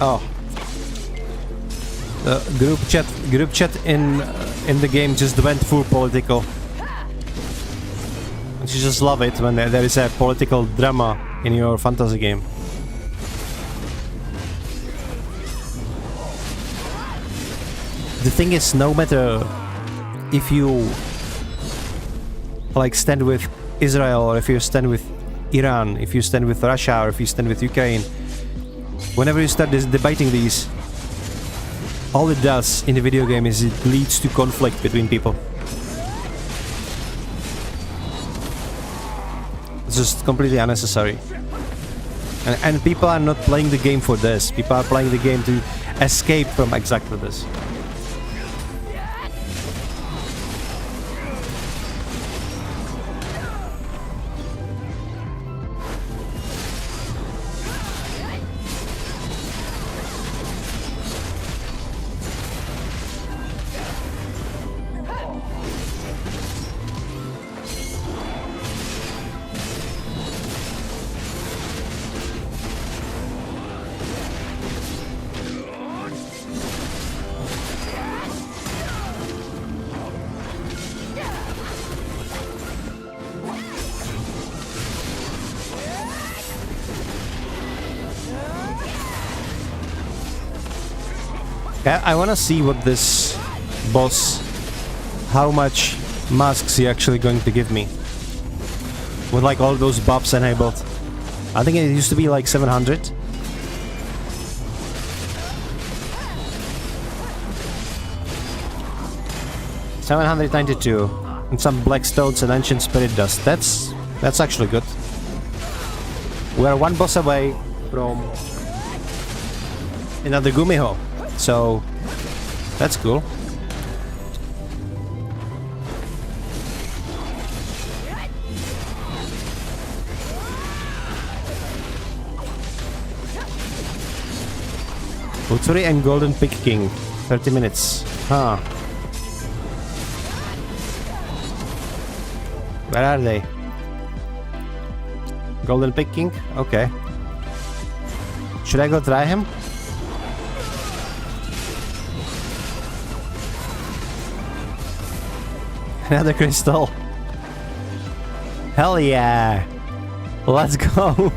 Oh, the group chat in the game just went full political. And you just love it when there is a political drama in your fantasy game. The thing is, no matter if you like stand with Israel or if you stand with Iran, if you stand with Russia or if you stand with Ukraine, whenever you start debating these, all it does in the video game is it leads to conflict between people. It's just completely unnecessary. And people are not playing the game for this. People are playing the game to escape from exactly this. I wanna see what this boss, how much masks he actually going to give me. With like all those buffs enabled. I think it used to be like 700. $792 and some black stones and ancient spirit dust. That's actually good. We are one boss away from another Gumiho. So, that's cool. Utsuri and Golden Pig King. 30 minutes. Huh. Where are they? Golden Pig King? Okay. Should I go try him? Another crystal. Hell yeah. Let's go.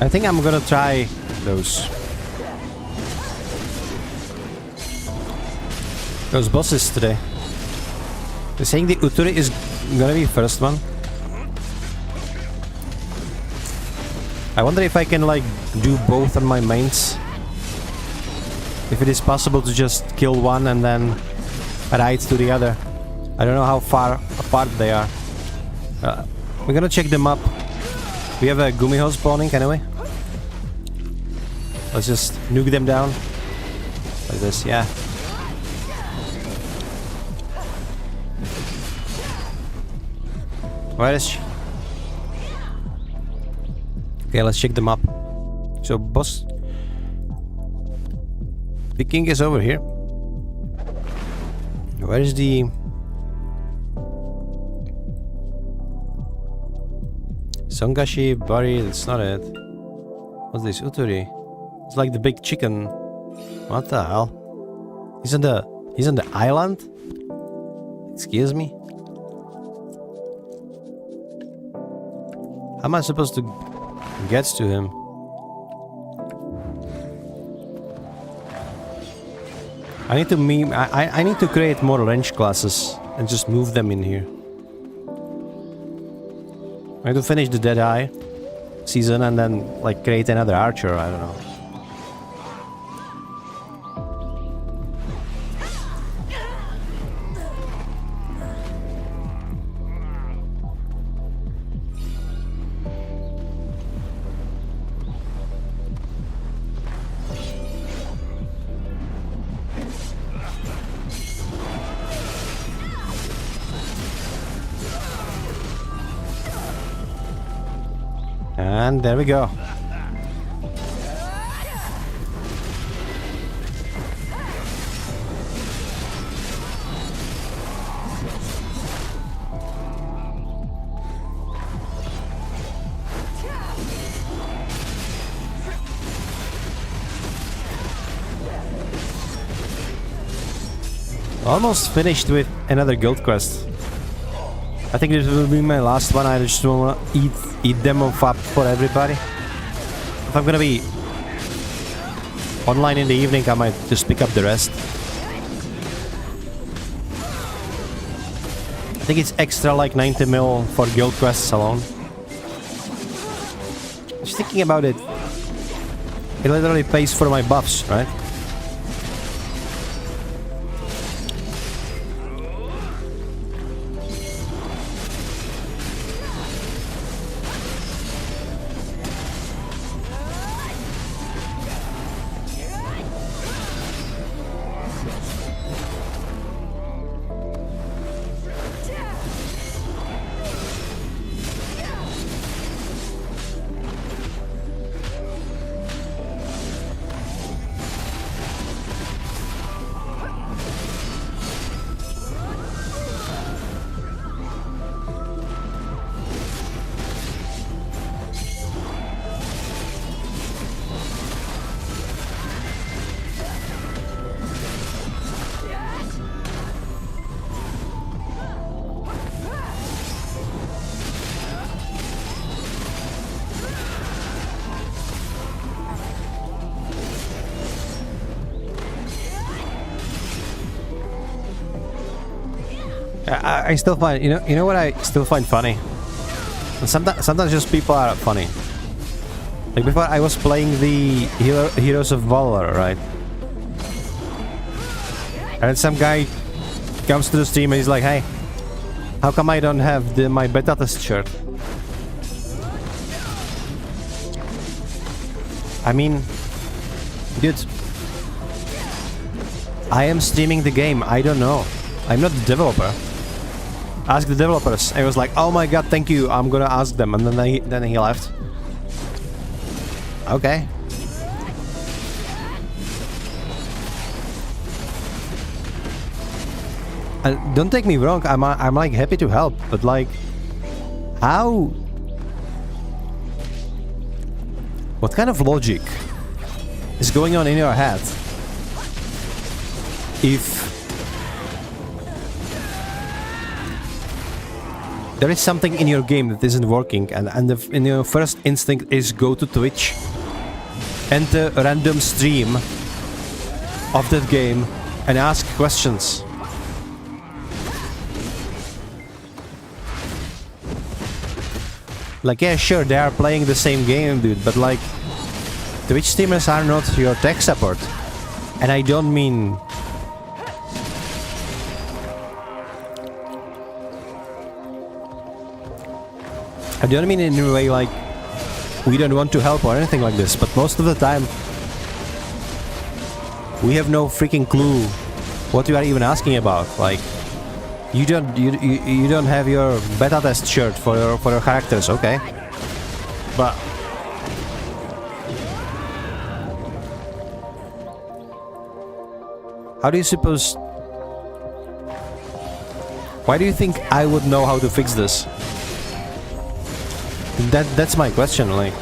I think I'm gonna try those bosses today. They're saying the Uturi is gonna be first one. I wonder if I can like do both on my mains. If it is possible to just kill one and then ride to the other. I don't know how far apart they are. We're gonna check them up. We have a Gumiho spawning anyway. Let's just nuke them down. Like this, yeah. Where is she? Okay, let's check them up. So, boss. The king is over here. Where is the... Songashi, Bari, that's not it. What's this? Uturi. It's like the big chicken. What the hell? He's on the island? Excuse me? How am I supposed to get to him? I need to I need to create more range classes and just move them in here. I have to finish the Dead Eye season and then like create another archer, I don't know. And there we go. Almost finished with another guild quest. I think this will be my last one. I just wanna eat them up for everybody. If I'm gonna be online in the evening, I might just pick up the rest. I think it's extra like 90 mil for guild quests alone. Just thinking about it, it literally pays for my buffs, right? I still find, you know what I still find funny? Sometimes just people are funny. Like before I was playing the Heroes of Valor, right? And some guy comes to the stream and he's like, hey, how come I don't have my beta test shirt? I mean, dude, I am streaming the game, I don't know. I'm not the developer. Ask the developers. I was like, oh my god, thank you, I'm gonna ask them, and then he left. Okay. And don't take me wrong, I'm like happy to help, but like, how? What kind of logic is going on in your head if there is something in your game that isn't working, and your first instinct is go to Twitch, enter a random stream of that game, and ask questions. Like, yeah, sure, they are playing the same game, dude, but like, Twitch streamers are not your tech support. And I don't mean... I don't mean in a way like we don't want to help or anything like this, but most of the time we have no freaking clue what you are even asking about. Like, you don't have your beta test shirt for your characters, okay? But how do you suppose? Why do you think I would know how to fix this? That's my question. Like,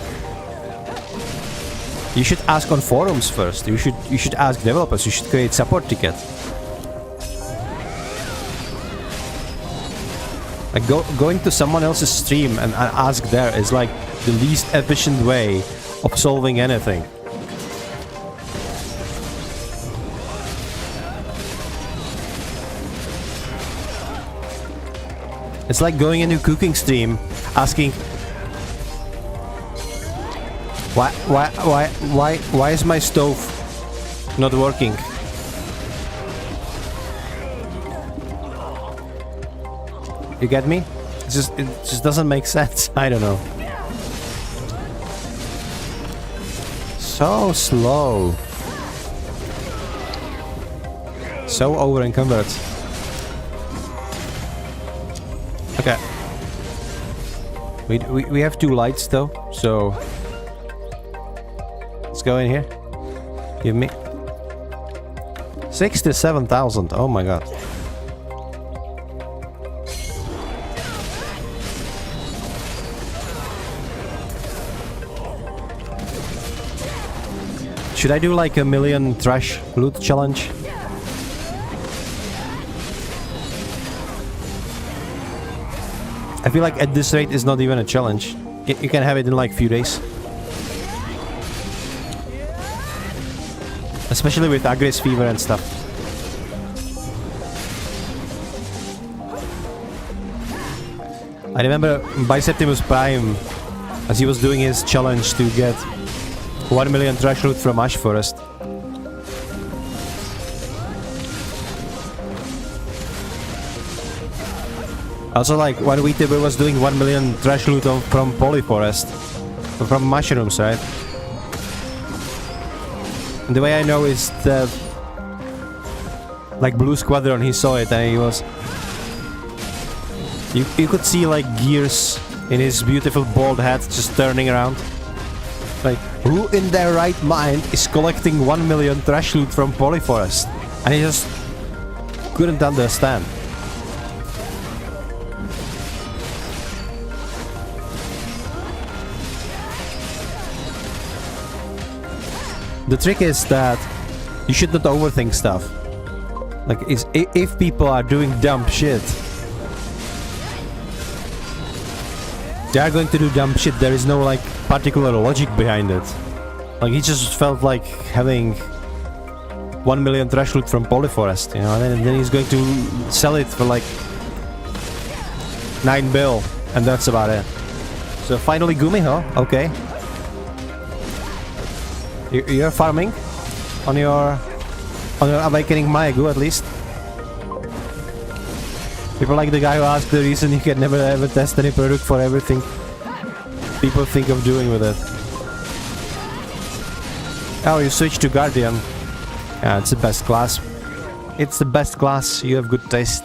you should ask on forums first. You should ask developers. You should create support ticket. Like, going to someone else's stream and ask there is like the least efficient way of solving anything. It's like going into a cooking stream, asking, why is my stove not working? You get me? It just doesn't make sense. I don't know. So slow. So over encumbered. Okay. We have 2 lights though, so let's go in here. Give me 67,000. Oh my god. Should I do like a million trash loot challenge? I feel like at this rate it's not even a challenge. You can have it in like few days. Especially with Agris Fever and stuff. I remember Biceptimus Prime, as he was doing his challenge to get 1 million trash loot from Ash Forest. Also, like, when VTuber was doing 1 million trash loot from Polyforest. From mushrooms, right? And the way I know is that... like, Blue Squadron, he saw it and he was... You could see, like, gears in his beautiful bald head just turning around. Like, who in their right mind is collecting 1 million trash loot from Polyforest? And he just couldn't understand. The trick is that you should not overthink stuff. Like, if people are doing dumb shit, they are going to do dumb shit. There is no, like, particular logic behind it. Like, he just felt like having 1 million trash loot from Polyforest, you know, and then he's going to sell it for like 9 bill, and that's about it. So finally Gumi, huh? Okay. You're farming on your Awakening Maegu, at least. People like the guy who asked the reason you can never ever test any product for everything people think of doing with it. Oh, you switched to Guardian. Yeah, it's the best class. It's the best class. You have good taste.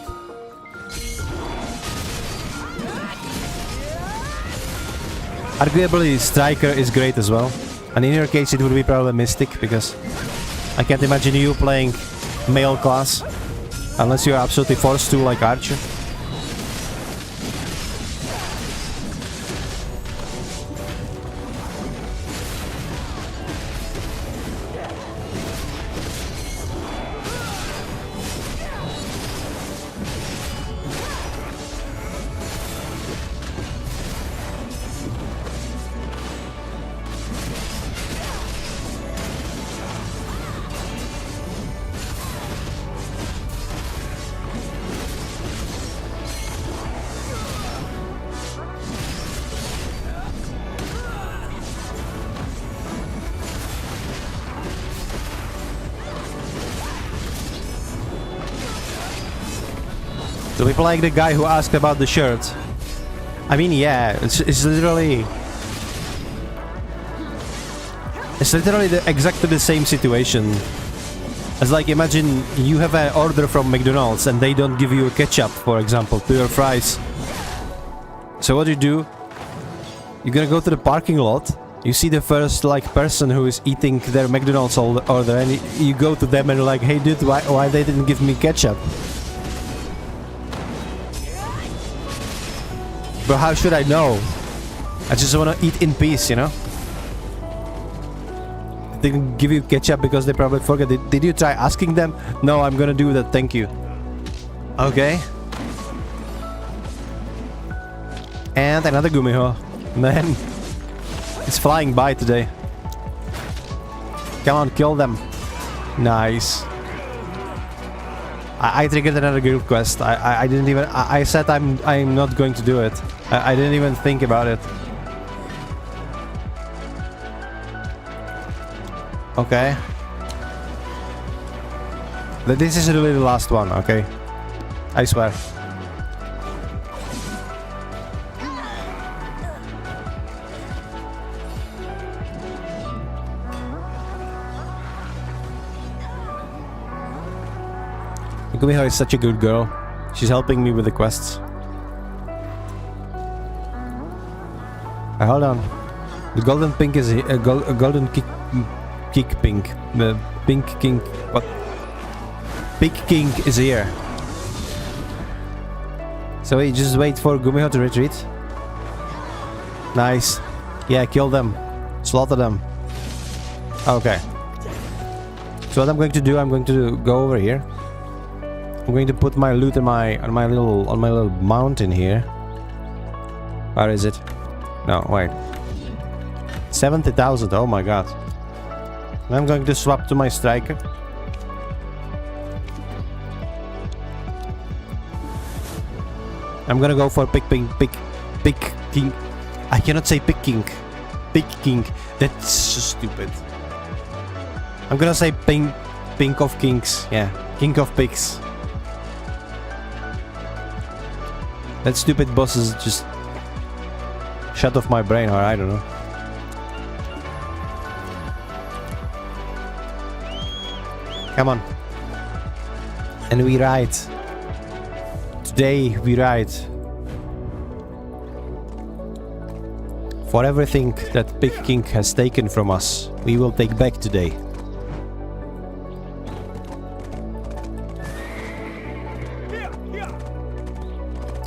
Arguably, Striker is great as well. And in your case, it would be probably Mystic, because I can't imagine you playing male class unless you're absolutely forced to, like Archer. So people like the guy who asked about the shirt. I mean, yeah, it's literally... It's literally exactly the same situation. It's like, imagine you have an order from McDonald's and they don't give you ketchup, for example, to your fries. So what do? You're gonna go to the parking lot, you see the first, like, person who is eating their McDonald's order, and you go to them and you're like, hey dude, why they didn't give me ketchup? But how should I know? I just wanna eat in peace, you know? They didn't give you ketchup because they probably forgot. Did you try asking them? No, I'm gonna do that, thank you. Okay. And another Gumiho. Man, it's flying by today. Come on, kill them. Nice. I triggered another guild quest. I didn't even... I said I'm not going to do it. I didn't even think about it. Okay. This is really the last one, okay? I swear. Gumiho is such a good girl. She's helping me with the quests. Hold on. The golden pink is a golden kick pink. The pink king. What? Pink king is here. So we just wait for Gumiho to retreat. Nice. Yeah, kill them. Slaughter them. Okay. So what I'm going to do, I'm going to go over here. I'm going to put my loot on my little mountain here. Where is it? No, wait. 70,000. Oh my god. I'm going to swap to my striker. I'm gonna go for pick king. I cannot say pick king. Pick king. That's so stupid. I'm gonna say pink of kings. Yeah, king of pigs. That stupid boss is just shut off my brain, or I don't know. Come on. And we ride. Today we ride. For everything that Big King has taken from us, we will take back today.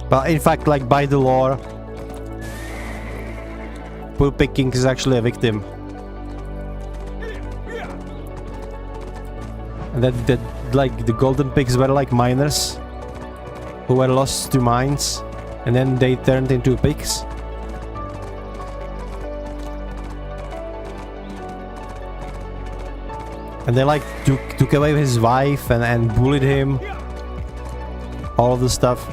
But in fact, like by the lore, poor Big King is actually a victim. And that like the golden pigs were like miners who were lost to mines, and then they turned into pigs. And they like took away his wife and bullied him. All of the stuff.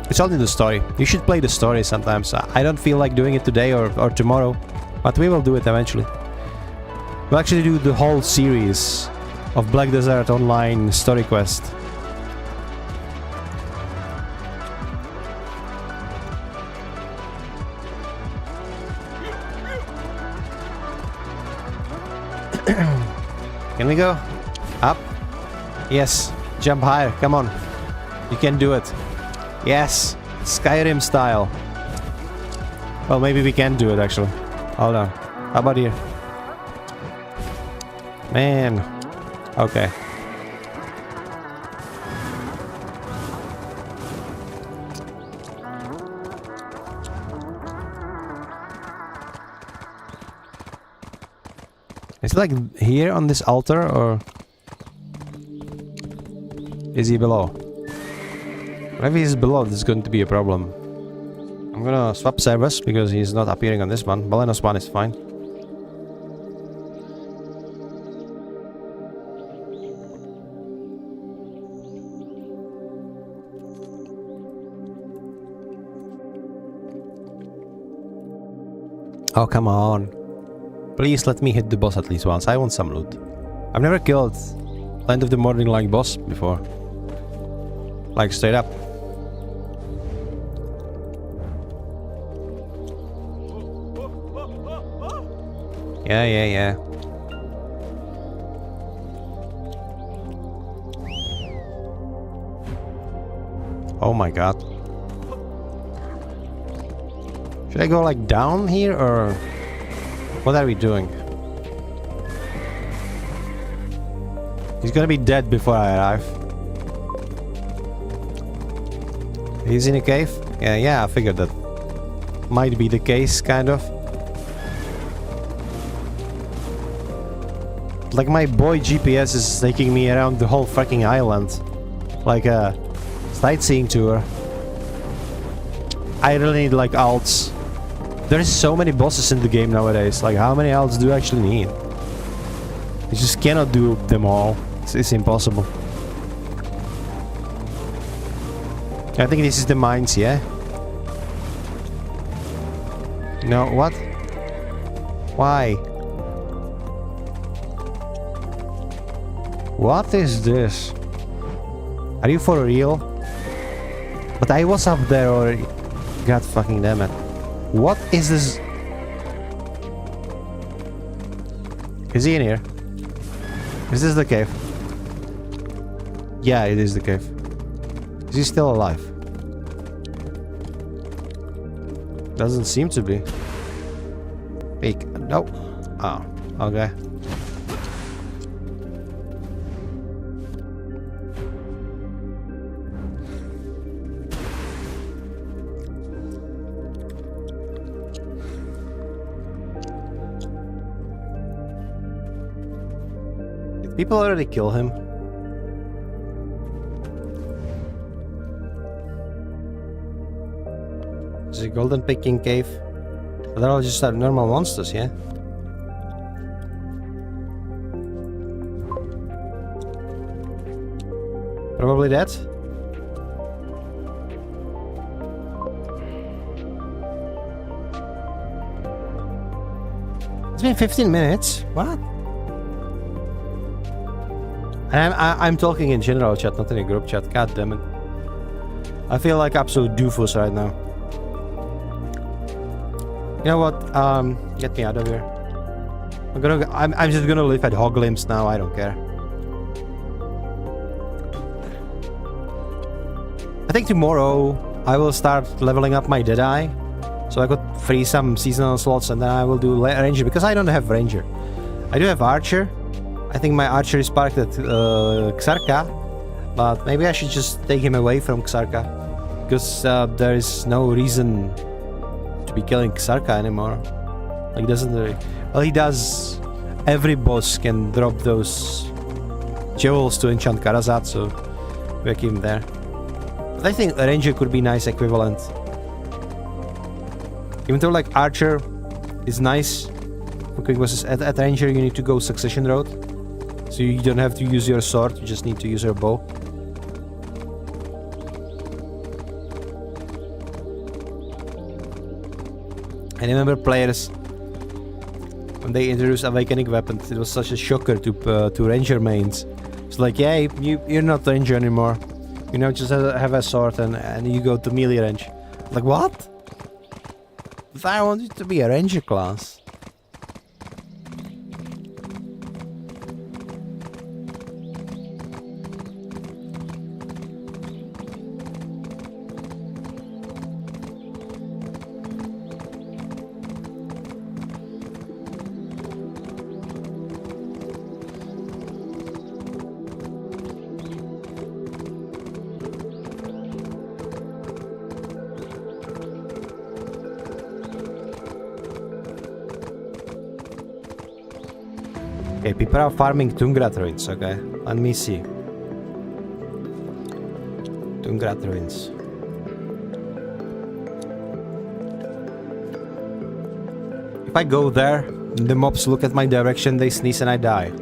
It's all in the story. You should play the story sometimes. I don't feel like doing it today or tomorrow, but we will do it eventually. We'll actually do the whole series of Black Desert Online story quest. Can we go? Up? Yes. Jump higher. Come on. You can do it. Yes. Skyrim style. Well, maybe we can do it actually. Hold on. How about here? Man. Okay. Is it like here on this altar, or is he below? Maybe he's below, this is going to be a problem. I'm gonna swap servers because he's not appearing on this one. Balenos 1 is fine. Oh, come on. Please let me hit the boss at least once. I want some loot. I've never killed Land of the Morning like boss before. Like straight up. Yeah. Oh my god. Should I go like down here or what are we doing? He's gonna be dead before I arrive. He's in a cave? Yeah, I figured that might be the case, kind of. Like my boy GPS is taking me around the whole fucking island. Like a sightseeing tour. I really need like alts. There's so many bosses in the game nowadays. Like how many alts do you actually need? You just cannot do them all. It's impossible. I think this is the mines, yeah? No, what? Why? What is this? Are you for real? But I was up there already. God fucking damn it. What is this? Is he in here? Is this the cave? Yeah, it is the cave. Is he still alive? Doesn't seem to be. Peek. No. Oh, okay. Did people already kill him? Is it golden picking cave? But they're all just normal monsters, yeah? Probably that. It's been 15 minutes. What? I'm talking in general chat, not in a group chat. God damn it. I feel like absolute doofus right now. You know what? Get me out of here. I'm just gonna live at Hoglims now. I don't care. I think tomorrow I will start leveling up my Deadeye, so I could free some seasonal slots, and then I will do Ranger because I don't have Ranger. I do have Archer. I think my Archer is parked at Xarka, but maybe I should just take him away from Xarka because there is no reason to be killing Xarka anymore. Like, doesn't really... Well, he does. Every boss can drop those jewels to enchant Karazat, so we keep him there. But I think Ranger could be nice equivalent. Even though like Archer is nice for quick bosses, at Ranger you need to go Succession Road, so you don't have to use your sword, you just need to use your bow. I remember players, when they introduced Awakening weapons, it was such a shocker to Ranger mains. It's like, yeah, you're not Ranger anymore. You know, just have a sword and you go to melee range. Like, what? But I want it to be a Ranger class. Okay, people are farming Tungrat ruins, okay? Let me see. Tungrat ruins. If I go there, the mobs look at my direction, they sneeze and I die.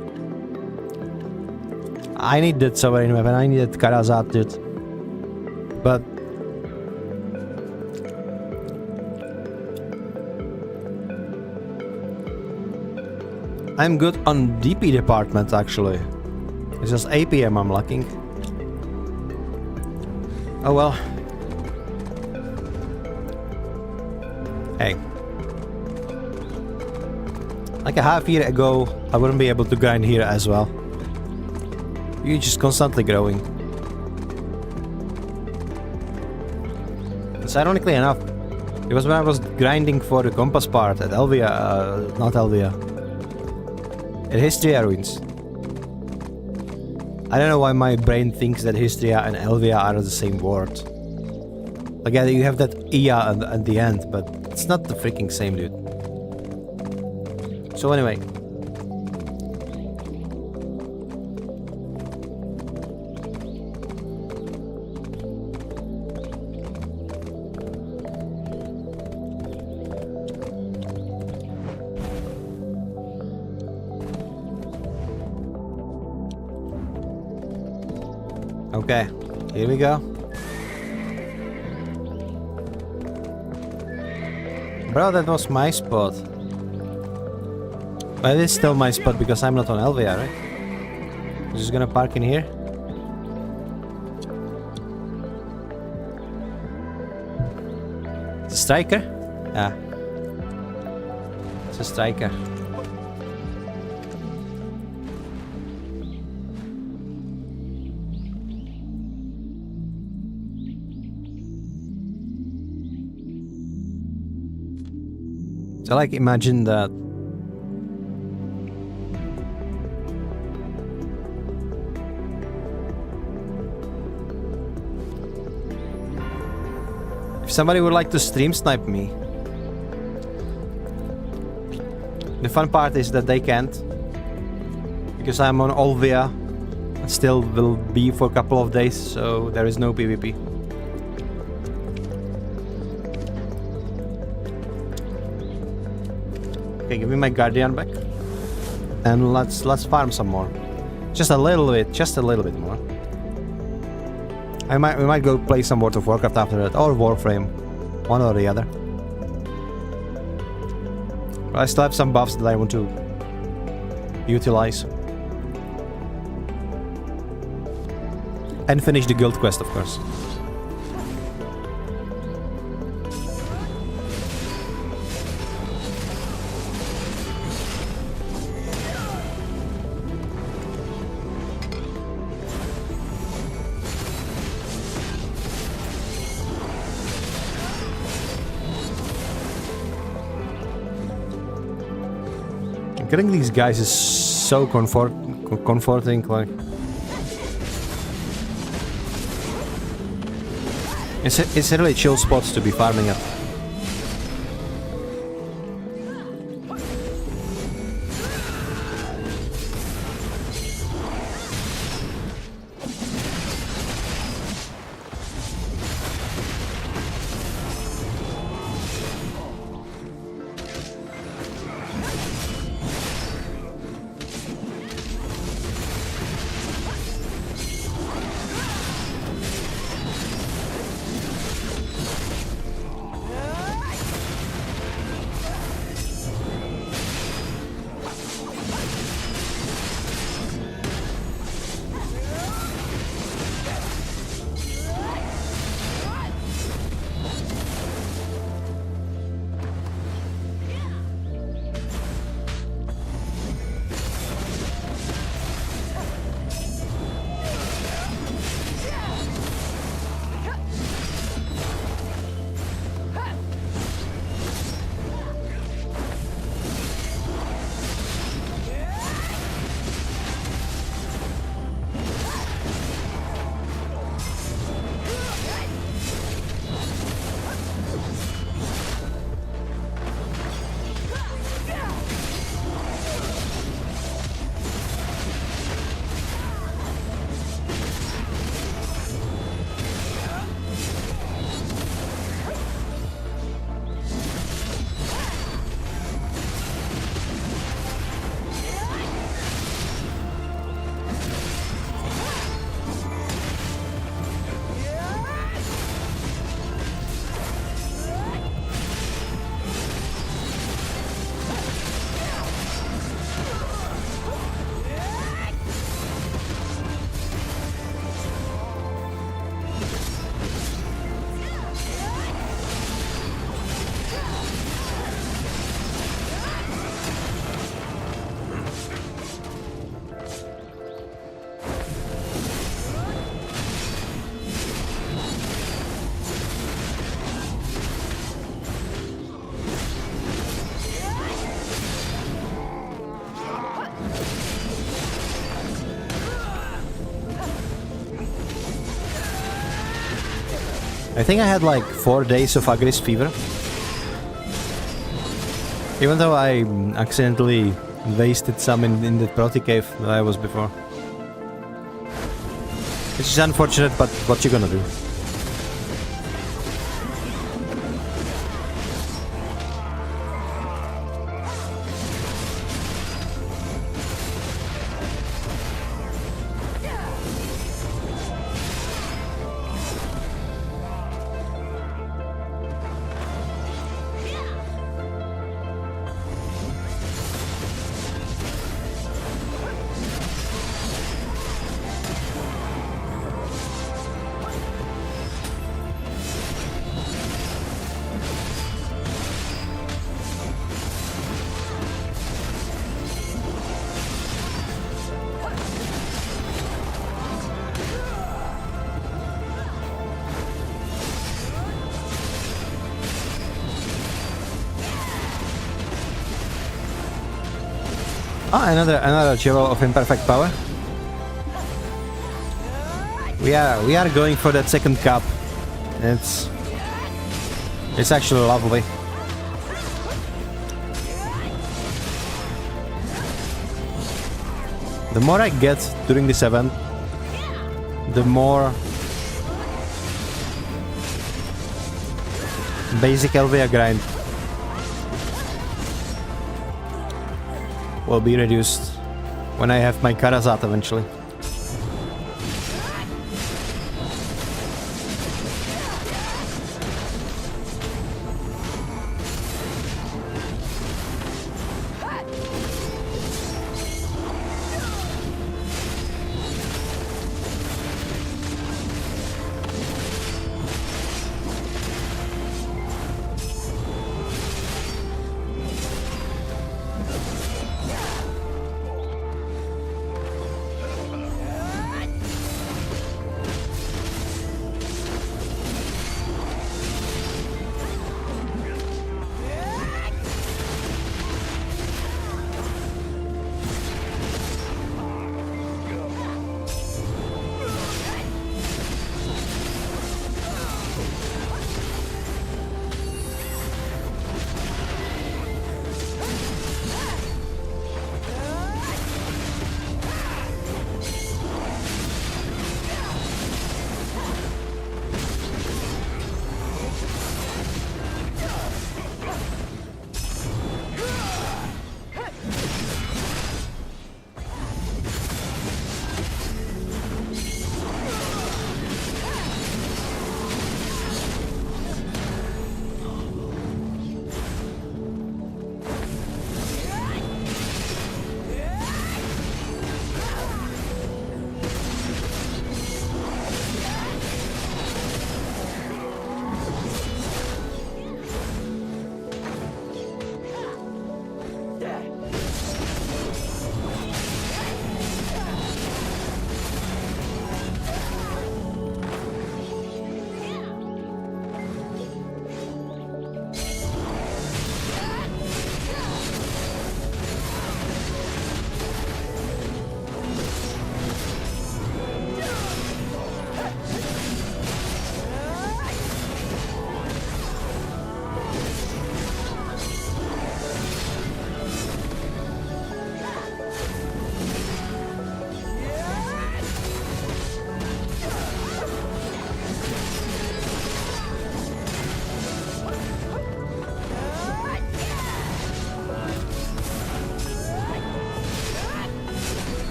I need that sovereign weapon, I need that Karazat dude. But... I'm good on DP department actually. It's just APM I'm lacking. Oh well. Hey. Like a half year ago, I wouldn't be able to grind here as well. You're just constantly growing. It's ironically enough, it was when I was grinding for the compass part at Elvia, not Elvia, at Histria Ruins. I don't know why my brain thinks that Histria and Elvia are the same word. Like, yeah, you have that Ia at the end, but it's not the freaking same, dude. So anyway. Okay, here we go. Bro, that was my spot. But it is still my spot because I'm not on Elvia, right? I'm just gonna park in here. It's a striker? Yeah. It's a striker. So like imagine that if somebody would like to stream snipe me, the fun part is that they can't, because I'm on Olvia and still will be for a couple of days, so there is no PvP. Okay, give me my Guardian back. And let's farm some more. Just a little bit more. We might go play some World of Warcraft after that, or Warframe. One or the other. But I still have some buffs that I want to utilize. And finish the guild quest, of course. Killing these guys is so comforting, like it's a really chill spot to be farming at. I think I had like 4 days of aggressive fever. Even though I accidentally wasted some in the Proti cave that I was before. Which is unfortunate, but what you gonna do? Ah, another jewel of imperfect power. We are going for that second cup. It's actually lovely. The more I get during this event, the more basic LVA grind will be reduced when I have my Karazat eventually.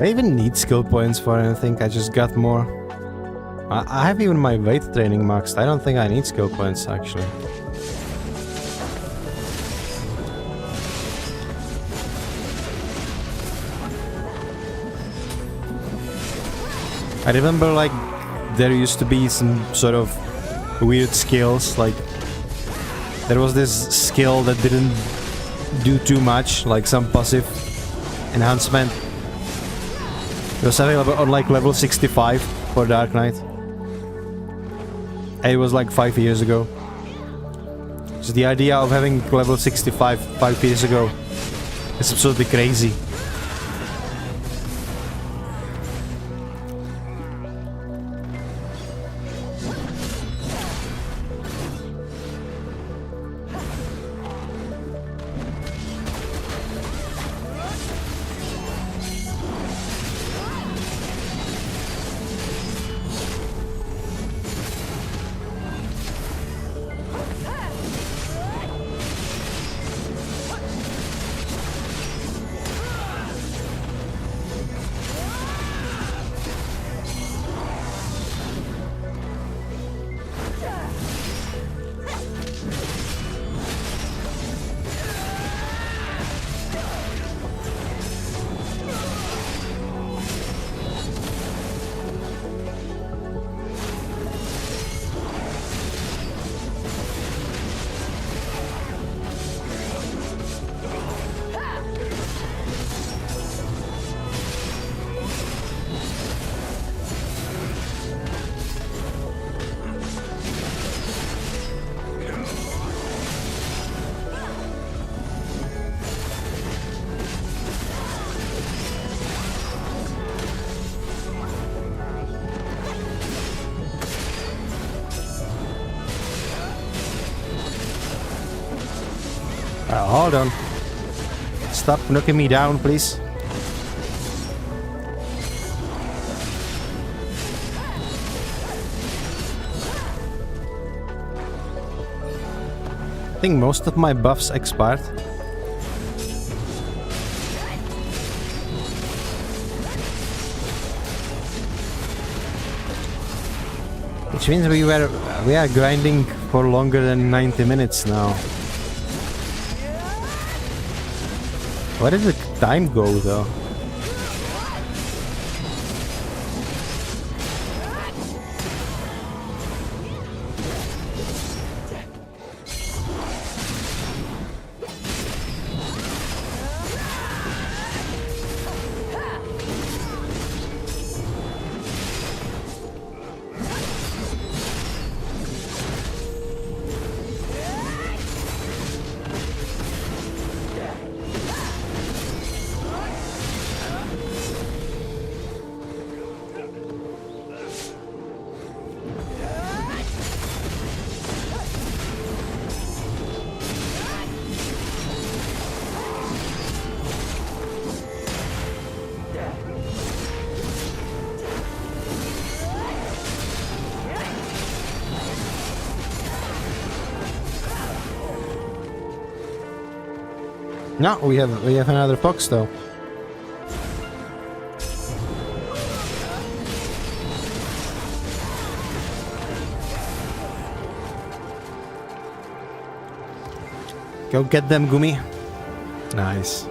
I even need skill points for anything, I just got more. I have even my weight training maxed. I don't think I need skill points actually. I remember like there used to be some sort of weird skills, like there was this skill that didn't do too much, like some passive enhancement. It was available on like level 65 for Dark Knight. It was like 5 years ago. Just the idea of having level 65 5 years ago is absolutely crazy. Hold on. Stop knocking me down, please. I think most of my buffs expired. Which means we are grinding for longer than 90 minutes now. Where did the time go though? No, we have another fox though. Go get them, Gumi. Nice.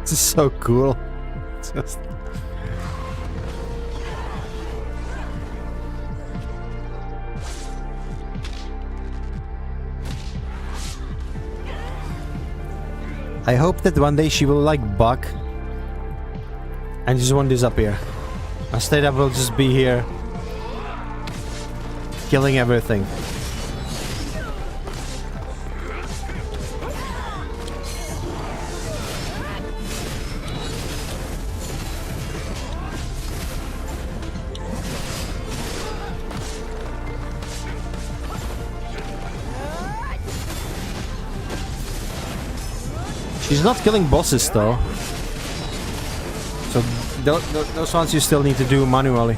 This is so cool. Just... I hope that one day she will like bug and just won't disappear. Instead I will just be here killing everything. She's not killing bosses though. So those ones you still need to do manually.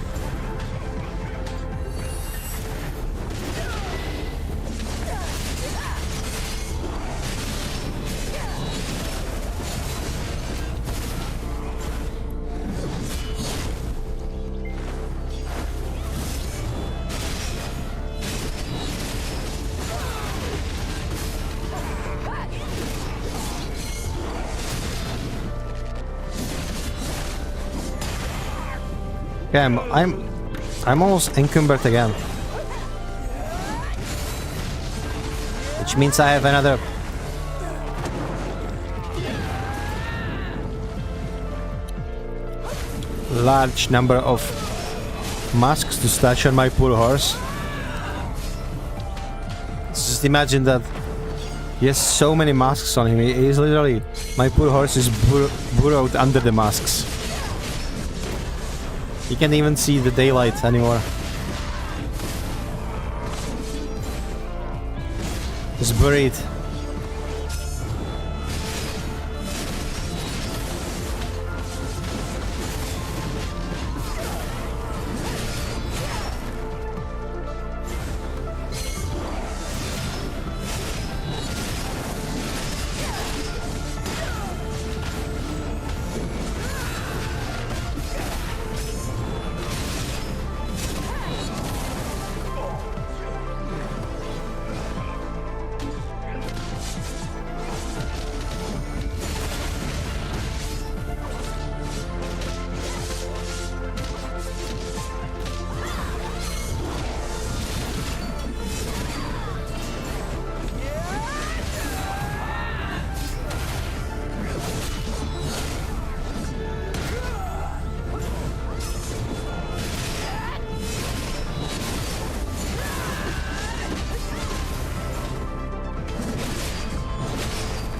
Okay, I'm almost encumbered again. Which means I have another large number of masks to stash on my poor horse. Just imagine that he has so many masks on him. He is literally... My poor horse is burrowed under the masks. He can't even see the daylight anymore. He's buried.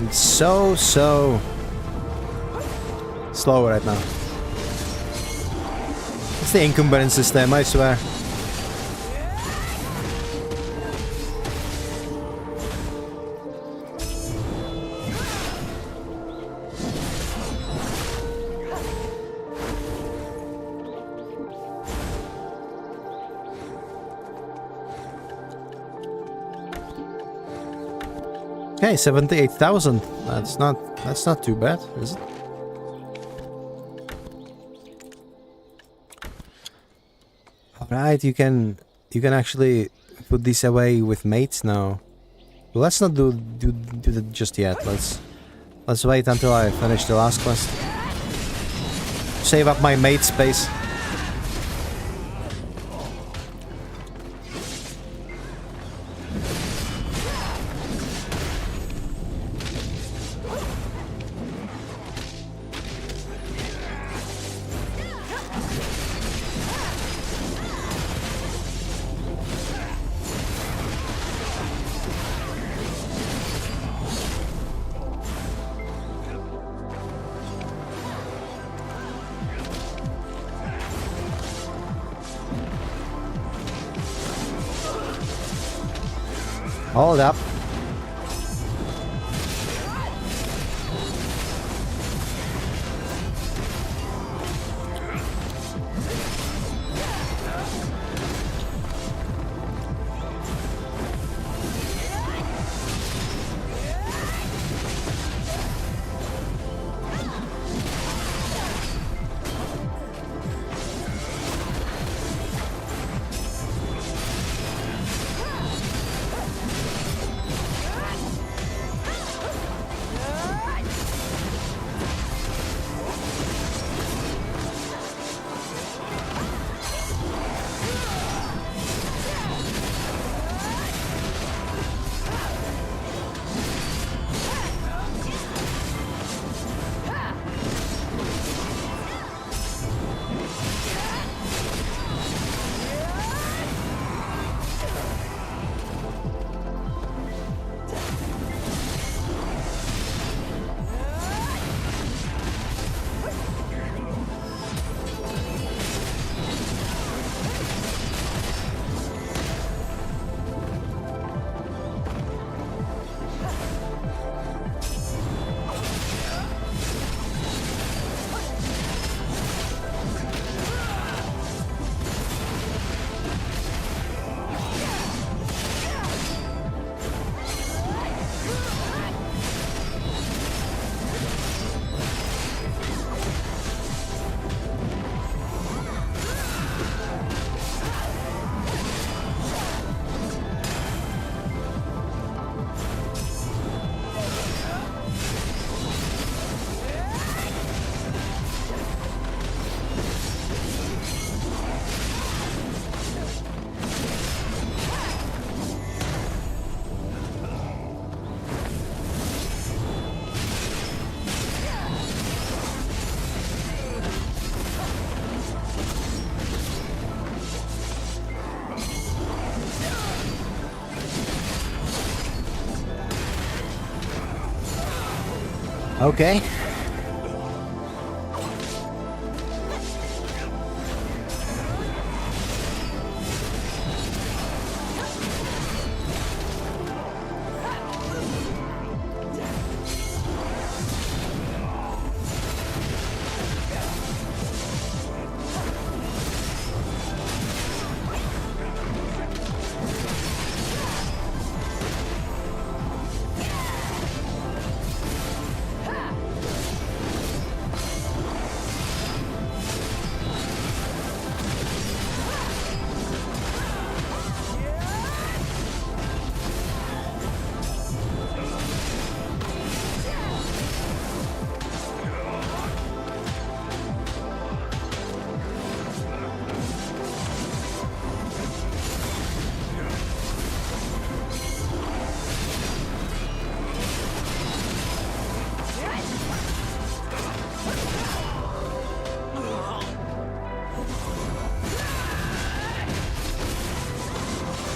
It's so slow right now. It's the encumbrance system, I swear. Okay, 78,000. That's not too bad, is it? Alright, you can actually put this away with mates now. But let's not do that just yet. Let's wait until I finish the last quest. Save up my mate space. Hold up. Okay.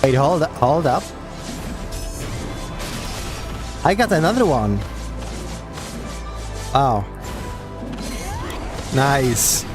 Wait, hold up. I got another one. Wow. Nice.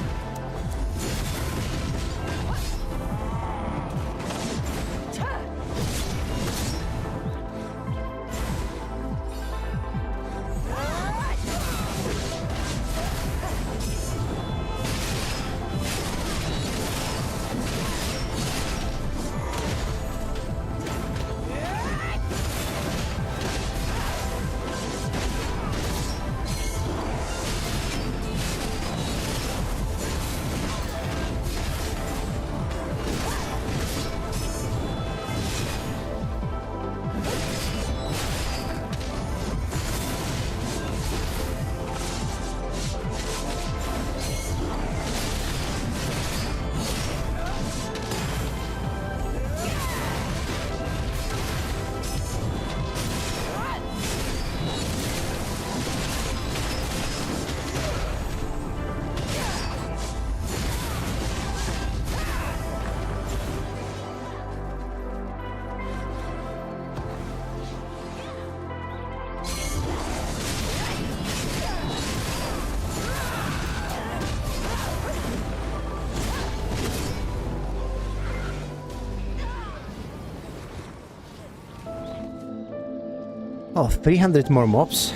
Oh, 300 more mobs.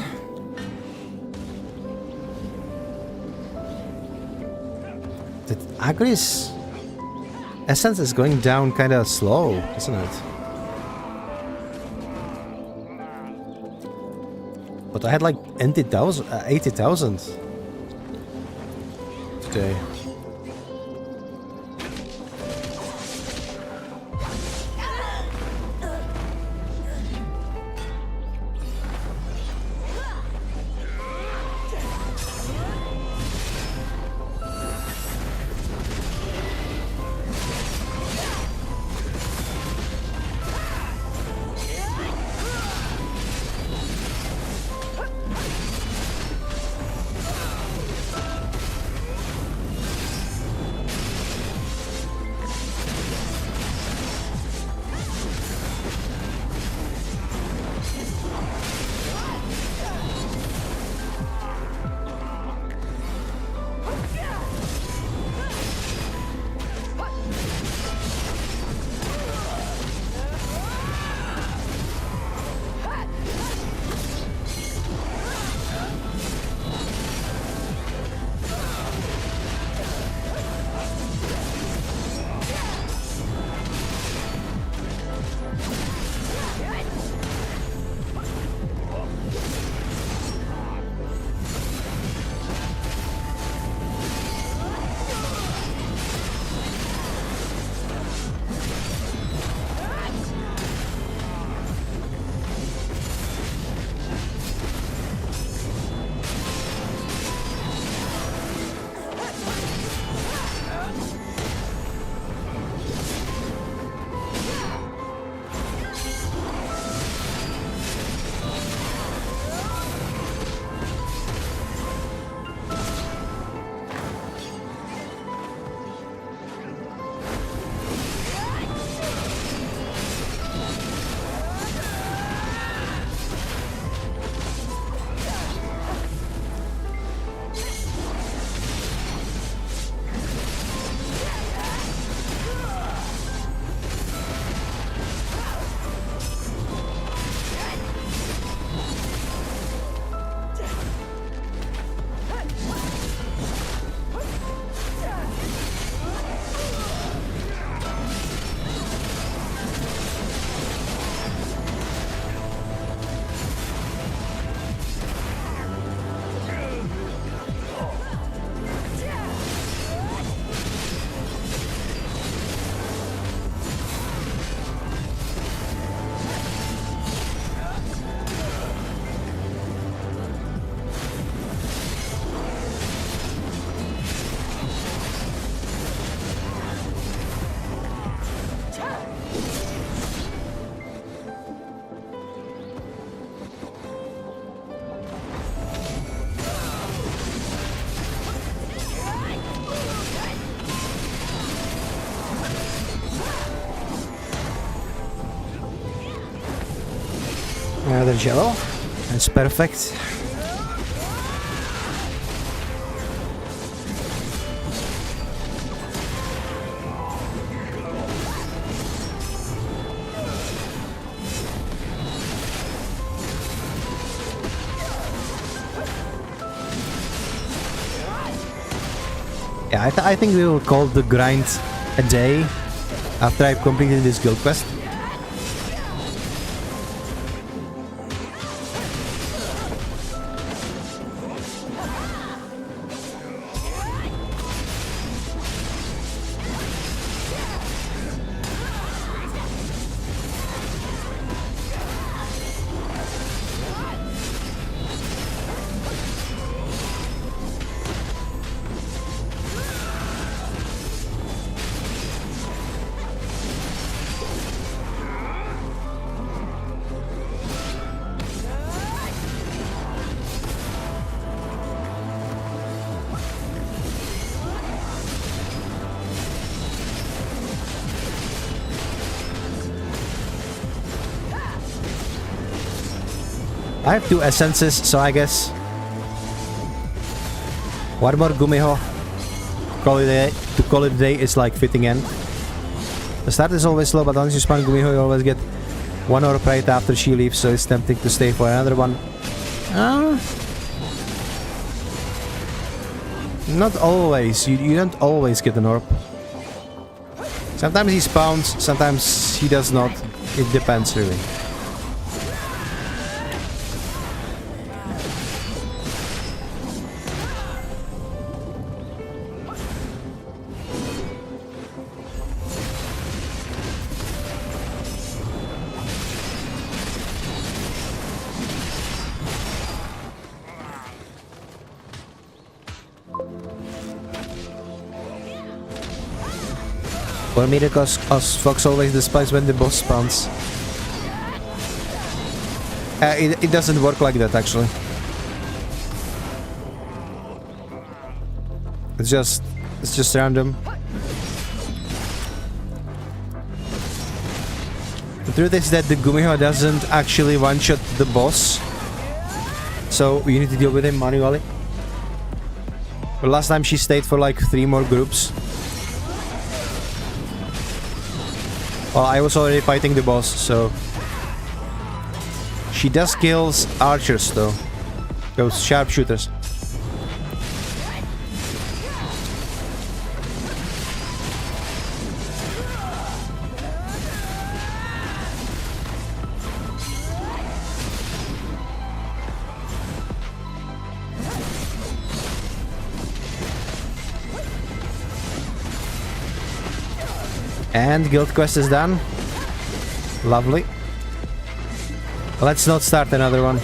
The Agri's essence is going down kind of slow, isn't it? But I had like 80,000 today. Another jello. That's perfect. Yeah, I think we will call the grind a day after I've completed this guild quest. I have 2 essences, so I guess one more Gumiho to call it a day is like fitting end. The start is always slow, but once you spawn Gumiho, you always get 1 orb right after she leaves, so it's tempting to stay for another one. Not always. You don't always get an orb. Sometimes he spawns, sometimes he does not. It depends really. For me, because Fox always despises when the boss spawns. It doesn't work like that, actually. It's just random. The truth is that the Gumiho doesn't actually one-shot the boss, so you need to deal with him manually. But last time she stayed for like 3 more groups. Well, I was already fighting the boss, so... She does kills archers, though. Those sharpshooters. And guild quest is done. Lovely. Let's not start another one.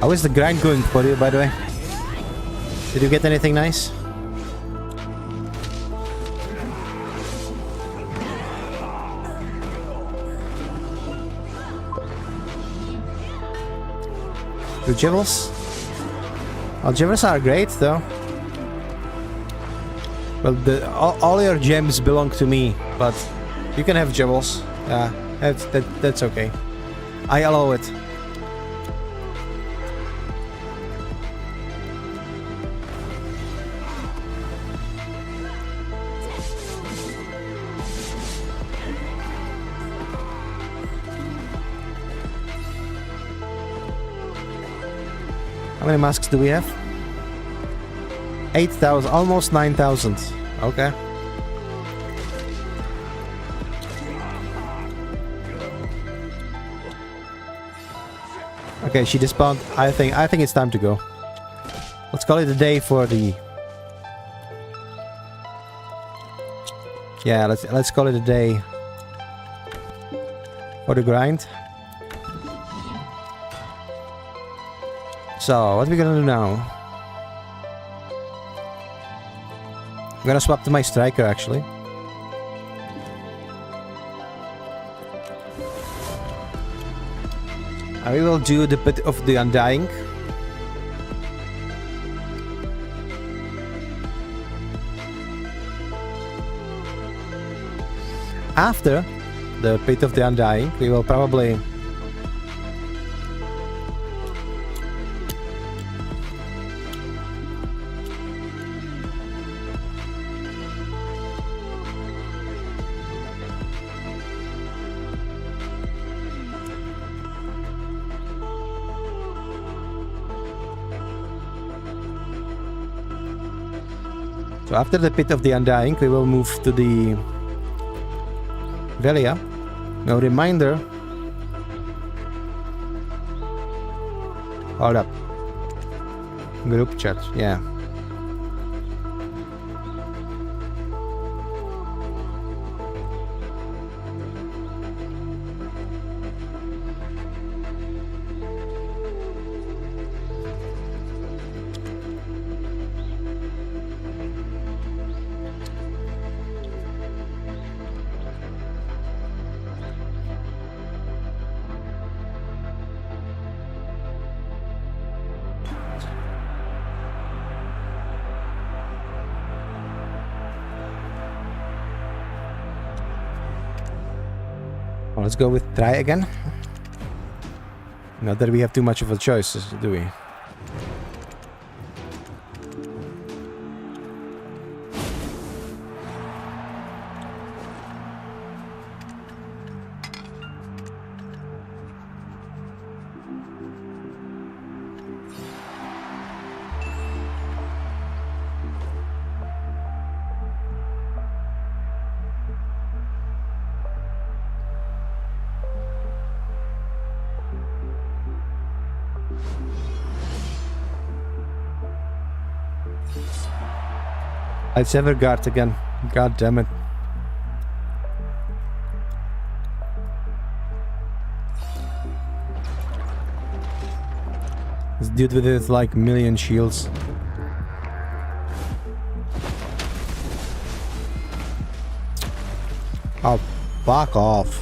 How is the grind going for you, by the way? Did you get anything nice? The jewels? Well, jewels are great, though. Well, all your gems belong to me, but you can have jewels. Yeah, that's okay. I allow it. many masks do we have? 8,000, almost 9,000. Okay. Okay, she despawned. I think it's time to go. Let's call it a day for the... Yeah, let's call it a day for the grind. So, what are we gonna do now? I'm gonna swap to my striker, actually. I will do the Pit of the Undying. After the Pit of the Undying, we will probably... So after the Pit of the Undying, we will move to the Velia. No reminder. Hold up. Group chat, yeah. Let's go with try again. Not that we have too much of a choice, do we? It's Everguard again. God damn it. This dude with his like million shields. Oh, fuck off.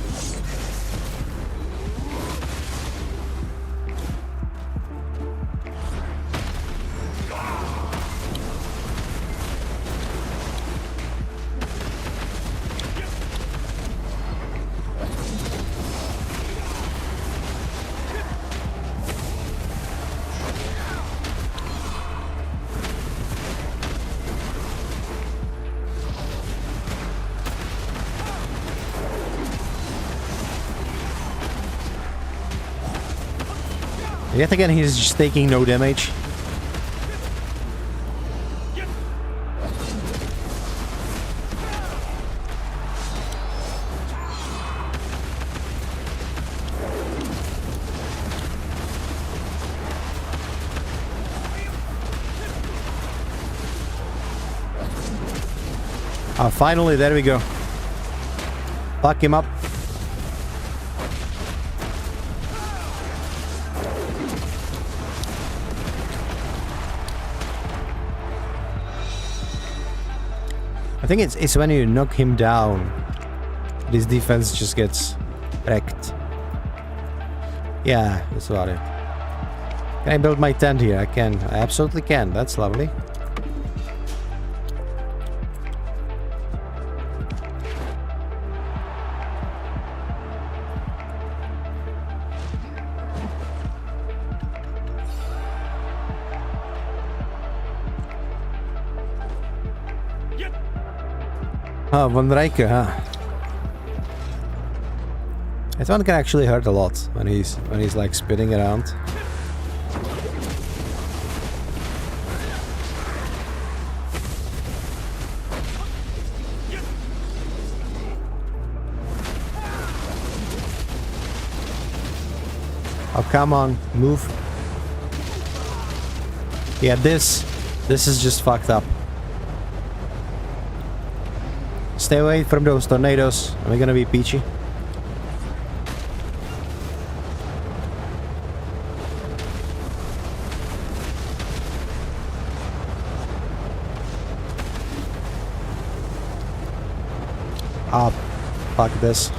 Yet again, he's just taking no damage. Oh, finally, there we go. Fuck him up. I think it's when you knock him down, his defense just gets wrecked. Yeah, that's about it. Can I build my tent here? I can. I absolutely can. That's lovely. Oh, Von Rijke, huh? That one can actually hurt a lot when he's like spinning around. Oh, come on. Move. Yeah, this is just fucked up. Stay away from those tornadoes. Are we gonna be peachy? Ah, fuck this.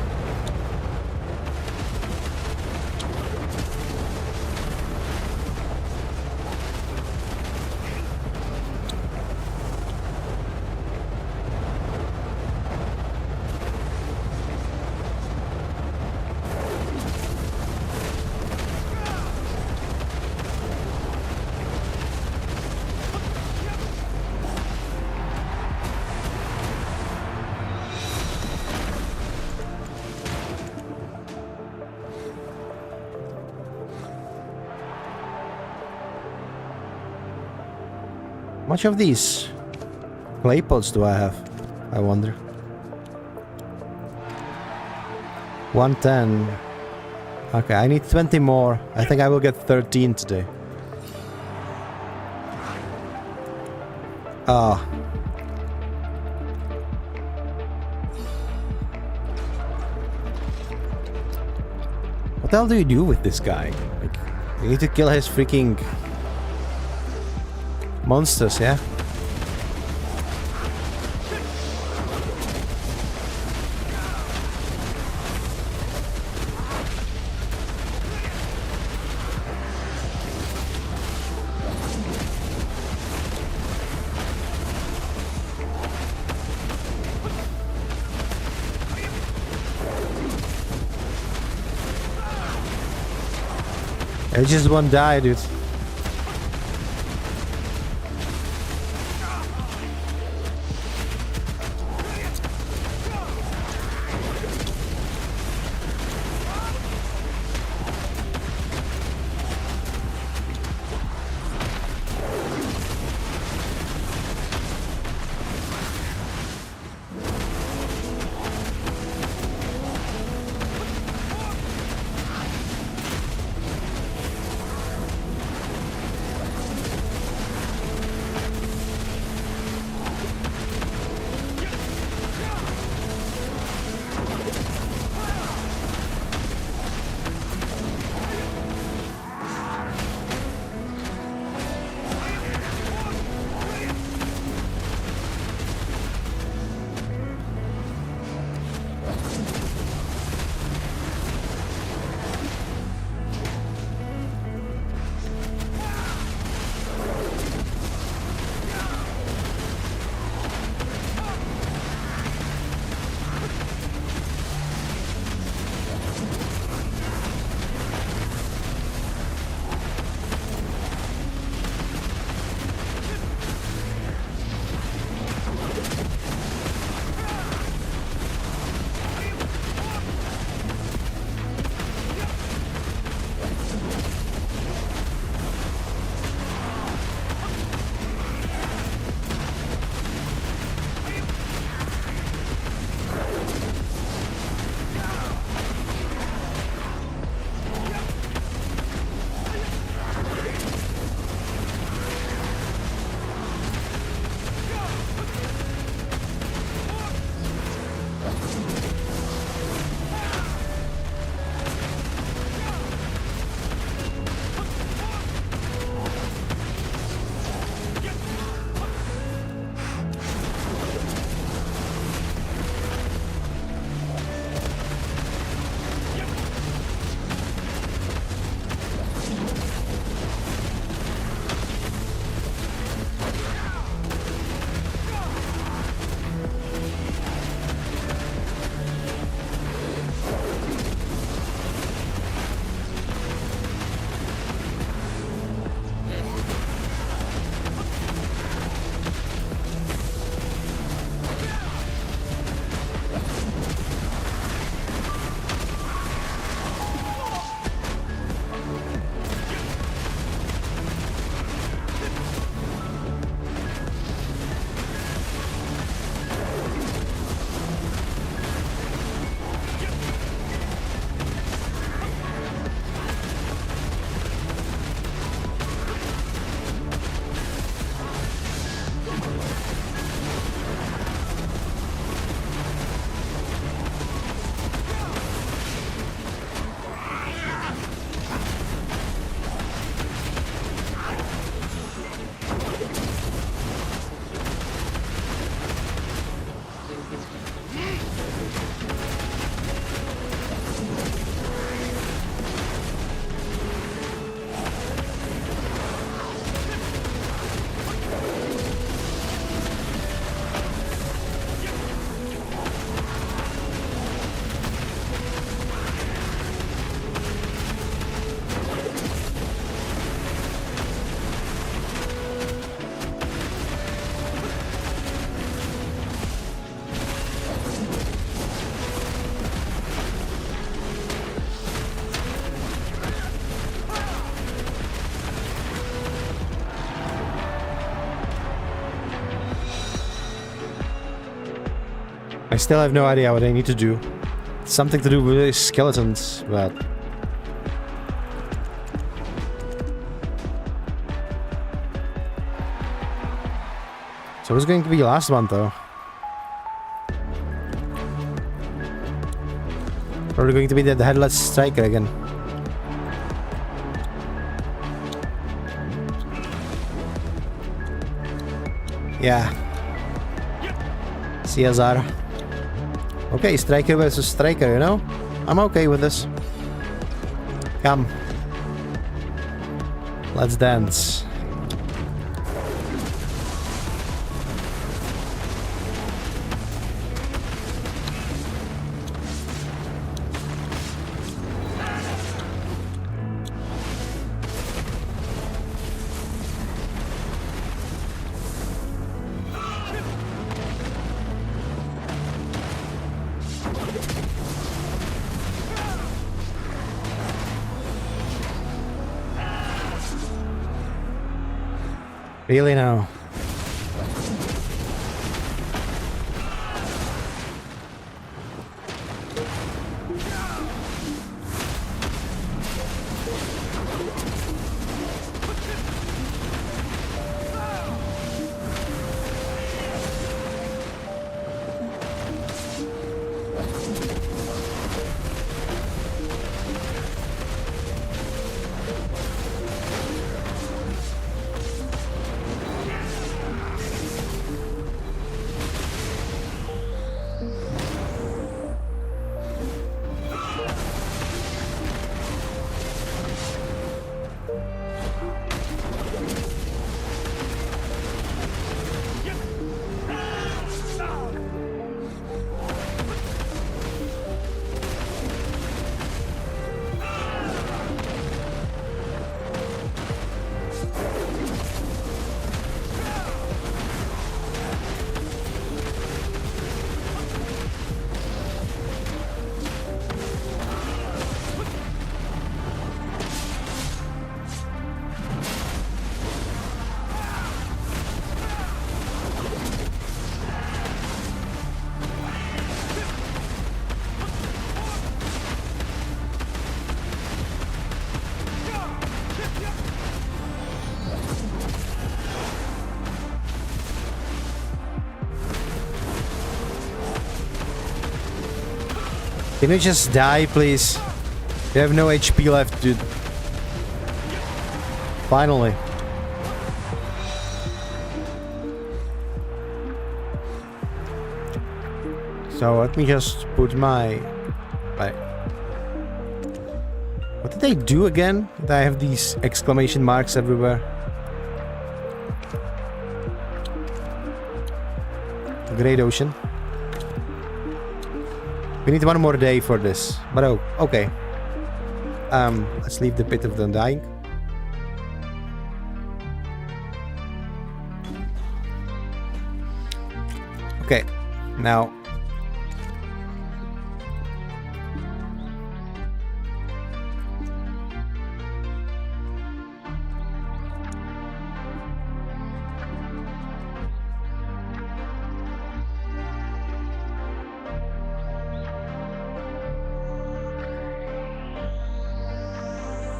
Much of these clay pots do I have? I wonder. 110. Okay, I need 20 more. I think I will get 13 today. Ah. What the hell do you do with this guy? Like, you need to kill his freaking monsters, yeah? I just won't die, dude. I still have no idea what I need to do. Something to do with the skeletons, but... So what's going to be the last one, though? Probably going to be the headless striker again. Yeah. See ya, Zara. Okay, striker versus striker, you know? I'm okay with this. Come. Let's dance. Really now? Can you just die, please? You have no HP left, dude. Finally. So let me just put my... Right. What did I do again? That I have these exclamation marks everywhere. Great Ocean. We need one more day for this. But oh, okay. Let's leave the Pit of the Undying. Okay, now...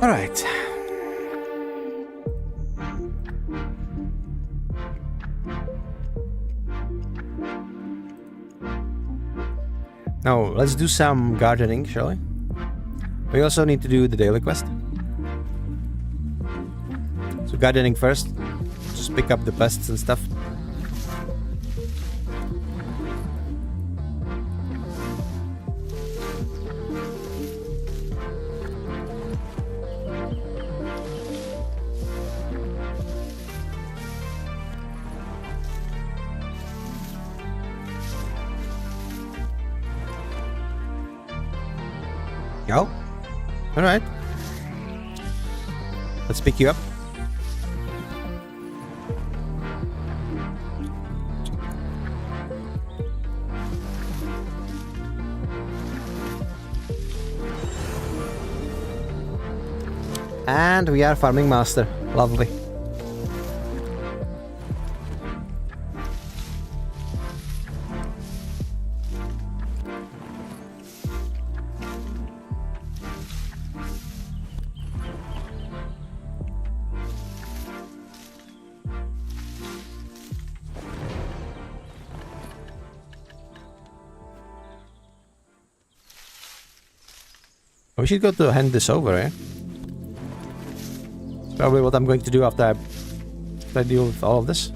All right. Now, let's do some gardening, shall we? We also need to do the daily quest. So gardening first. Just pick up the pests and stuff. Go. All right. Let's pick you up. And we are farming master. Lovely. We should go to hand this over, eh? Probably what I'm going to do after I deal with all of this.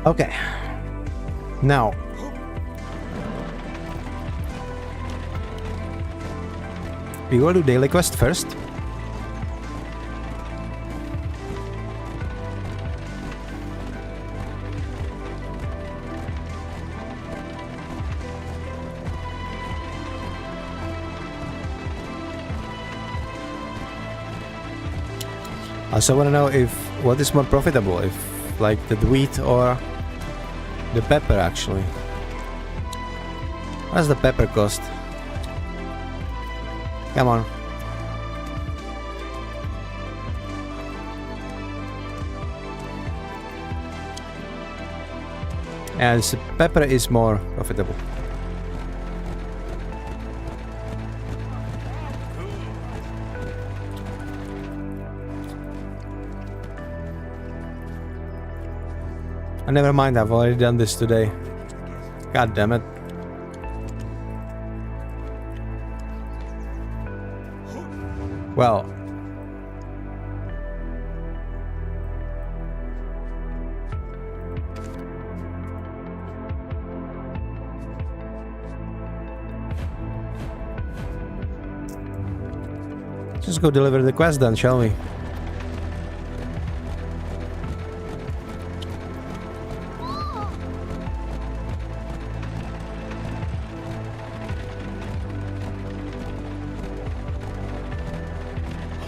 Okay. Now. We will do daily quest first. I also want to know if what is more profitable, if like the wheat or the pepper actually. What does the pepper cost? Come on. And the pepper is more profitable. Never mind, I've already done this today. God damn it. Well. Just go deliver the quest then, shall we?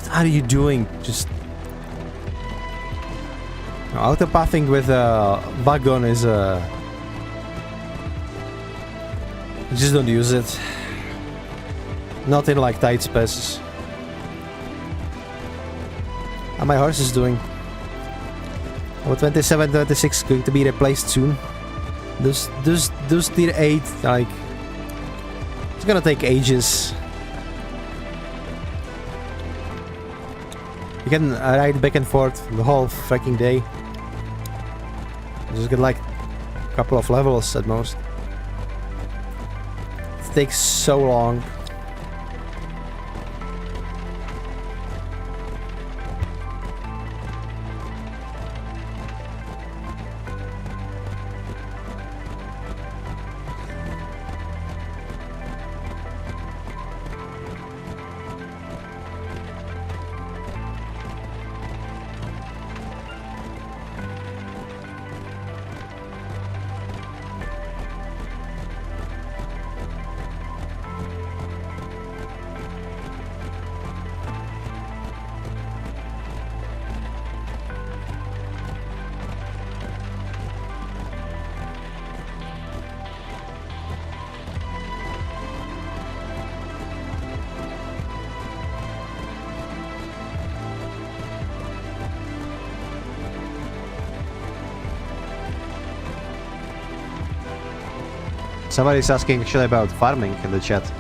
What are you doing? Just autopathing with a bug on is just don't use it. Not in like tight spaces. How my horse is doing? Oh, 27, 26 going to be replaced soon. Those tier 8 like it's gonna take ages. You can ride back and forth the whole freaking day. Just get like a couple of levels at most. It takes so long. Somebody's asking actually about farming in the chat.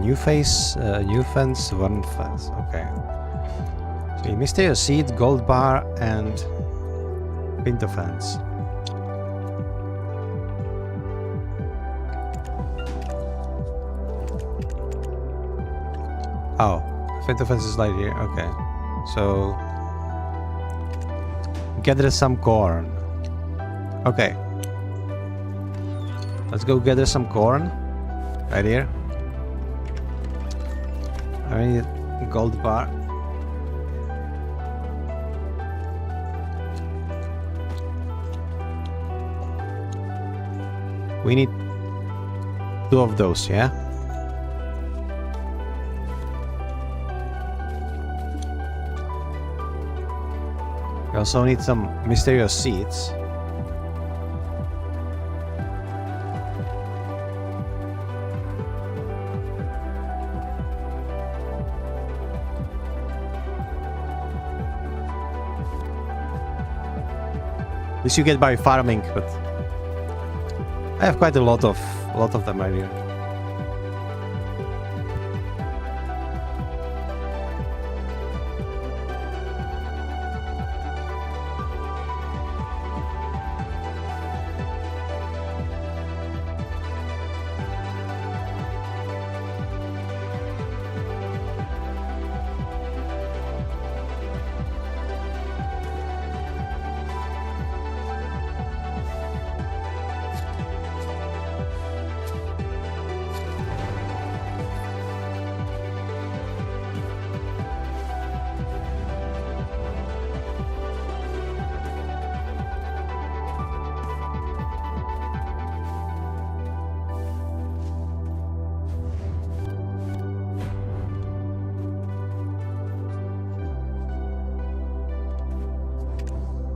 new face, new fence, one fence. Okay. So mysterious seed, gold bar, and pinto fence. Oh, pinto fence is right here. Okay. So gather some corn. Okay. Let's go gather some corn. Right here. I need a gold bar. We need 2 of those, yeah? We also need some mysterious seeds. This you get by farming, but I have quite a lot of them right here.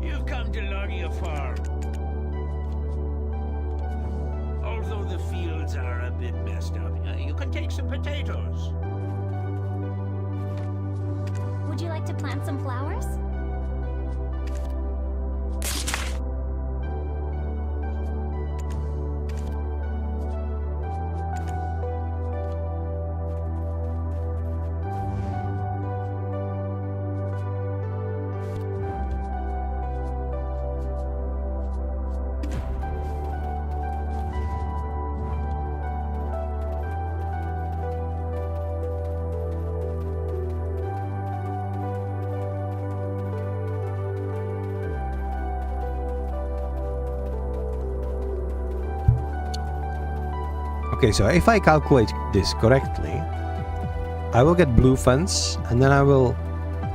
You've come to Logia Farm. Although the fields are a bit messed up, you can take some potatoes. Would you like to plant some flowers? Okay, so if I calculate this correctly, I will get blue fence, and then I will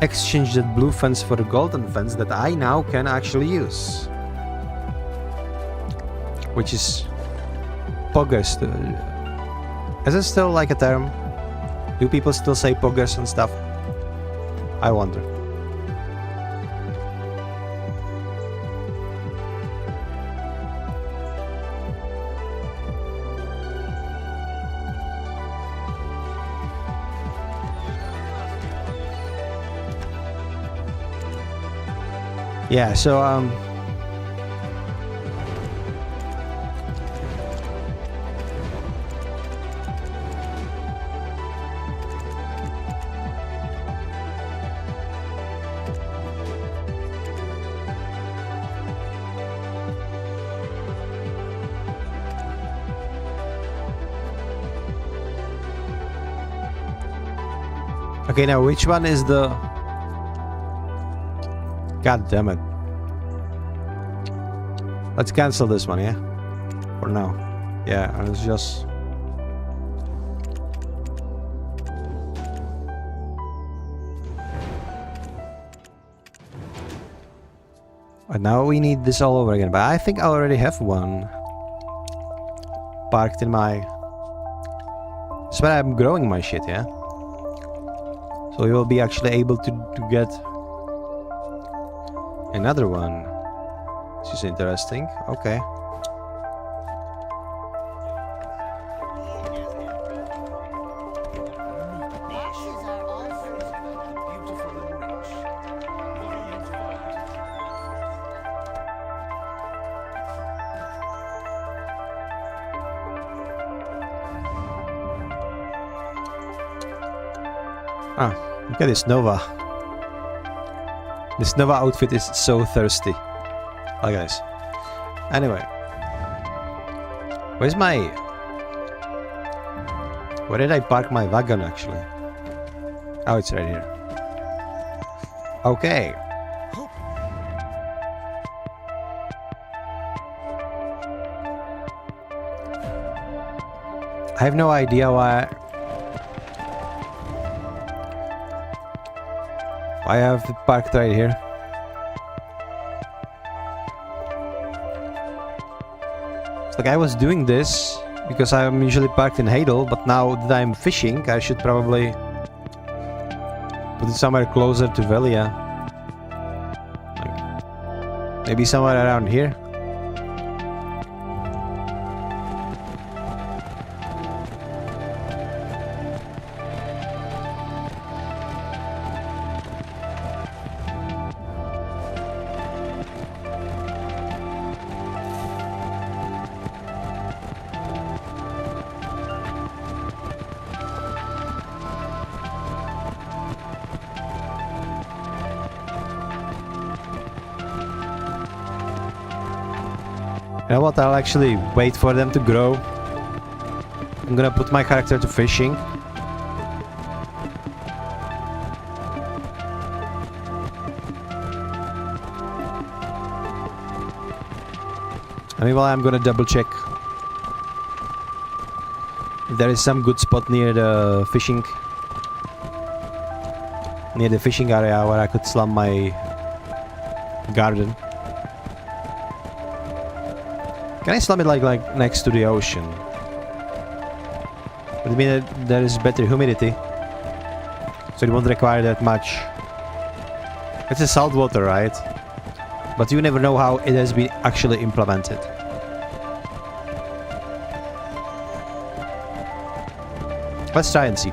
exchange that blue fence for the golden fence that I now can actually use. Which is poggers. Is it still like a term? Do people still say poggers and stuff? I wonder. Yeah, so okay, now which one is the... God damn it. Let's cancel this one, yeah? For now. Yeah, and it's just... And now we need this all over again, but I think I already have one parked in my... That's where I'm growing my shit, yeah? So we will be actually able to get another one. This is interesting. Okay. Ah, look at this Nova. This Nova outfit is so thirsty. Look at this. Anyway. Where's my... Where did I park my wagon actually? Oh, it's right here. Okay. I have no idea why I have it parked right here. It's like I was doing this because I'm usually parked in Hadel, but now that I'm fishing, I should probably put it somewhere closer to Velia. Like, maybe somewhere around here. You know what, I'll actually wait for them to grow. I'm gonna put my character to fishing. And meanwhile I'm gonna double check if there is some good spot near the fishing area where I could slum my garden. Can I slum it like next to the ocean? Would it mean that there is better humidity? So it won't require that much. It's a salt water, right? But you never know how it has been actually implemented. Let's try and see.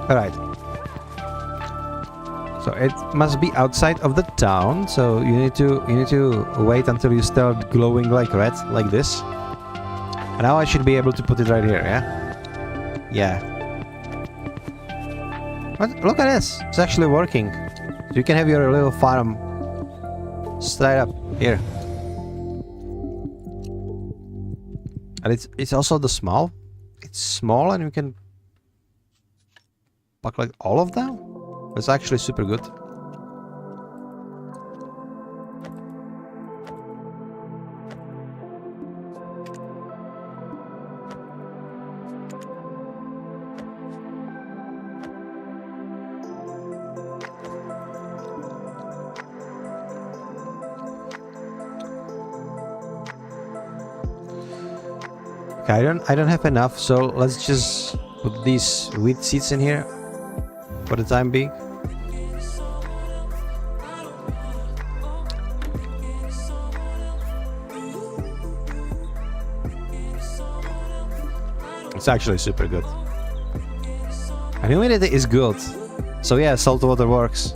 Alright. So it must be outside of the town, so you need to wait until you start glowing like red, like this. And now I should be able to put it right here, yeah? Yeah. But look at this, it's actually working. So you can have your little farm straight up here. And it's also the small. It's small and you can pack like all of them. It's actually super good. Okay, I don't have enough, so let's just put these wheat seeds in here for the time being. It's actually super good. And humidity is good. So yeah, salt water works.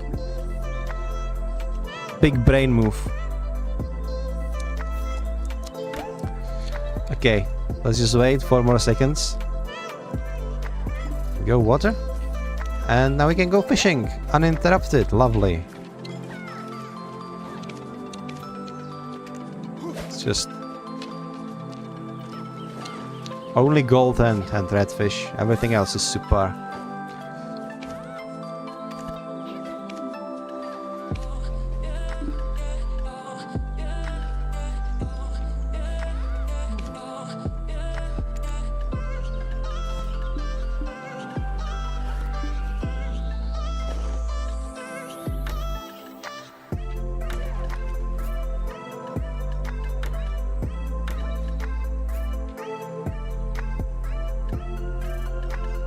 Big brain move. Okay, let's just wait 4 more seconds. Go water. And now we can go fishing uninterrupted. Lovely. It's just only gold and redfish. Everything else is super.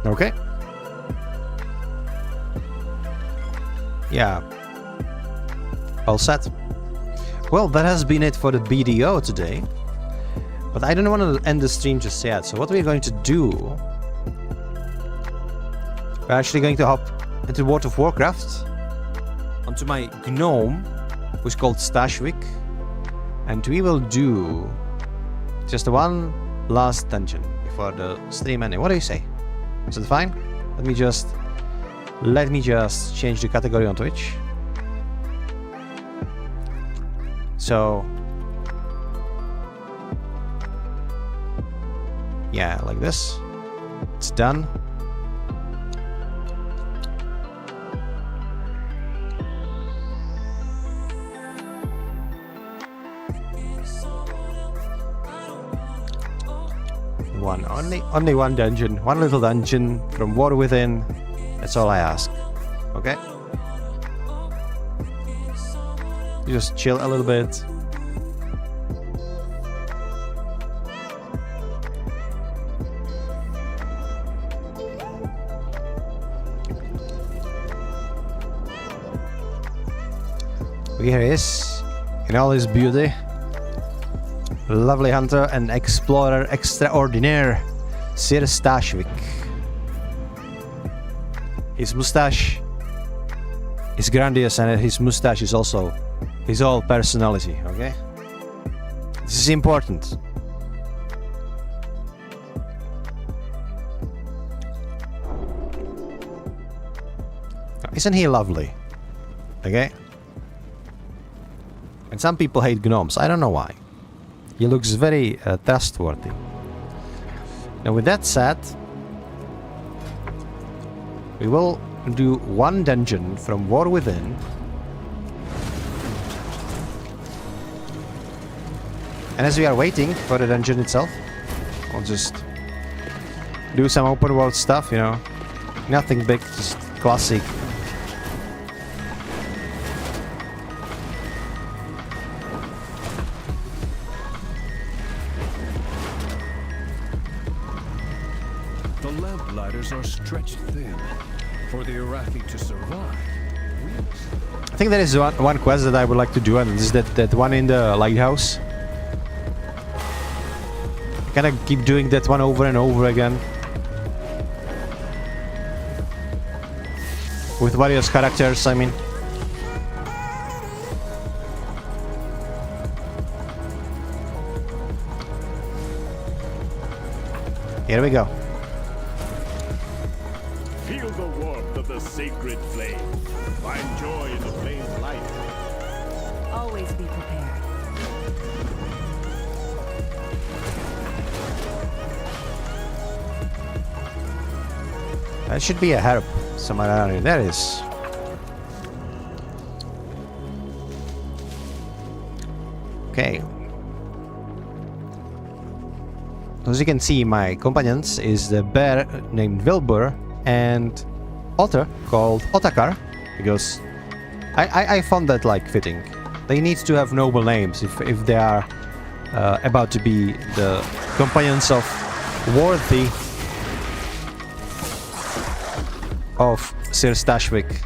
Okay. Yeah. All set. Well, that has been it for the BDO today. But I don't want to end the stream just yet. So what we're going to do... We're actually going to hop into World of Warcraft. Onto my gnome, who's called Stashwick. And we will do... just one last dungeon before the stream ending. What do you say? Is it fine? Let me just change the category on Twitch. So yeah, like this. It's done. Only one dungeon, one little dungeon from War Within. That's all I ask. Okay? You just chill a little bit. Here he is, in all his beauty. Lovely hunter and explorer extraordinaire, Sir Stashwick. His mustache is grandiose, and his mustache is also his whole personality, okay? This is important. Isn't he lovely? Okay? And some people hate gnomes. I don't know why. He looks very trustworthy. Now with that said, we will do one dungeon from War Within. And as we are waiting for the dungeon itself, I'll just do some open world stuff, you know. Nothing big, just classic. Are stretched thin for the Arathi to survive. I think there is one quest that I would like to do, and this is that one in the lighthouse. I kind of keep doing that one over and over again with various characters, I mean. Here we go. Feel the warmth of the sacred flame. Find joy in the flame's light. Always be prepared. There should be a herb somewhere around here. There it is. Okay. As you can see, my companions is the bear named Wilbur and otter called Otakar, because I found that like fitting. They need to have noble names if they are about to be the companions of worthy of Sir Stashwick.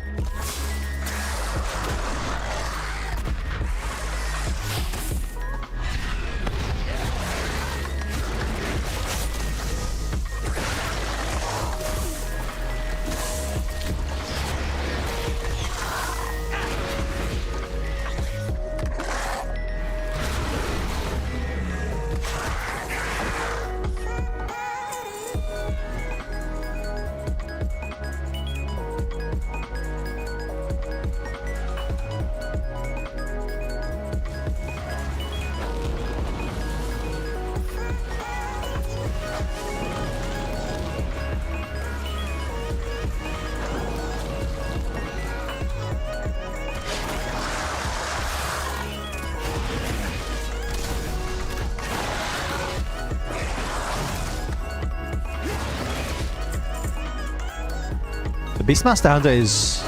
Beastmaster Hunter is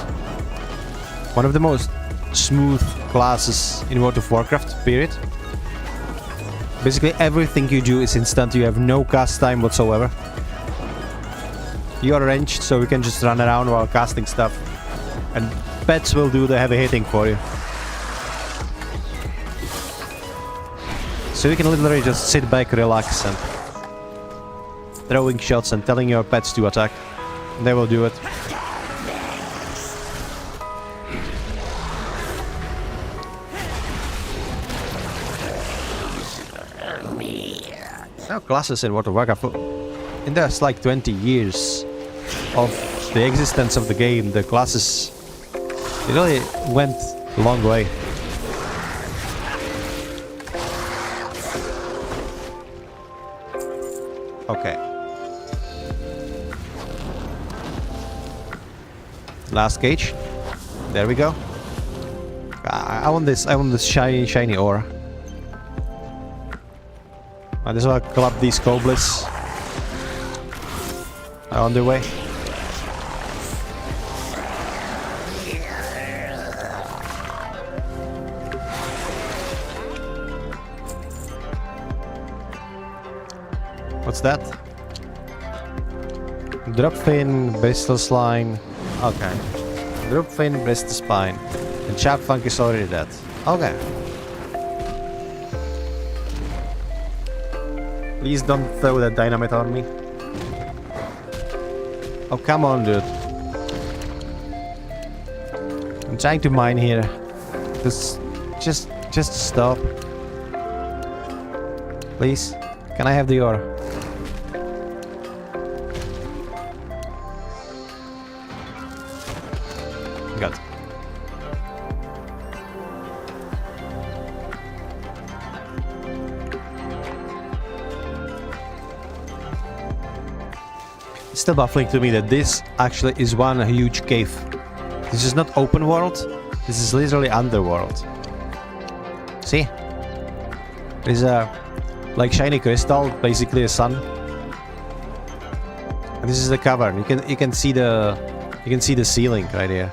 one of the most smooth classes in World of Warcraft, period. Basically everything you do is instant, you have no cast time whatsoever. You are ranged, so you can just run around while casting stuff. And pets will do the heavy hitting for you. So you can literally just sit back, relax, and throwing shots and telling your pets to attack. They will do it. Now classes in World of Warcraft. In there's like 20 years of the existence of the game, the classes, it really went a long way. Okay. Last cage. There we go. I want this shiny ore. I just want to club these goblins. Are on their way. What's that? Drop fin, Bristol Slime. Okay. Drop fin, Bristol Spine. And Chap Funk is already dead. Okay. Please don't throw that dynamite on me. Oh, come on, dude. I'm trying to mine here. Just stop. Please. Can I have the ore? Good. It's still baffling to me that this actually is one huge cave. This is not open world. This is literally underworld. See? There's a like shiny crystal, basically a sun. And this is the cavern. You can see the ceiling right here.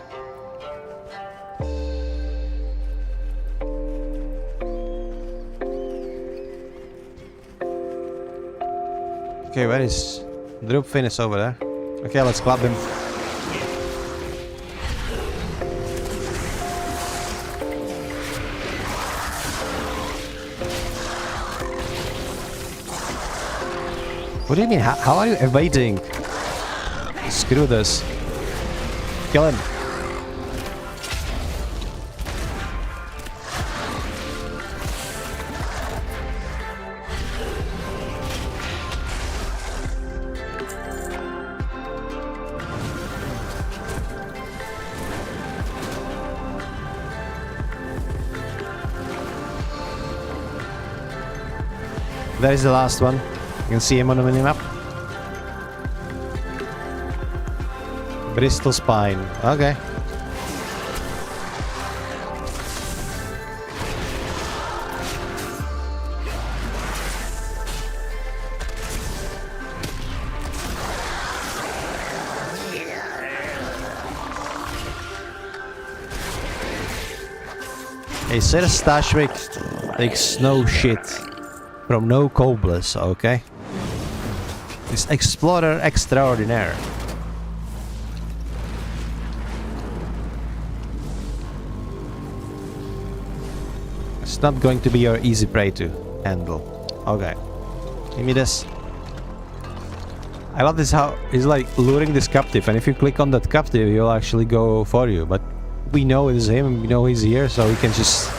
Okay, where is Droop Fin is over there. Okay, let's clap him. What do you mean? How are you evading? Screw this. Kill him. There is the last one. You can see him on the minimap. Bristol Spine. Okay. Hey, Sarah Stashwick takes no shit from no cobblers, okay? This explorer extraordinaire. It's not going to be your easy prey to handle. Okay. Give me this. I love this how he's like luring this captive, and if you click on that captive, he'll actually go for you. But we know it is him, we know he's here, so we can just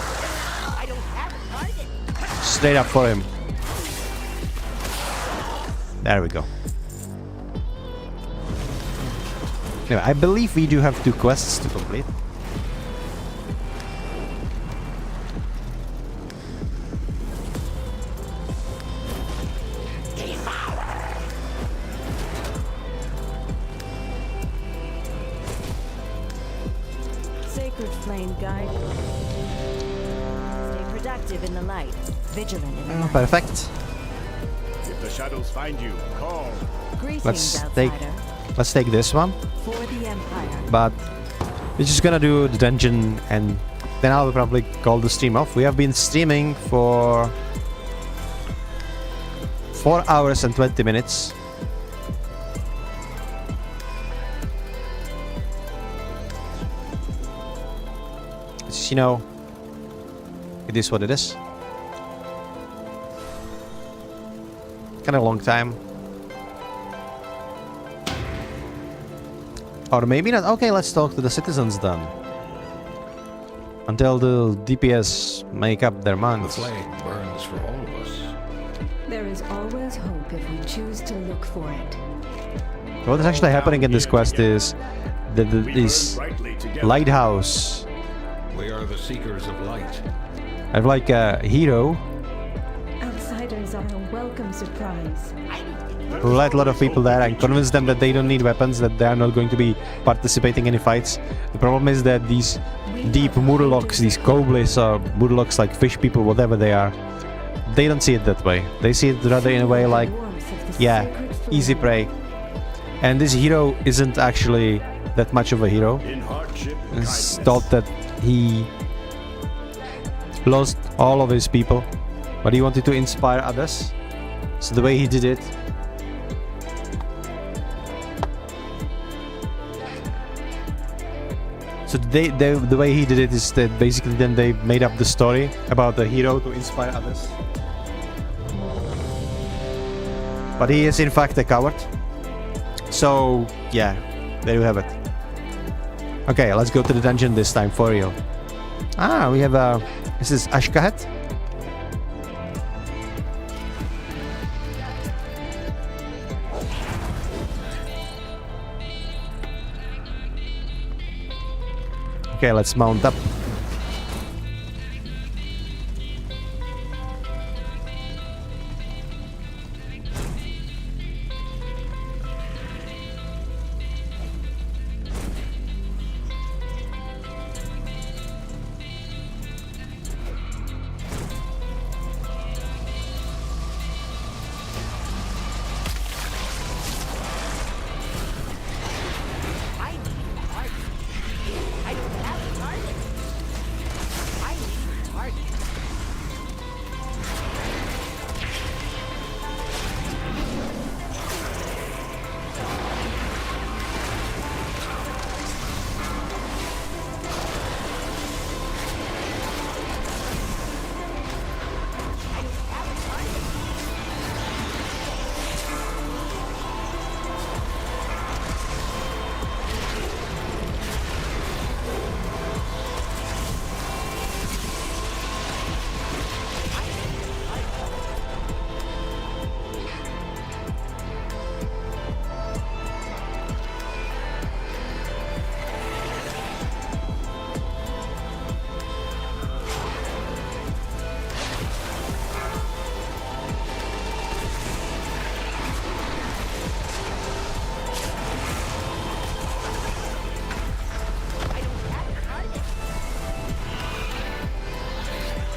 straight up for him. There we go. Anyway, I believe we do have 2 quests to complete. Sacred flame guide. Stay productive in the light, vigilant in the night. Perfect. If the shadows find you, call. Greetings, Let's take this one. For the Empire. But we're just gonna do the dungeon and then I'll probably call the stream off. We have been streaming for 4 hours and 20 minutes. It's, you know, it is what it is. Kind of long time. Or maybe not. Okay, let's talk to the citizens then. Until the DPS make up their The minds. flame burns for all of us. There is always hope if we choose to look for it. What is actually happening in this quest is that We this burn brightly together. lighthouse. We are the seekers of light. I have like a hero Outsiders are a welcome surprise. who let a lot of people there and convince them that they don't need weapons, that they are not going to be participating in any fights. The problem is that these deep murlocs, these kobolds or murlocs like fish people, whatever they are, they don't see it that way. They see it rather in a way like, yeah, easy prey. And this hero isn't actually that much of a hero. In hardship, It's kindness. thought that he lost all of his people, but he wanted to inspire others. So the way he did it, so the way he did it is that basically then they made up the story about the hero to inspire others. But he is in fact a coward. So yeah, there you have it. Okay, let's go to the dungeon this time for real. Ah, we have a... This is Ashkahet. Okay, let's mount up.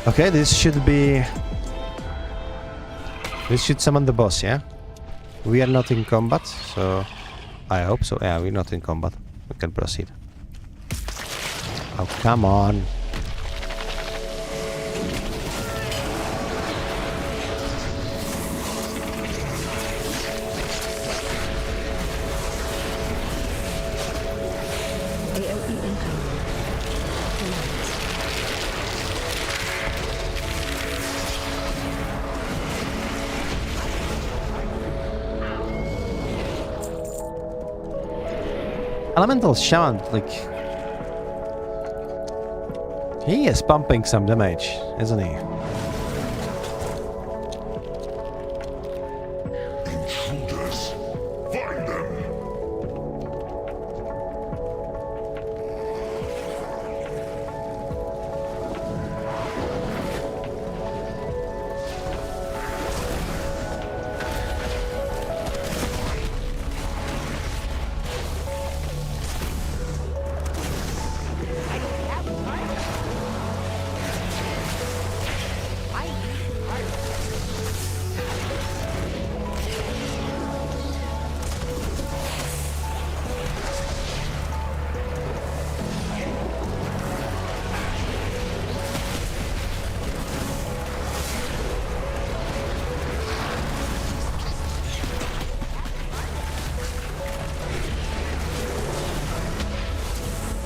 Okay, this should be... This should summon the boss, yeah? We are not in combat, so... I hope so. Yeah, we're not in combat. We can proceed. Oh, come on. AOE incoming. Elemental Shaman, like... He is pumping some damage, isn't he? Intruders, find them.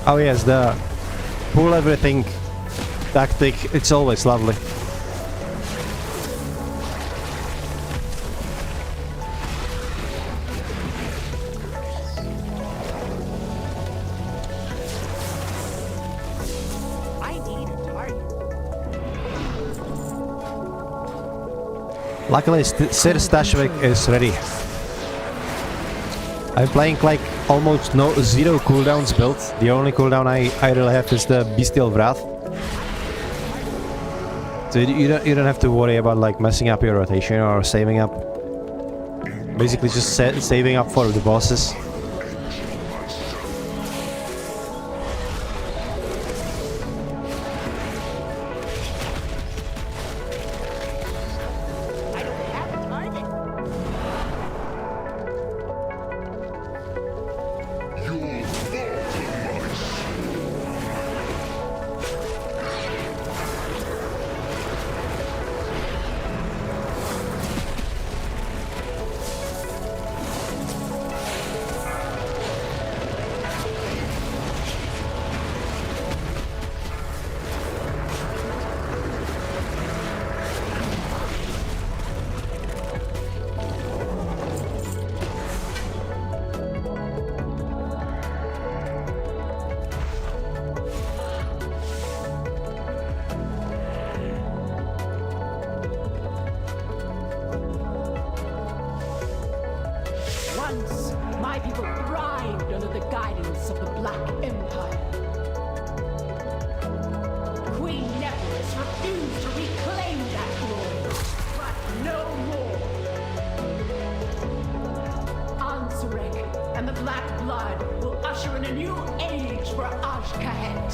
Oh yes, the pull everything tactic, it's always lovely. Luckily, Sir Stashwick is ready. I'm playing like almost zero cooldowns built. The only cooldown I really have is the Bestial Wrath. So you don't have to worry about like messing up your rotation or saving up. Basically just saving up for the bosses. Once, my people thrived under the guidance of the Black Empire. Queen Nephris refused to reclaim that glory, but no more. Ansarek and the Black Blood will usher in a new age for Ashkahet.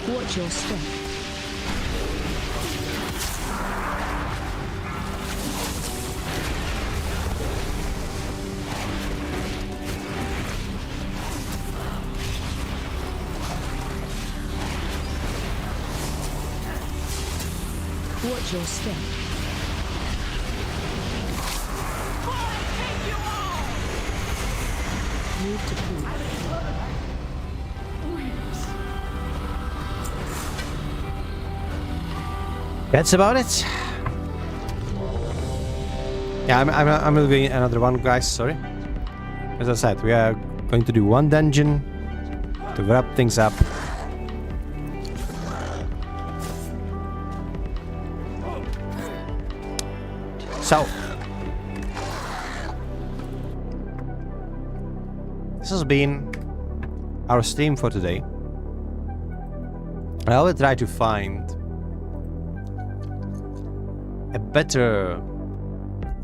Watch your step. Watch your step. Move to prove. That's about it. Yeah, I'm moving another one, guys. Sorry. As I said, we are going to do one dungeon to wrap things up. So, this has been our stream for today. I will try to find a better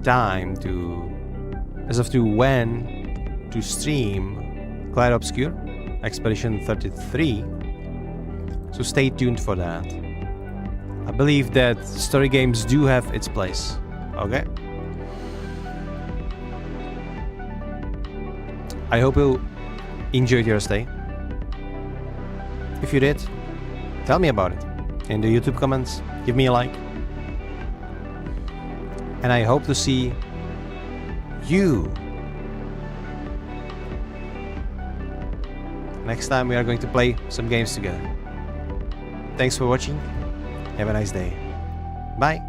time when to stream Clair Obscure Expedition 33. So stay tuned for that. I believe that story games do have its place. Okay? I hope you enjoyed your stay. If you did, tell me about it in the YouTube comments. Give me a like. And I hope to see you next time we are going to play some games together. Thanks for watching. Have a nice day. Bye.